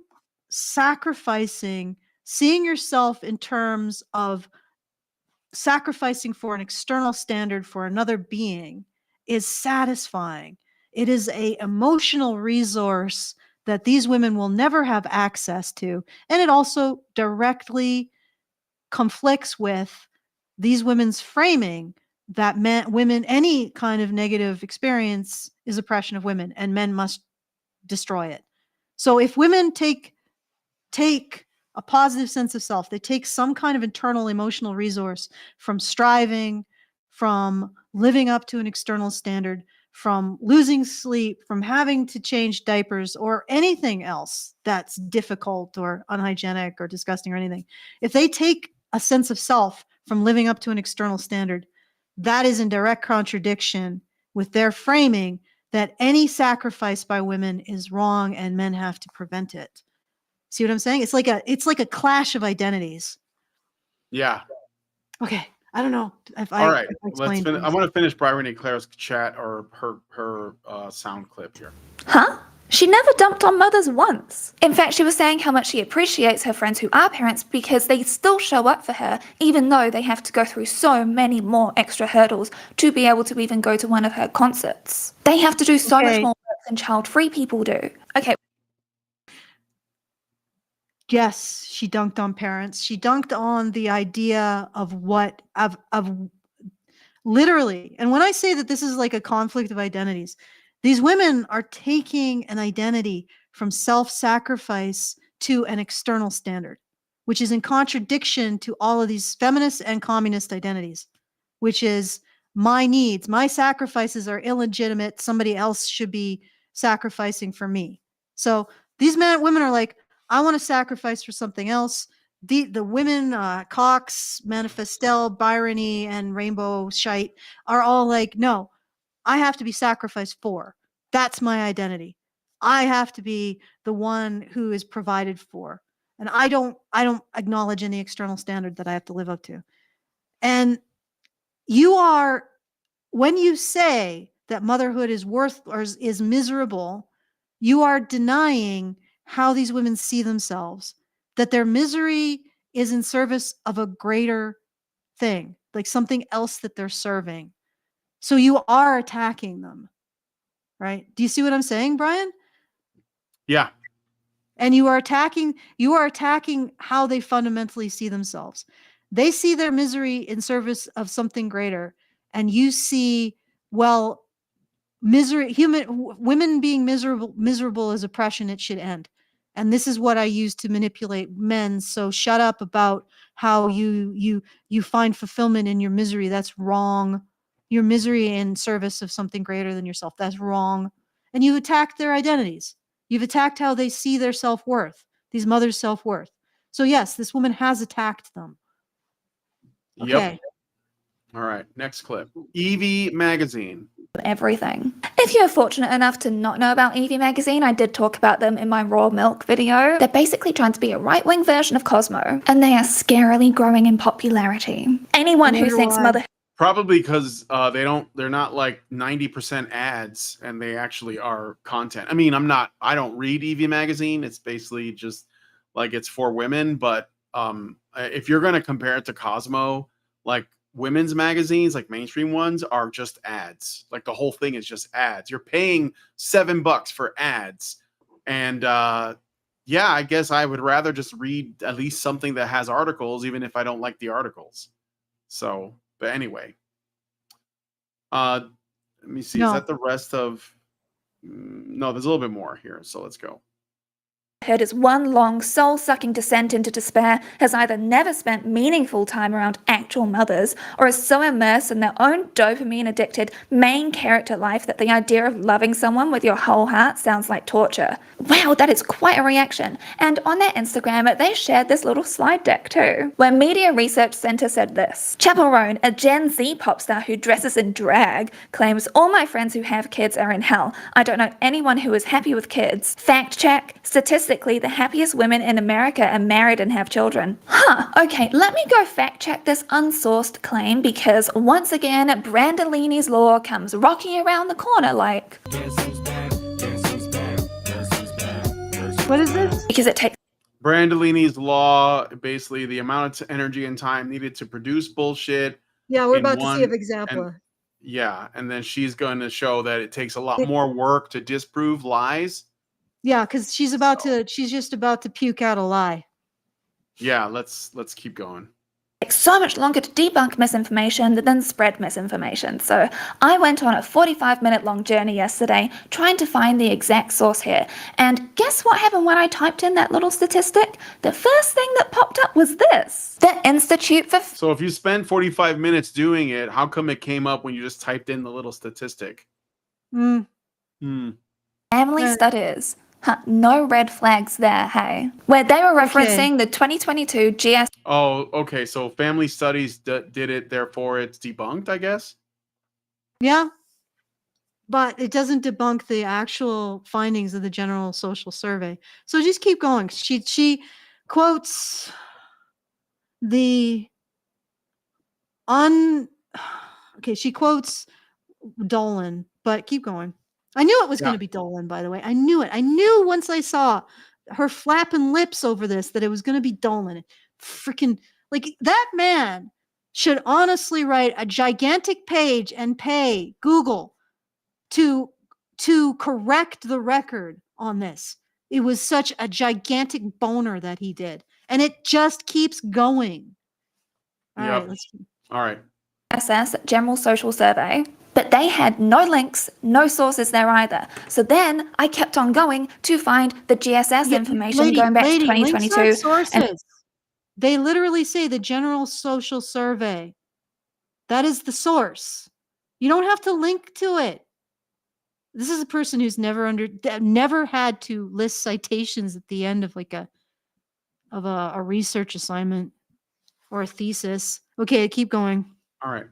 sacrificing, seeing yourself in terms of sacrificing for an external standard for another being is satisfying. It is an emotional resource that these women will never have access to. And it also directly conflicts with these women's framing that women, any kind of negative experience is oppression of women, and men must destroy it. So if women take a positive sense of self, they take some kind of internal emotional resource from striving, from living up to an external standard, from losing sleep, from having to change diapers, or anything else that's difficult or unhygienic or disgusting or anything. If they take a sense of self from living up to an external standard, that is in direct contradiction with their framing that any sacrifice by women is wrong and men have to prevent it. See what I'm saying? It's like a clash of identities. Yeah. Okay. I don't know if All right. Let's finish. I want to finish Bryrony Claire's chat or her sound clip here. Huh? She never dumped on mothers once. In fact, she was saying how much she appreciates her friends who are parents because they still show up for her, even though they have to go through so many more extra hurdles to be able to even go to one of her concerts. They have to do so much more work than child-free people do. Okay. Yes, she dunked on parents. She dunked on the idea of literally. And when I say that this is like a conflict of identities, these women are taking an identity from self-sacrifice to an external standard, which is in contradiction to all of these feminist and communist identities, which is my needs, my sacrifices are illegitimate. Somebody else should be sacrificing for me. So these women are like, I want to sacrifice for something else. The women, Cox, Manifestelle, Bryrony, and Rainbow Shite are all like, no, I have to be sacrificed for. That's my identity. I have to be the one who is provided for. And I don't acknowledge any external standard that I have to live up to. And when you say that motherhood is worth or is miserable, you are denying how these women see themselves, that their misery is in service of a greater thing, like something else that they're serving. So you are attacking them, right? Do you see what I'm saying, Brian? Yeah. And you are attacking how they fundamentally see themselves. They see their misery in service of something greater. And you see, well, women being miserable is oppression. It should end. And this is what I use to manipulate men. So shut up about how you find fulfillment in your misery. That's wrong. Your misery in service of something greater than yourself. That's wrong. And you attack their identities. You've attacked how they see their self-worth, these mothers' self-worth. So yes, this woman has attacked them. Okay. Yep. All right, next clip. Evie Magazine. Everything. If you're fortunate enough to not know about Evie Magazine, I did talk about them in my Raw Milk video. They're basically trying to be a right-wing version of Cosmo, and they are scarily growing in popularity. Anyone who thinks mother... Probably because they're not like 90% ads, and they actually are content. I mean, I don't read Evie Magazine. It's basically just like it's for women. But if you're gonna compare it to Cosmo, like women's magazines, like mainstream ones, are just ads. Like the whole thing is just ads. You're paying $7 for ads, and yeah, I guess I would rather just read at least something that has articles, even if I don't like the articles. So. But anyway, let me see. No. Is that the rest of? No, there's a little bit more here. So let's go. Heard is one long soul-sucking descent into despair, has either never spent meaningful time around actual mothers, or is so immersed in their own dopamine-addicted main character life that the idea of loving someone with your whole heart sounds like torture. Wow, that is quite a reaction. And on their Instagram, they shared this little slide deck too, where Media Research Center said this. Chappell Roan, a Gen Z pop star who dresses in drag, claims all my friends who have kids are in hell. I don't know anyone who is happy with kids. Fact check. Statistically, the happiest women in America are married and have children. Okay, let me go fact check this unsourced claim, because once again, Brandolini's law comes rocking around the corner like... What is this? Because it takes... Brandolini's law, basically the amount of energy and time needed to produce bullshit. Yeah, we're about to see an example. Yeah, and then she's going to show that it takes a lot more work to disprove lies. Yeah, because she's just about to puke out a lie. Yeah, let's keep going. Takes so much longer to debunk misinformation than spread misinformation. So I went on a 45-minute long journey yesterday trying to find the exact source here. And guess what happened when I typed in that little statistic? The first thing that popped up was this. The Institute for... So if you spend 45 minutes doing it, how come it came up when you just typed in the little statistic? Family Studies. No red flags there, hey. Where they were referencing the 2022 GS... Oh, okay. So Family Studies did it, therefore it's debunked, I guess? Yeah. But it doesn't debunk the actual findings of the General Social Survey. So just keep going. She quotes she quotes Dolan, but keep going. I knew it was going to be Dolan, by the way. I knew it. I knew once I saw her flapping lips over this that it was going to be Dolan. Freaking, like, that man should honestly write a gigantic page and pay Google to correct the record on this. It was such a gigantic boner that he did. And it just keeps going. All right, let's keep. All right. SS General Social Survey. But they had no links, no sources there either. So then I kept on going to find the GSS information going back to 2022. Links aren't sources. They literally say the General Social Survey. That is the source. You don't have to link to it. This is a person who's never had to list citations at the end of like a research assignment or a thesis. Okay, keep going. All right.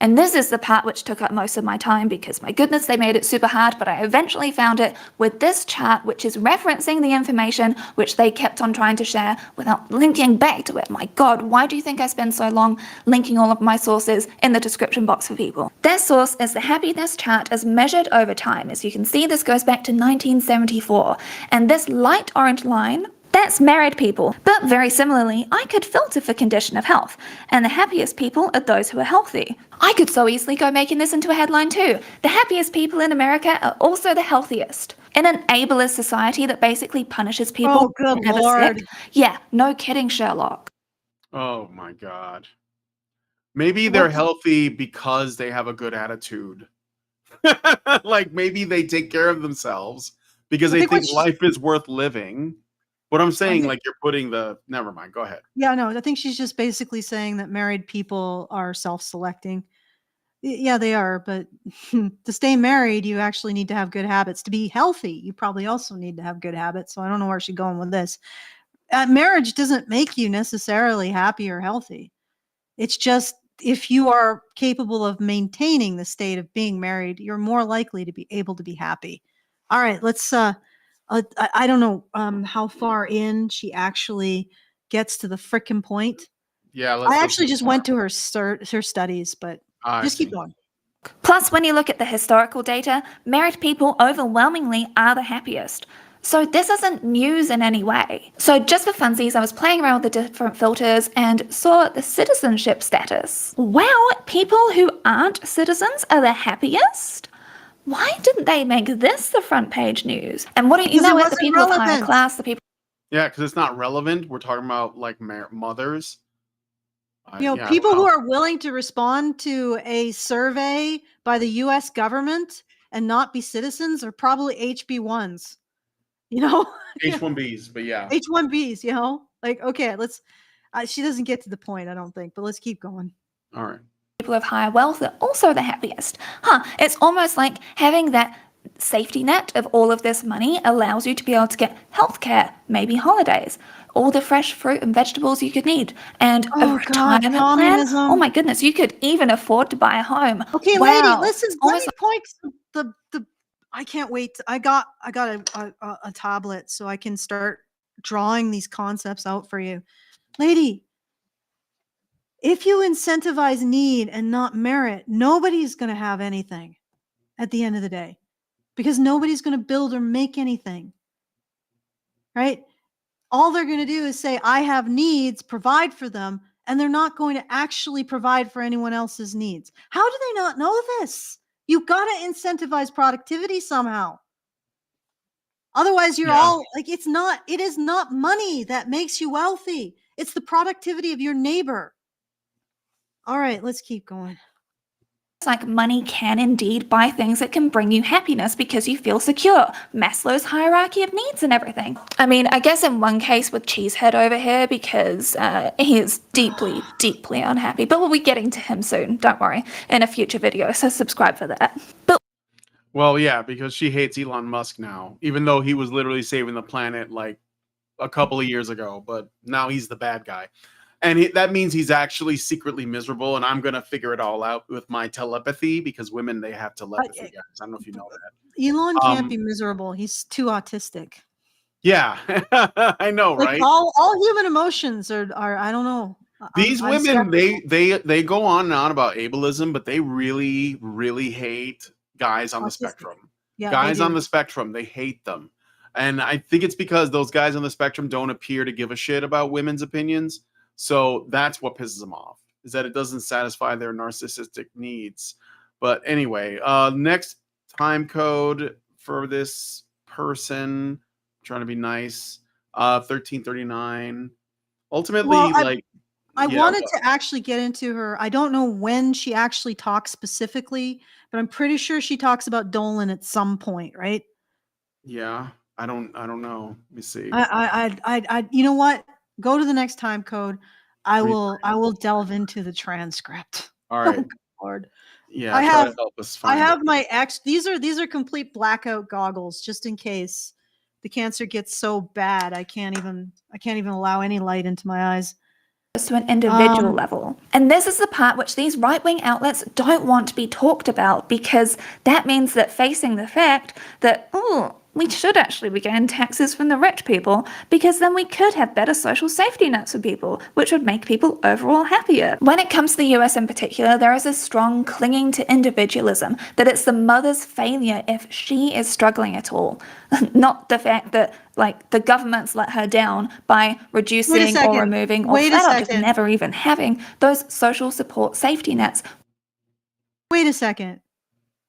And this is the part which took up most of my time because, my goodness, they made it super hard, but I eventually found it with this chart, which is referencing the information which they kept on trying to share without linking back to it. My God, why do you think I spend so long linking all of my sources in the description box for people? Their source is the happiness chart as measured over time. As you can see, this goes back to 1974. And this light orange line, that's married people. But very similarly, I could filter for condition of health, and the happiest people are those who are healthy. I could so easily go making this into a headline too. The happiest people in America are also the healthiest. In an ableist society that basically punishes people. Oh, good Lord. Sick. Yeah, no kidding, Sherlock. Oh my God. Maybe they're healthy because they have a good attitude. Like maybe they take care of themselves because they think life is worth living. What I'm saying, like you're putting the, never mind, go ahead. Yeah, no, I think she's just basically saying that married people are self-selecting. Yeah, they are, but to stay married, you actually need to have good habits. To be healthy, you probably also need to have good habits. So I don't know where she's going with this. Marriage doesn't make you necessarily happy or healthy. It's just if you are capable of maintaining the state of being married, you're more likely to be able to be happy. All right, let's I don't know how far in she actually gets to the frickin' point. Yeah, I actually just went to her studies, but just keep going. Plus, when you look at the historical data, married people overwhelmingly are the happiest. So this isn't news in any way. So just for funsies, I was playing around with the different filters and saw the citizenship status. Wow, people who aren't citizens are the happiest? Why didn't they make this the front page news? And what do you know, the people of higher class, the people... Yeah, because it's not relevant. We're talking about like mothers. People who are willing to respond to a survey by the U.S. government and not be citizens are probably HB1s. H1Bs, but yeah. H1Bs, like, okay, let's, she doesn't get to the point, I don't think, but let's keep going. All right. People of higher wealth are also the happiest. It's almost like having that safety net of all of this money allows you to be able to get healthcare, maybe holidays, all the fresh fruit and vegetables you could need, and a retirement plan. Oh my goodness, you could even afford to buy a home. Okay, lady, listen, let me point the I can't wait. I got a tablet so I can start drawing these concepts out for you. Lady, if you incentivize need and not merit, nobody's going to have anything at the end of the day because nobody's going to build or make anything, right? All they're going to do is say, I have needs, provide for them, and they're not going to actually provide for anyone else's needs. How do they not know this? You've got to incentivize productivity somehow. Otherwise, you're all like, it is not money that makes you wealthy. It's the productivity of your neighbor. All right, let's keep going. It's like money can indeed buy things that can bring you happiness because you feel secure. Maslow's hierarchy of needs and everything. I mean, I guess in one case with Cheesehead over here because he is deeply, deeply unhappy. But we'll be getting to him soon, don't worry, in a future video, so subscribe for that. Well, yeah, because she hates Elon Musk now, even though he was literally saving the planet like a couple of years ago, but now he's the bad guy. And that means he's actually secretly miserable, and I'm going to figure it all out with my telepathy because women, they have telepathy, guys. I don't know if you know that. Elon can't be miserable. He's too autistic. Yeah, I know, like, right? All human emotions are I don't know. These women, they go on and on about ableism, but they really, really hate guys on the spectrum. Yeah, guys on the spectrum, they hate them. And I think it's because those guys on the spectrum don't appear to give a shit about women's opinions. So that's what pisses them off, is that it doesn't satisfy their narcissistic needs. But anyway, next time code for this person, trying to be nice, 1339. Ultimately, I wanted to actually get into her. I don't know when she actually talks specifically, but I'm pretty sure she talks about Dolan at some point, right? Yeah, I don't know. Let me see. I you know what? Go to the next time code. I will delve into the transcript. All right. Oh, Lord. Yeah, I have help us find my these are complete blackout goggles just in case the cancer gets so bad I can't even allow any light into my eyes. to an individual level. And this is the part which these right-wing outlets don't want to be talked about, because that means that facing the fact that, oh, we should actually be getting taxes from the rich people, because then we could have better social safety nets for people, which would make people overall happier. When it comes to the US in particular, there is a strong clinging to individualism, that it's the mother's failure if she is struggling at all, not the fact that like the government's let her down by reducing or removing or flat out just never even having those social support safety nets. Wait a second.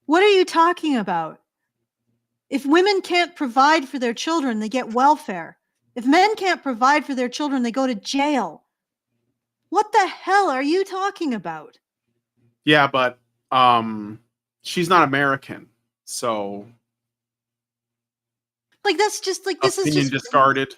What are you talking about? If women can't provide for their children, they get welfare. If men can't provide for their children, they go to jail. What the hell are you talking about? Yeah, but she's not American, so like that's just like this opinion is just discarded.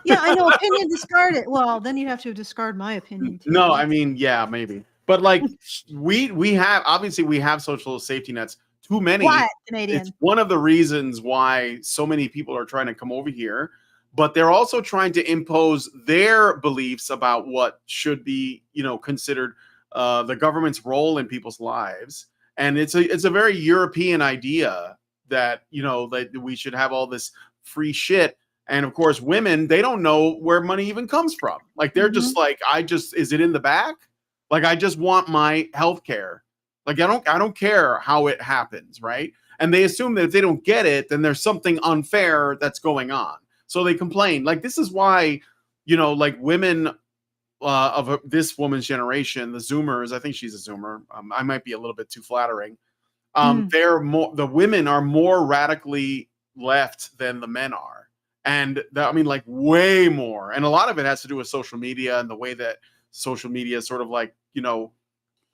Yeah, I know, opinion discarded. Well, then you have to discard my opinion too. No, I mean, yeah, maybe. But like we have obviously we have social safety nets. Too many. What, Canadian? It's one of the reasons why so many people are trying to come over here, but they're also trying to impose their beliefs about what should be, considered the government's role in people's lives. And it's a very European idea that, that we should have all this free shit. And of course, women, they don't know where money even comes from. Like they're just like, is it in the back? Like, I just want my health care. Like, I don't care how it happens, right? And they assume that if they don't get it, then there's something unfair that's going on. So they complain. Like, this is why, like women of this woman's generation, the Zoomers, I think she's a Zoomer. I might be a little bit too flattering. The women are more radically left than the men are. And like way more. And a lot of it has to do with social media and the way that social media is sort of like,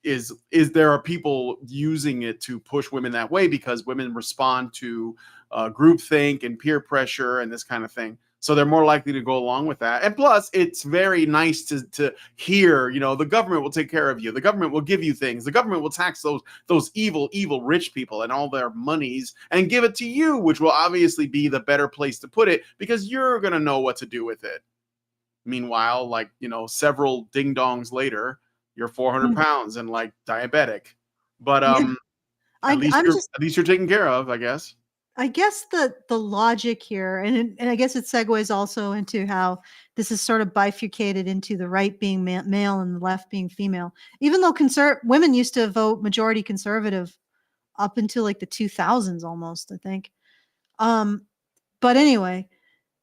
is there are people using it to push women that way because women respond to groupthink and peer pressure and this kind of thing. So they're more likely to go along with that. And plus, it's very nice to hear, the government will take care of you. The government will give you things. The government will tax those evil rich people and all their monies and give it to you, which will obviously be the better place to put it because you're going to know what to do with it. Meanwhile, like, several ding dongs later, you're 400 pounds and like diabetic, but at least you're taken care of, I guess. I guess the logic here, and I guess it segues also into how this is sort of bifurcated into the right being male and the left being female. Even though women used to vote majority conservative up until like the 2000s almost, I think. But anyway,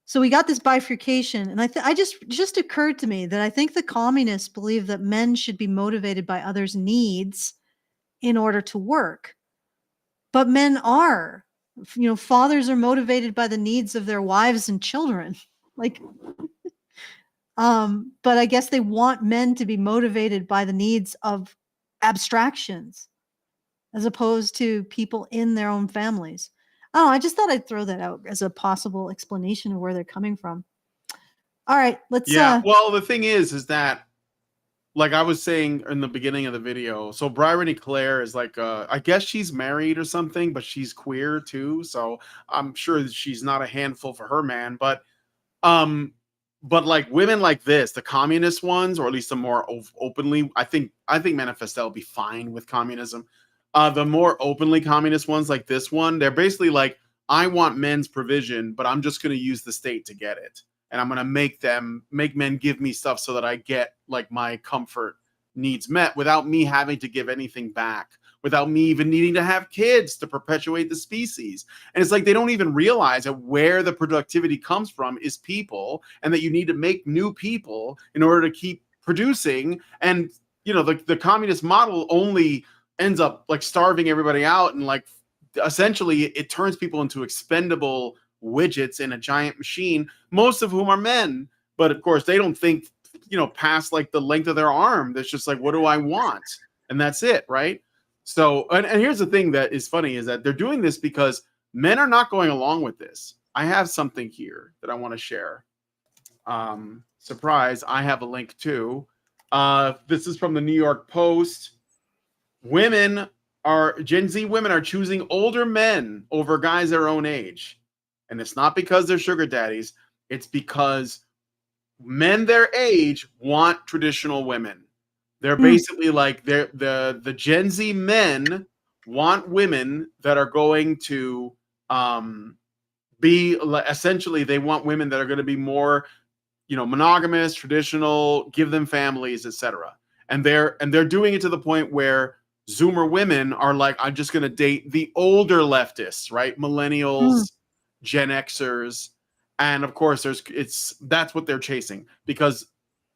so we got this bifurcation, and I just occurred to me that I think the communists believe that men should be motivated by others' needs in order to work. But men are, fathers are motivated by the needs of their wives and children. Like, but I guess they want men to be motivated by the needs of abstractions as opposed to people in their own families. Oh, I just thought I'd throw that out as a possible explanation of where they're coming from. All right, let's. Yeah. Well, the thing is that, like I was saying in the beginning of the video, so Bryrony Claire is like, I guess she's married or something, but she's queer too. So I'm sure that she's not a handful for her man. But like women like this, the communist ones, or at least the more openly, I think Manifestelle will be fine with communism. The more openly communist ones like this one, they're basically like, I want men's provision, but I'm just going to use the state to get it. And I'm going to make men give me stuff so that I get like my comfort needs met without me having to give anything back, without me even needing to have kids to perpetuate the species. And it's like, they don't even realize that where the productivity comes from is people, and that you need to make new people in order to keep producing. And, the communist model only ends up like starving everybody out, and like essentially it turns people into expendable widgets in a giant machine, most of whom are men. But of course they don't think, past like the length of their arm. That's just like, what do I want? And that's it, right? So, and here's the thing that is funny is that they're doing this because men are not going along with this. I have something here that I want to share. Surprise, I have a link too. This is from the New York Post. Gen Z women are choosing older men over guys their own age. And it's not because they're sugar daddies. It's because men their age want traditional women. They're basically like the Gen Z men want women that are going to be essentially, they want women that are going to be more, monogamous, traditional, give them families, etc. And they're doing it to the point where Zoomer women are like, I'm just going to date the older leftists, right? Millennials, Gen Xers, and of course that's what they're chasing, because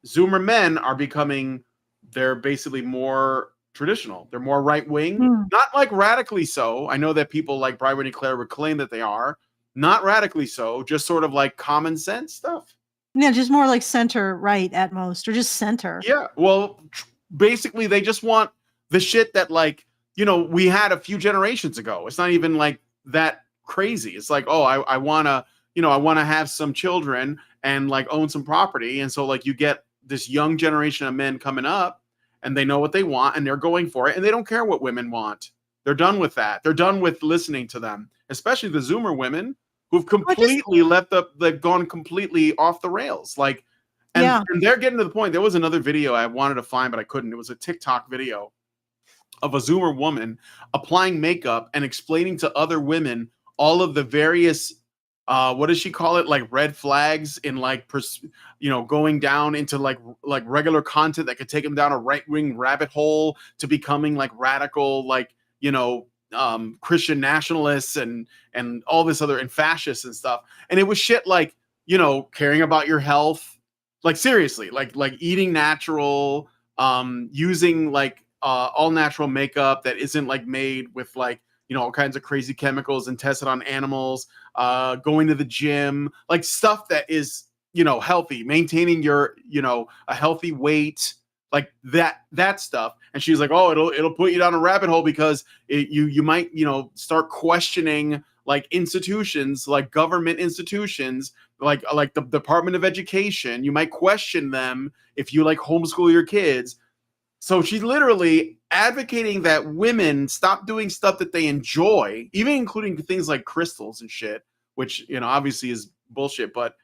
Zoomer men are becoming, they're basically more traditional. They're more right wing, not like radically so. I know that people like Bryrony Claire would claim that they are not radically so, just sort of like common sense stuff. Yeah, just more like center right at most, or just center. Yeah, well, basically they just want the shit that, like, we had a few generations ago. It's not even like that crazy. It's like, oh, I want to have some children and like own some property. And so like you get this young generation of men coming up and they know what they want and they're going for it and they don't care what women want. They're done with that. They're done with listening to them, especially the Zoomer women who've completely they've gone completely off the rails. Like, and they're getting to the point. There was another video I wanted to find, but I couldn't. It was a TikTok video of a Zoomer woman applying makeup and explaining to other women all of the various, what does she call it? Like red flags in like, going down into like regular content that could take them down a right-wing rabbit hole to becoming like radical, like, Christian nationalists and all this other, and fascists and stuff. And it was shit like, caring about your health, like seriously, like eating natural, using like all natural makeup that isn't like made with like, all kinds of crazy chemicals and tested on animals, going to the gym, like stuff that is, healthy, maintaining your, a healthy weight, like that stuff. And she's like, oh, it'll put you down a rabbit hole because you might, start questioning like institutions, like government institutions, like the Department of Education. You might question them if you like homeschool your kids. So she's literally advocating that women stop doing stuff that they enjoy, even including things like crystals and shit, which, obviously is bullshit, but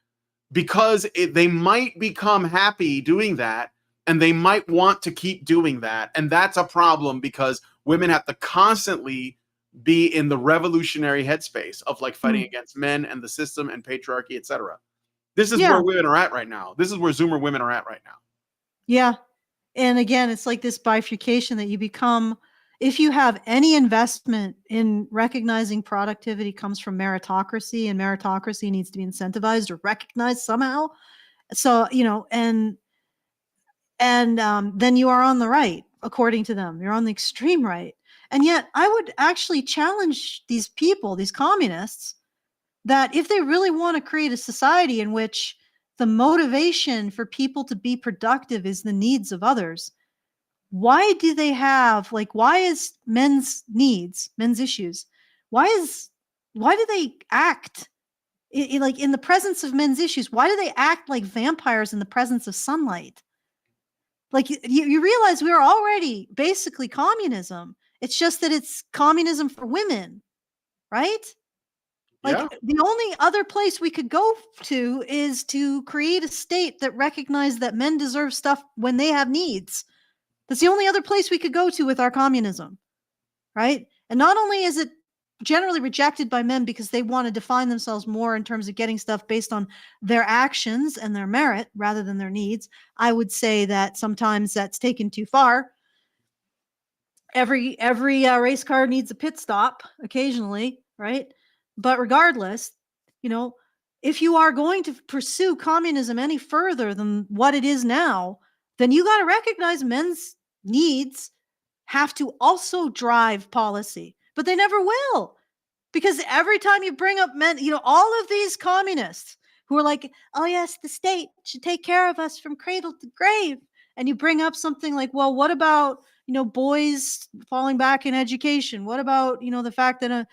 because they might become happy doing that and they might want to keep doing that. And that's a problem because women have to constantly be in the revolutionary headspace of like fighting against men and the system and patriarchy, etc. This is where women are at right now. This is where Zoomer women are at right now. Yeah. And again, it's like this bifurcation that you become, if you have any investment in recognizing productivity comes from meritocracy, and meritocracy needs to be incentivized or recognized somehow. So, and then you are on the right, according to them. You're on the extreme right. And yet I would actually challenge these people, these communists, that if they really want to create a society in which the motivation for people to be productive is the needs of others, why do they have, like, why is men's issues, why do they act like in the presence of men's issues? Why do they act like vampires in the presence of sunlight? Like you realize we are already basically communism. It's just that it's communism for women, right? Like the only other place we could go to is to create a state that recognizes that men deserve stuff when they have needs. That's the only other place we could go to with our communism, right? And not only is it generally rejected by men because they want to define themselves more in terms of getting stuff based on their actions and their merit rather than their needs. I would say that sometimes that's taken too far. Every race car needs a pit stop occasionally, right? But regardless, if you are going to pursue communism any further than what it is now, then you got to recognize men's needs have to also drive policy, but they never will. Because every time you bring up men, all of these communists who are like, oh yes, the state should take care of us from cradle to grave. And you bring up something like, well, what about, boys falling back in education? What about, the fact that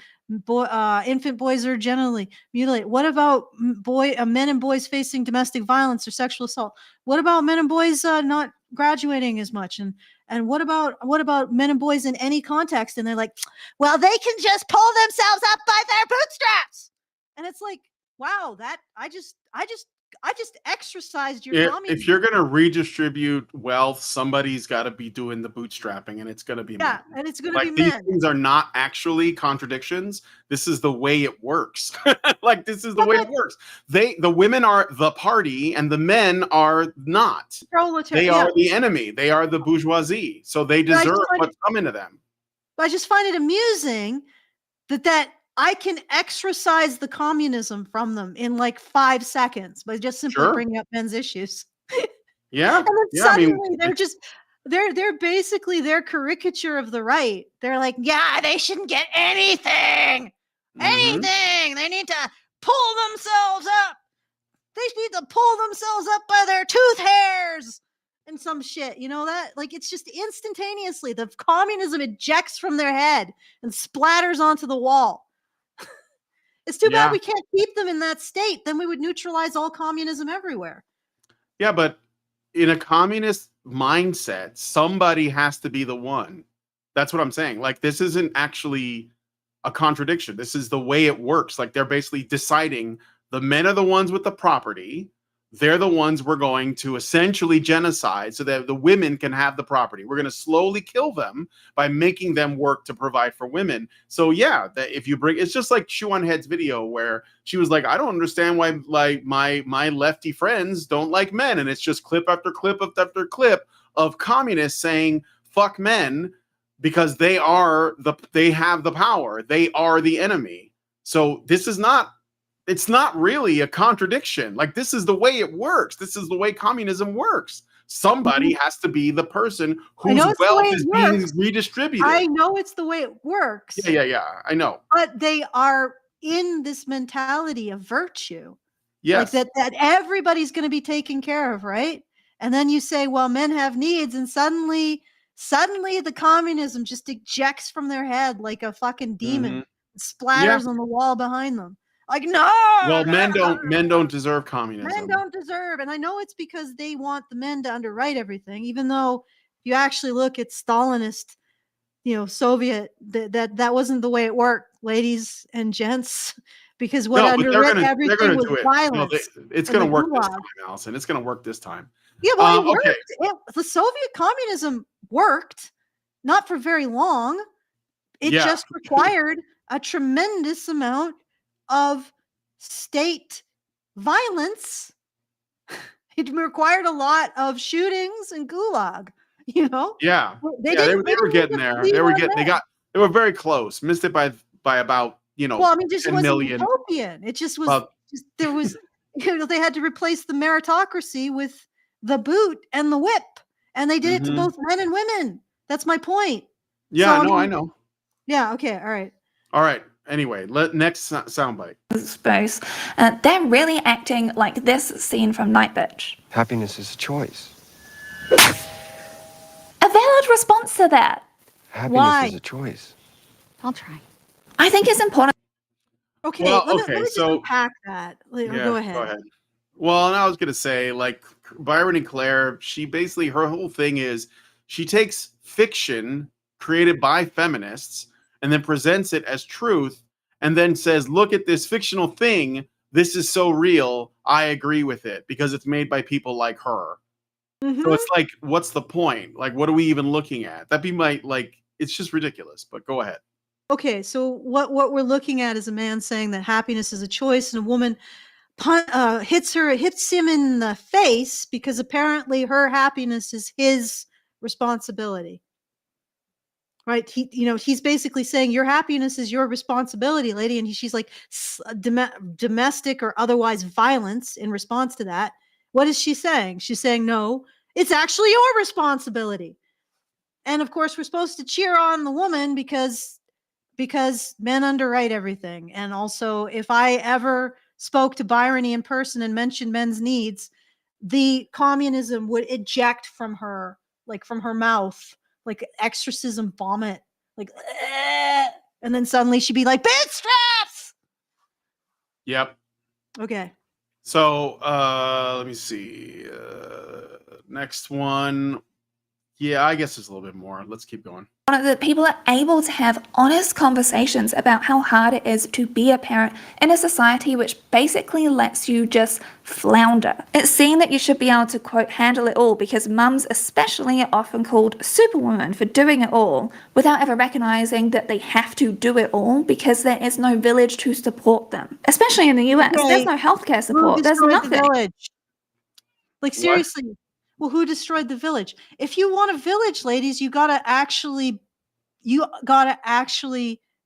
infant boys are generally mutilated? What about men and boys facing domestic violence or sexual assault? What about men and boys not graduating as much? And what about men and boys in any context? And they're like, well, they can just pull themselves up by their bootstraps. And it's like, wow, that I just exercised your communism. If you're going to redistribute wealth, somebody's got to be doing the bootstrapping, and it's going to be men. And it's going to be these men. things are not actually contradictions. This is the way it works. Like, this is the way it works. The women are the party, and the men are not. They are the enemy. They are the bourgeoisie. So they deserve what's coming to them. But I just find it amusing that I can exorcise the communism from them in like 5 seconds by just simply bringing up men's issues. Yeah. And then suddenly they're basically their caricature of the right. They're like, yeah, they shouldn't get anything. Anything. They need to pull themselves up. They need to pull themselves up by their tooth hairs and some shit. You know that? Like, it's just instantaneously the communism ejects from their head and splatters onto the wall. It's too bad we can't keep them in that state. Then we would neutralize all communism everywhere. Yeah, but in a communist mindset, somebody has to be the one. That's what I'm saying. Like, this isn't actually a contradiction. This is the way it works. Like, they're basically deciding the men are the ones with the property. They're the ones we're going to essentially genocide so that the women can have the property. We're going to slowly kill them by making them work to provide for women. So yeah, that if you bring, it's just like Shoe on Head's video where she was like, I don't understand why like my lefty friends don't like men. And it's just clip after clip after clip of communists saying, fuck men, because they have the power. They are the enemy. So this is not, it's not really a contradiction. Like, this is the way it works. This is the way communism works. Somebody has to be the person whose wealth is being redistributed. I know it's the way it works. Yeah. I know. But they are in this mentality of virtue. Yes. Like that everybody's going to be taken care of, right? And then you say, well, men have needs, and suddenly the communism just ejects from their head like a fucking demon. Splatters on the wall behind them. Like, no. Well, men don't deserve communism. Men don't deserve, and I know it's because they want the men to underwrite everything. Even though, if you actually look at Stalinist, Soviet, that wasn't the way it worked, ladies and gents. Because what underwrote everything was violence. No, it's going to work this time, Allison. It's going to work this time. Yeah, well, it worked. The Soviet communism worked, not for very long. It just required a tremendous amount of state violence. It required a lot of shootings and gulag, Yeah. They were getting there. They were very close. Missed it by about, well, I mean, just 10 wasn't million. utopian. It just was there was they had to replace the meritocracy with the boot and the whip. And they did it to both men and women. That's my point. Yeah, I know. Yeah, okay, all right. Anyway, next soundbite. Space. They're really acting like this scene from Night Bitch. Happiness is a choice. A valid response to that. Happiness is a choice. I'll try. I think it's important. Okay, let me just unpack that. Go ahead. Well, and I was going to say, like, Bryrony Claire, she basically, her whole thing is she takes fiction created by feminists and then presents it as truth, and then says, look at this fictional thing. This is so real. I agree with it because it's made by people like her. So it's like, what's the point? Like, what are we even looking at? That'd be it's just ridiculous, but go ahead. Okay, so what we're looking at is a man saying that happiness is a choice, and a woman hits him in the face because apparently her happiness is his responsibility. Right. He's basically saying your happiness is your responsibility, lady. And she's like domestic or otherwise violence in response to that. What is she saying? She's saying, no, it's actually your responsibility. And of course, we're supposed to cheer on the woman because men underwrite everything. And also, if I ever spoke to Bryrony in person and mentioned men's needs, the communism would eject from her, like from her mouth, like exorcism vomit, like, and then suddenly she'd be like, bitch straps. Yep. Okay. So let me see. Next one. Yeah, I guess there's a little bit more. Let's keep going. that people are able to have honest conversations about how hard it is to be a parent in a society which basically lets you just flounder. It's seen that you should be able to, quote, handle it all, because mums especially are often called superwomen for doing it all, without ever recognizing that they have to do it all because there is no village to support them. Especially in the US, there's no healthcare support, there's nothing. The village? Like, seriously. What? Well, who destroyed the village? If you want a village, ladies, you gotta actually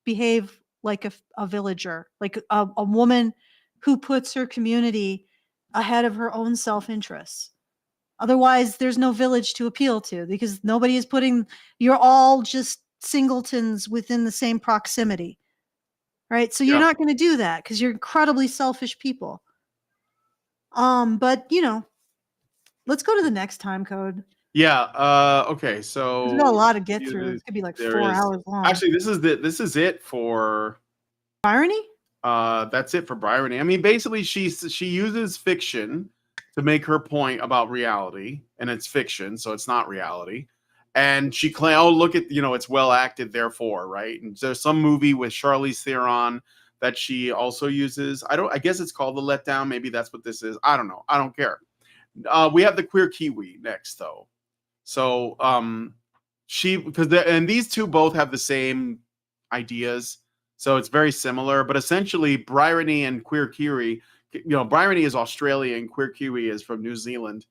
behave like a villager, like a woman who puts her community ahead of her own self-interests. Otherwise, there's no village to appeal to, because nobody is you're all just singletons within the same proximity, right? So you're not going to do that because you're incredibly selfish people. But let's go to the next time code. Yeah. Okay. So there's got a lot to get through. It could be like 4 hours long. Actually, this is it for Bryrony. That's it for Bryrony. I mean, basically, she uses fiction to make her point about reality, and it's fiction, so it's not reality. And she claims, oh, look at, it's well acted, therefore, right? And there's some movie with Charlize Theron that she also uses. I guess it's called The Letdown. Maybe that's what this is. I don't know. I don't care. We have the Queer Kiwi next, though. So and these two both have the same ideas, so it's very similar. But essentially, Bryrony and Queer Kiwi, Bryrony is Australian, Queer Kiwi is from New Zealand.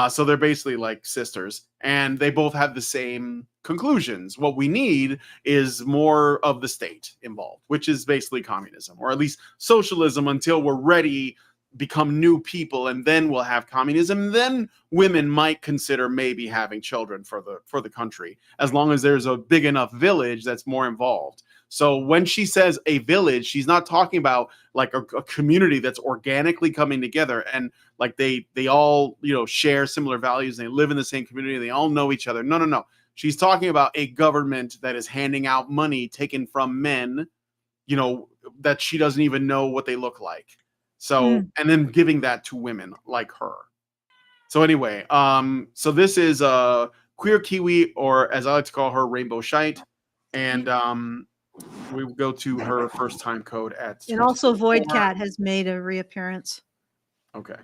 So they're basically like sisters, and they both have the same conclusions. What we need is more of the state involved, which is basically communism, or at least socialism, until we're ready, become new people, and then we'll have communism. Then women might consider maybe having children for the country, as long as there's a big enough village that's more involved. So when she says a village, she's not talking about like a community that's organically coming together and like they all share similar values, and they live in the same community, they all know each other. No. She's talking about a government that is handing out money taken from men, that she doesn't even know what they look like. So, and then giving that to women like her. So anyway, so this is Queer Kiwi, or as I like to call her, Rainbow Shite. And we will go to her first time code at. And also Void Cat has made a reappearance. Okay.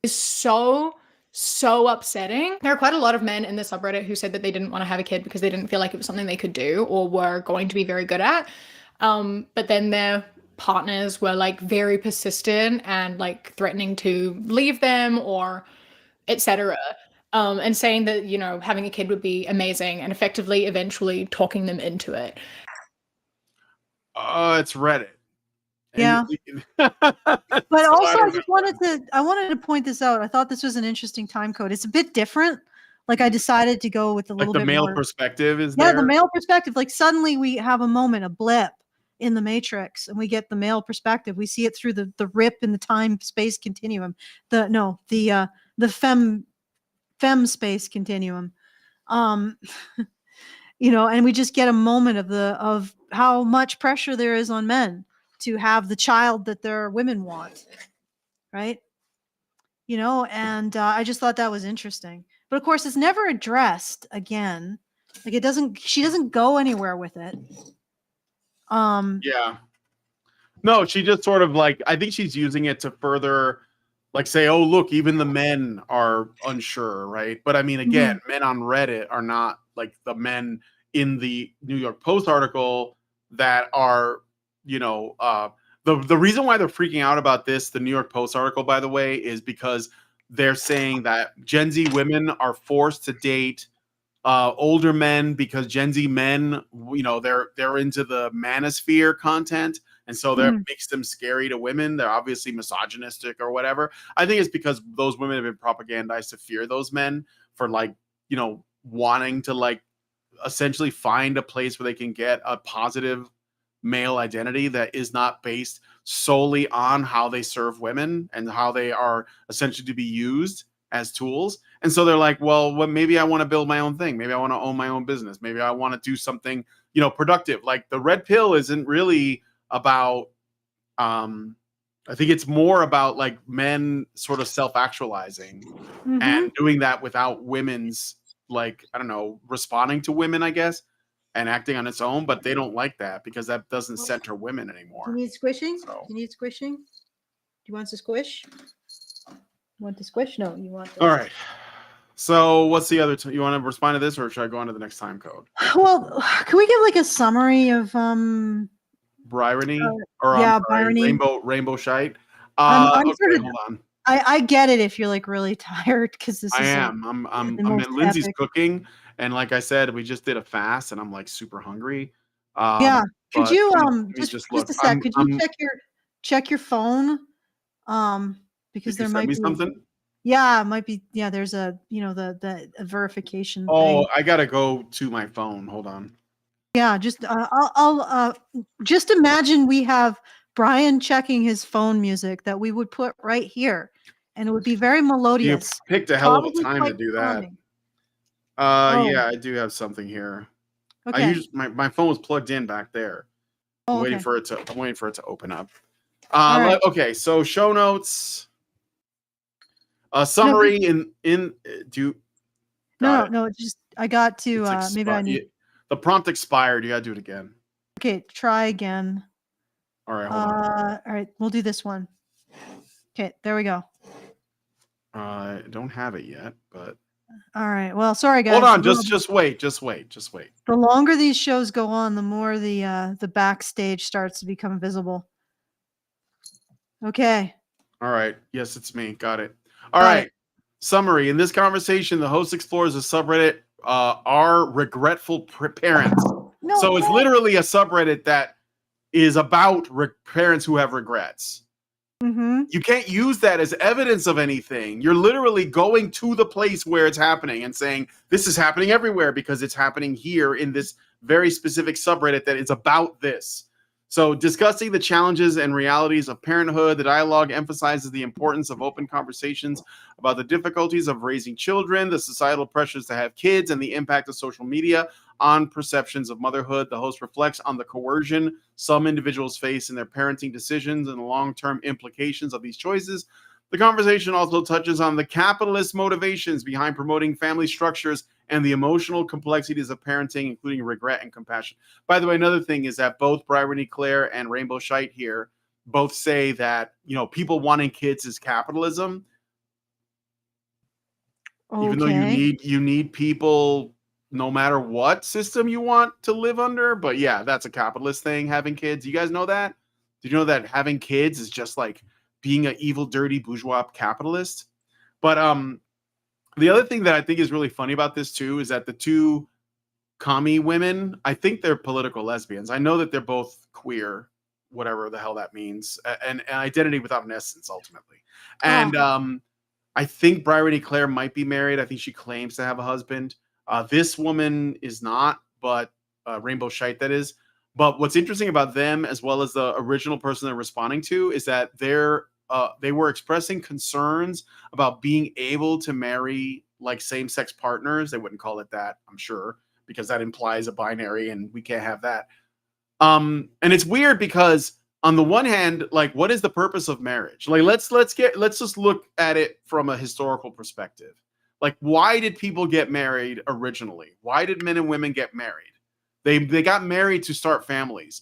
It's so upsetting. There are quite a lot of men in the subreddit who said that they didn't want to have a kid because they didn't feel like it was something they could do or were going to be very good at. But then their partners were like very persistent and like threatening to leave them or etc. And saying that, having a kid would be amazing, and effectively eventually talking them into it. It's Reddit. Yeah. But also I wanted to point this out. I thought this was an interesting time code. It's a bit different. Like I decided to go with a little bit more. The male perspective is there. Yeah, the male perspective. Like suddenly we have a moment, a blip in the matrix, and we get the male perspective. We see it through the rip in the time space continuum. The fem space continuum. And we just get a moment of how much pressure there is on men to have the child that their women want, right? And I just thought that was interesting. But of course, it's never addressed again. Like she doesn't go anywhere with it. Yeah. No, she just sort of like, I think she's using it to further like say, oh, look, even the men are unsure, right? But I mean, again, men on Reddit are not like the men in the New York Post article that are, the reason why they're freaking out about this, the New York Post article, by the way, is because they're saying that Gen Z women are forced to date older men because Gen Z men, they're into the Manosphere content. And so that makes them scary to women. They're obviously misogynistic or whatever. I think it's because those women have been propagandized to fear those men for wanting to essentially find a place where they can get a positive male identity that is not based solely on how they serve women and how they are essentially to be used as tools. And so they're like, well, maybe I want to build my own thing. Maybe I want to own my own business. Maybe I want to do something, productive. Like the red pill isn't really about, I think it's more about like men sort of self-actualizing and doing that without women's like, I don't know, responding to women, I guess, and acting on its own, but they don't like that because that doesn't center women anymore. You need squishing? So. You need squishing? Do you want to squish? You want to squish? No, you want. All right. So what's the other? You want to respond to this, or should I go on to the next time code? Well, can we give like a summary of Bryrony Bryrony. Rainbow Shite. I'm okay, sort of, hold on. I get it if you're like really tired because this is. I am. I'm Lindsay's epic. Cooking, and like I said, we just did a fast, and I'm like super hungry. Yeah. Could you just look, a sec? Could you check your phone? Because there might be something. Yeah, it might be. Yeah, there's a the verification. Oh, thing. I gotta go to my phone. Hold on. Yeah, just I'll just imagine we have Brian checking his phone music that we would put right here, and it would be very melodious. You picked a hell of a time to do that. Oh. Yeah, I do have something here. Okay. My phone was plugged in back there. Oh, I'm waiting okay. for it to open up. right. Okay, so show notes. Summary No, just I got to maybe I need the prompt expired. You gotta do it again. Okay, try again. All right, hold on. All right, we'll do this one. Okay, there we go. I don't have it yet, but all right. Well, sorry guys. Hold on, just wait. The longer these shows go on, the more the backstage starts to become visible. Okay. All right. Yes, it's me. Got it. All right. Summary. In this conversation, the host explores a subreddit, are regretful parents. So it's literally a subreddit that is about parents who have regrets. Mm-hmm. You can't use that as evidence of anything. You're literally going to the place where it's happening and saying, this is happening everywhere because it's happening here in this very specific subreddit that is about this. So discussing the challenges and realities of parenthood, the dialogue emphasizes the importance of open conversations about the difficulties of raising children, the societal pressures to have kids, and the impact of social media on perceptions of motherhood. The host reflects on the coercion some individuals face in their parenting decisions and the long-term implications of these choices. The conversation also touches on the capitalist motivations behind promoting family structures and the emotional complexities of parenting, including regret and compassion. By the way, another thing is that both Bryrony Claire and Rainbow Shite here both say that, people wanting kids is capitalism. Okay. Even though you need people no matter what system you want to live under. But yeah, that's a capitalist thing, having kids. You guys know that? Did you know that having kids is just like being an evil, dirty bourgeois capitalist? But the other thing that I think is really funny about this too is that the two commie women, I think they're political lesbians. I know that they're both queer, whatever the hell that means, and identity without an essence, ultimately. And I think Bryrony Claire might be married. I think she claims to have a husband. This woman is not, but Rainbow Shite, that is. But what's interesting about them, as well as the original person they're responding to, is that they were expressing concerns about being able to marry like same-sex partners. They wouldn't call it that, I'm sure, because that implies a binary, and we can't have that. And it's weird because on the one hand, like, what is the purpose of marriage? Like, let's just look at it from a historical perspective. Like, why did people get married originally? Why did men and women get married? They got married to start families.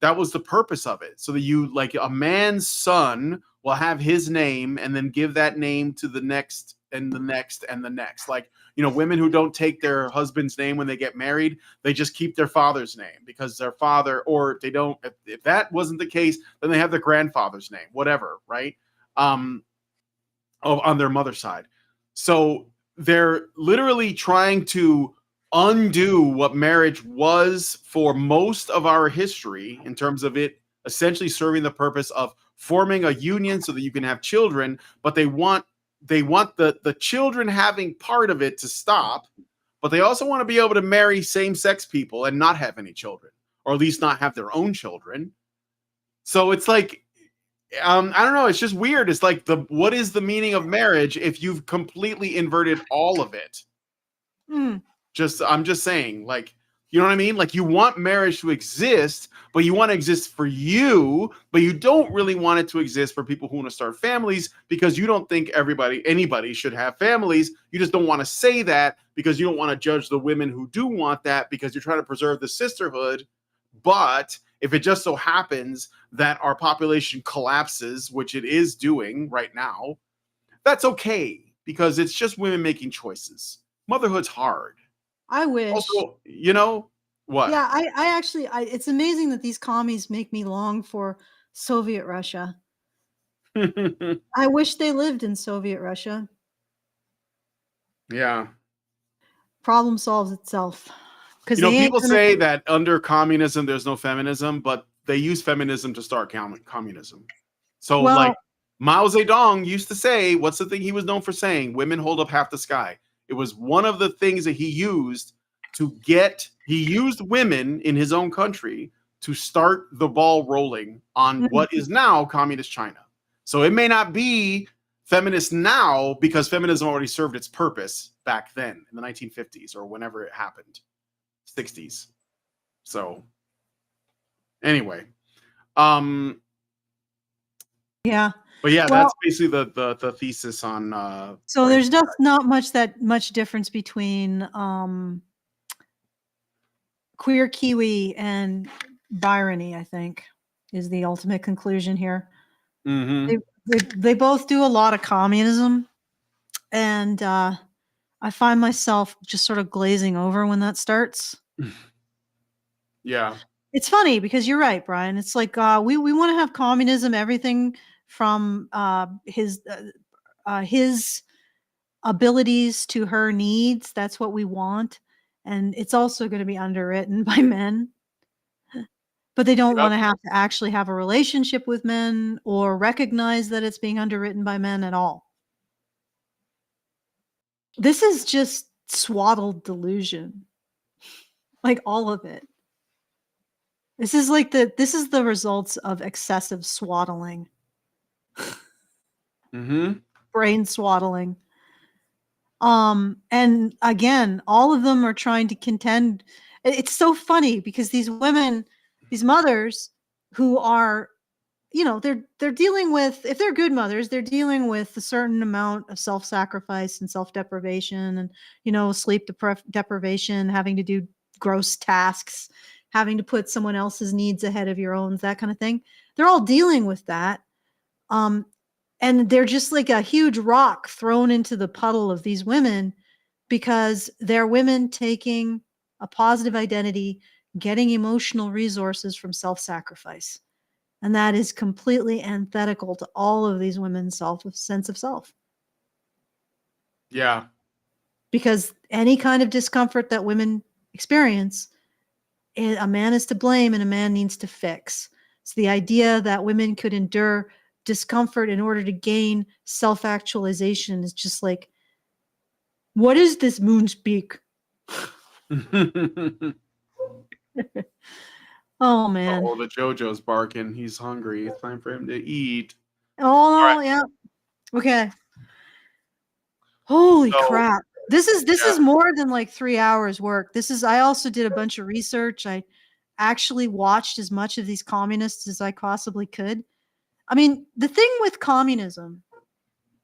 That was the purpose of it. So that you, like, a man's son will have his name and then give that name to the next and the next and the next. Like, women who don't take their husband's name when they get married, they just keep their father's name because their father, or they don't, if that wasn't the case, then they have their grandfather's name, whatever, right? On their mother's side. So they're literally trying to undo what marriage was for most of our history in terms of it essentially serving the purpose of forming a union so that you can have children, but they want the children having part of it to stop, but they also want to be able to marry same-sex people and not have any children, or at least not have their own children. So it's like, I don't know, it's just weird. It's like, what is the meaning of marriage if you've completely inverted all of it? Mm. I'm just saying, like, You know what I mean? Like, you want marriage to exist, but you want to exist for you, but you don't really want it to exist for people who want to start families, because you don't think anybody should have families. You just don't want to say that because you don't want to judge the women who do want that, because you're trying to preserve the sisterhood. But if it just so happens that our population collapses, which it is doing right now, that's okay, because it's just women making choices. Motherhood's hard. I wish. Also, you know what? Yeah, I actually, it's amazing that these commies make me long for Soviet Russia. I wish they lived in Soviet Russia. Yeah. Problem solves itself. You know, people say that under communism there's no feminism, but they use feminism to start communism. So, like, Mao Zedong used to say, what's the thing he was known for saying? Women hold up half the sky. It was one of the things that he used he used women in his own country to start the ball rolling on what is now communist China. So it may not be feminist now, because feminism already served its purpose back then in the 1950s or whenever it happened, 60s. So anyway, yeah. But yeah, that's basically the thesis on. So there's not much difference between Queer Kiwi and Bryrony, I think, is the ultimate conclusion here. Mm-hmm. They both do a lot of communism, and I find myself just sort of glazing over when that starts. Yeah. It's funny because you're right, Brian. It's like we want to have communism, everything from his abilities to her needs. That's what we want. And it's also going to be underwritten by men. But they don't want to have to actually have a relationship with men or recognize that it's being underwritten by men at all. This is just swaddled delusion. Like, all of it. This is the results of excessive swaddling. Mm-hmm. Brain swaddling. And again, all of them are trying to contend. It's so funny because these women, these mothers who are, they're dealing with, if they're good mothers, they're dealing with a certain amount of self-sacrifice and self-deprivation and, sleep deprivation, having to do gross tasks, having to put someone else's needs ahead of your own, that kind of thing. They're all dealing with that. And they're just like a huge rock thrown into the puddle of these women because they're women taking a positive identity, getting emotional resources from self-sacrifice. And that is completely antithetical to all of these women's sense of self. Yeah. Because any kind of discomfort that women experience, a man is to blame and a man needs to fix. It's the idea that women could endure discomfort in order to gain self-actualization is just like, what is this moon speak? Oh man. Oh, the JoJo's barking. He's hungry. It's time for him to eat. Oh right. Yeah. Okay. Holy crap. This is more than like 3 hours work. I also did a bunch of research. I actually watched as much of these communists as I possibly could. I mean, the thing with communism,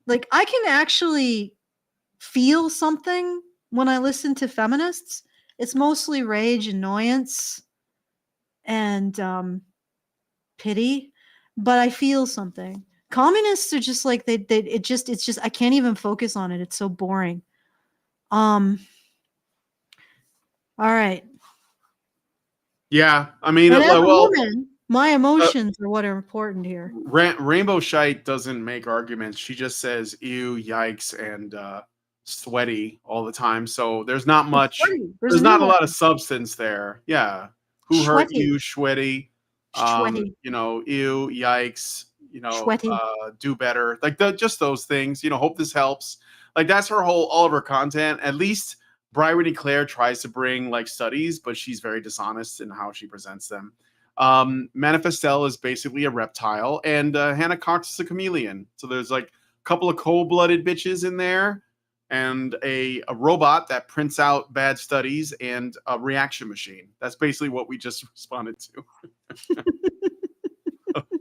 like, I can actually feel something when I listen to feminists. It's mostly rage, annoyance, and pity, but I feel something. Communists are just like it's just I can't even focus on it. It's so boring. All right. Yeah, I mean, as a woman, my emotions are what are important here. Rainbow Shite doesn't make arguments. She just says ew, yikes, and sweaty all the time. So there's not much. There's not a lot of substance there. Yeah. Who hurt you, sweaty? Ew, yikes. Do better. Like just those things. Hope this helps. Like, that's all of her content. At least Bryrony Claire tries to bring like studies, but she's very dishonest in how she presents them. Manifestelle is basically a reptile, and Hannah Cox is a chameleon. So there's like a couple of cold-blooded bitches in there, and a robot that prints out bad studies, and a reaction machine. That's basically what we just responded to.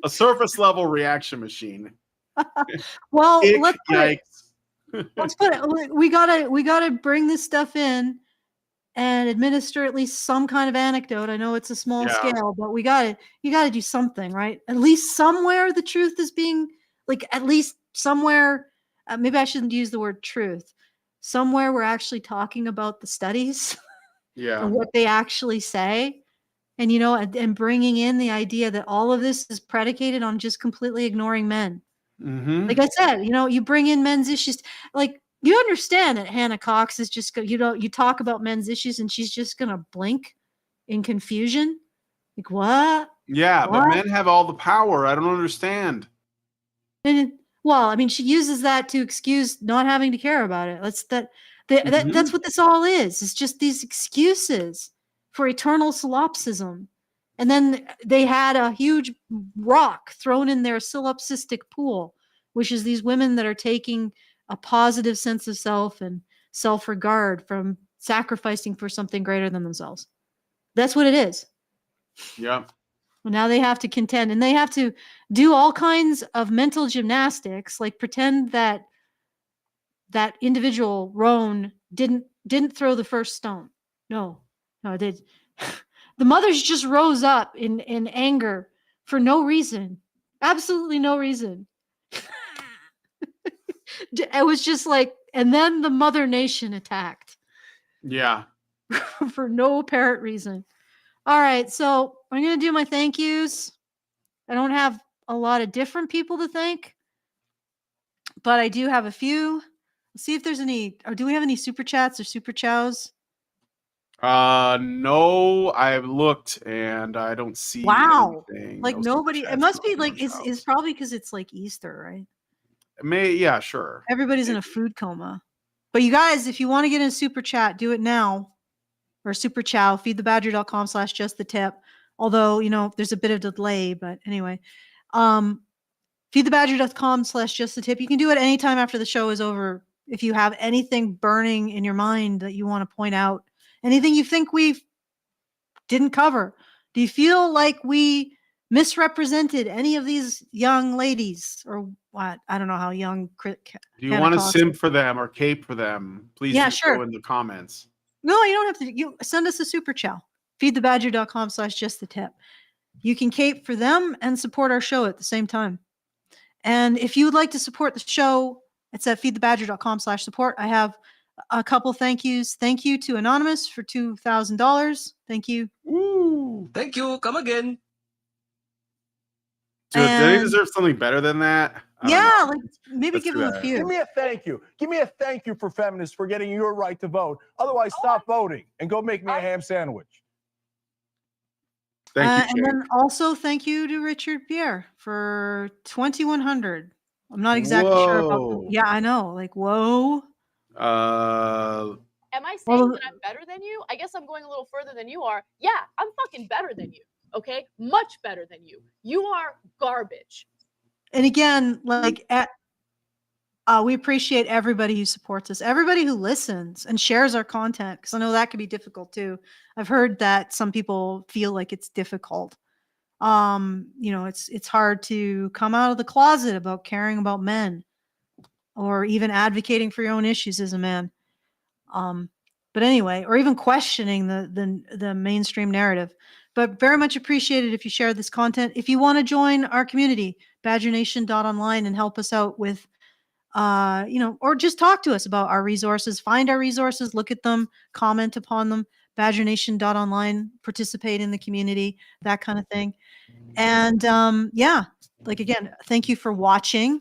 a surface level reaction machine. Well, Ick, let's put it. We gotta bring this stuff in and administer at least some kind of anecdote. I know it's a small scale, but you gotta do something, right? At least somewhere the truth is being, like, at least somewhere. Maybe I shouldn't use the word truth. Somewhere we're actually talking about the studies, and what they actually say, and and bringing in the idea that all of this is predicated on just completely ignoring men. Mm-hmm. Like I said, you bring in men's issues. Like, you understand that Hannah Cox is just, you talk about men's issues and she's just going to blink in confusion. Like, what? Yeah, what? But men have all the power. I don't understand. And, well, I mean, she uses that to excuse not having to care about it. That's what this all is. It's just these excuses for eternal solipsism. And then they had a huge rock thrown in their solipsistic pool, which is these women that are taking a positive sense of self and self-regard from sacrificing for something greater than themselves. That's what it is. Yeah. Well, now they have to contend, and they have to do all kinds of mental gymnastics, like pretend that that individual Roan didn't throw the first stone. No, it did. The mothers just rose up in anger for no reason. Absolutely no reason. It was just like, and then the mother nation attacked. Yeah. For no apparent reason. All right, so I'm going to do my thank yous. I don't have a lot of different people to thank, but I do have a few. Let's see if there's any, or do we have any super chats or super chows? No, I've looked and I don't see anything. Like, no nobody, it must be like, it's probably because it's like Easter, right? Yeah, sure. Everybody's in a food coma. But you guys, if you want to get in a super chat, do it now. Or super chow, feedthebadger.com/justthetip. Although, there's a bit of delay, but anyway. Feedthebadger.com/justthetip. You can do it anytime after the show is over. If you have anything burning in your mind that you want to point out, anything you think we didn't cover. Do you feel like we misrepresented any of these young ladies, or what? I don't know how young. Do you want to simp for them or cape for them? Please go in the comments. No, you don't have to. You send us a super chow. Feedthebadger.com/justthetip. You can cape for them and support our show at the same time. And if you would like to support the show, it's at feedthebadger.com/support. I have a couple thank yous. Thank you to Anonymous for $2,000. Thank you. Ooh, thank you. Come again. Do they deserve something better than that? Yeah, like maybe give them a few. Give me a thank you. Give me a thank you for feminists for getting your right to vote. Otherwise, stop voting and go make me a ham sandwich. Thank you, and then also thank you to Richard Pierre for 2,100. I'm not exactly sure about. Yeah, I know. Like, whoa. Am I saying that I'm better than you? I guess I'm going a little further than you are. Yeah, I'm fucking better than you. Okay, much better than you. You are garbage. And again, like, we appreciate everybody who supports us, everybody who listens and shares our content, because I know that can be difficult too. I've heard that some people feel like it's difficult. It's hard to come out of the closet about caring about men, or even advocating for your own issues as a man. But anyway, or even questioning the mainstream narrative. But very much appreciated if you share this content. If you want to join our community, badgernation.online, and help us out with, or just talk to us about our resources, find our resources, look at them, comment upon them, badgernation.online, participate in the community, that kind of thing. And again, thank you for watching.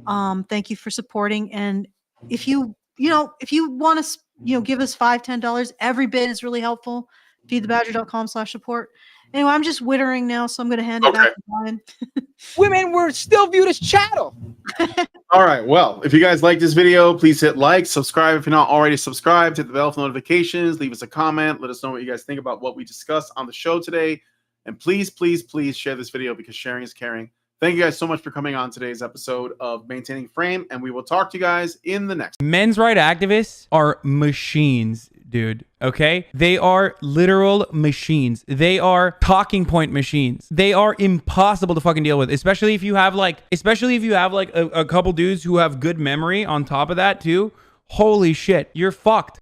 Thank you for supporting. And if you want to, give us $5, $10, every bit is really helpful. Feedthebadger.com/support. Anyway, I'm just wittering now, so I'm going to hand it back to Brian. Women were still viewed as chattel. All right. Well, if you guys like this video, please hit like, subscribe if you're not already subscribed, hit the bell for notifications, leave us a comment, let us know what you guys think about what we discussed on the show today. And please, please, please share this video, because sharing is caring. Thank you guys so much for coming on today's episode of Maintaining Frame, and we will talk to you guys in the next. Men's rights activists are machines, dude. Okay? They are literal machines. They are talking point machines. They are impossible to fucking deal with, especially if you have like a couple dudes who have good memory on top of that too. Holy shit, you're fucked.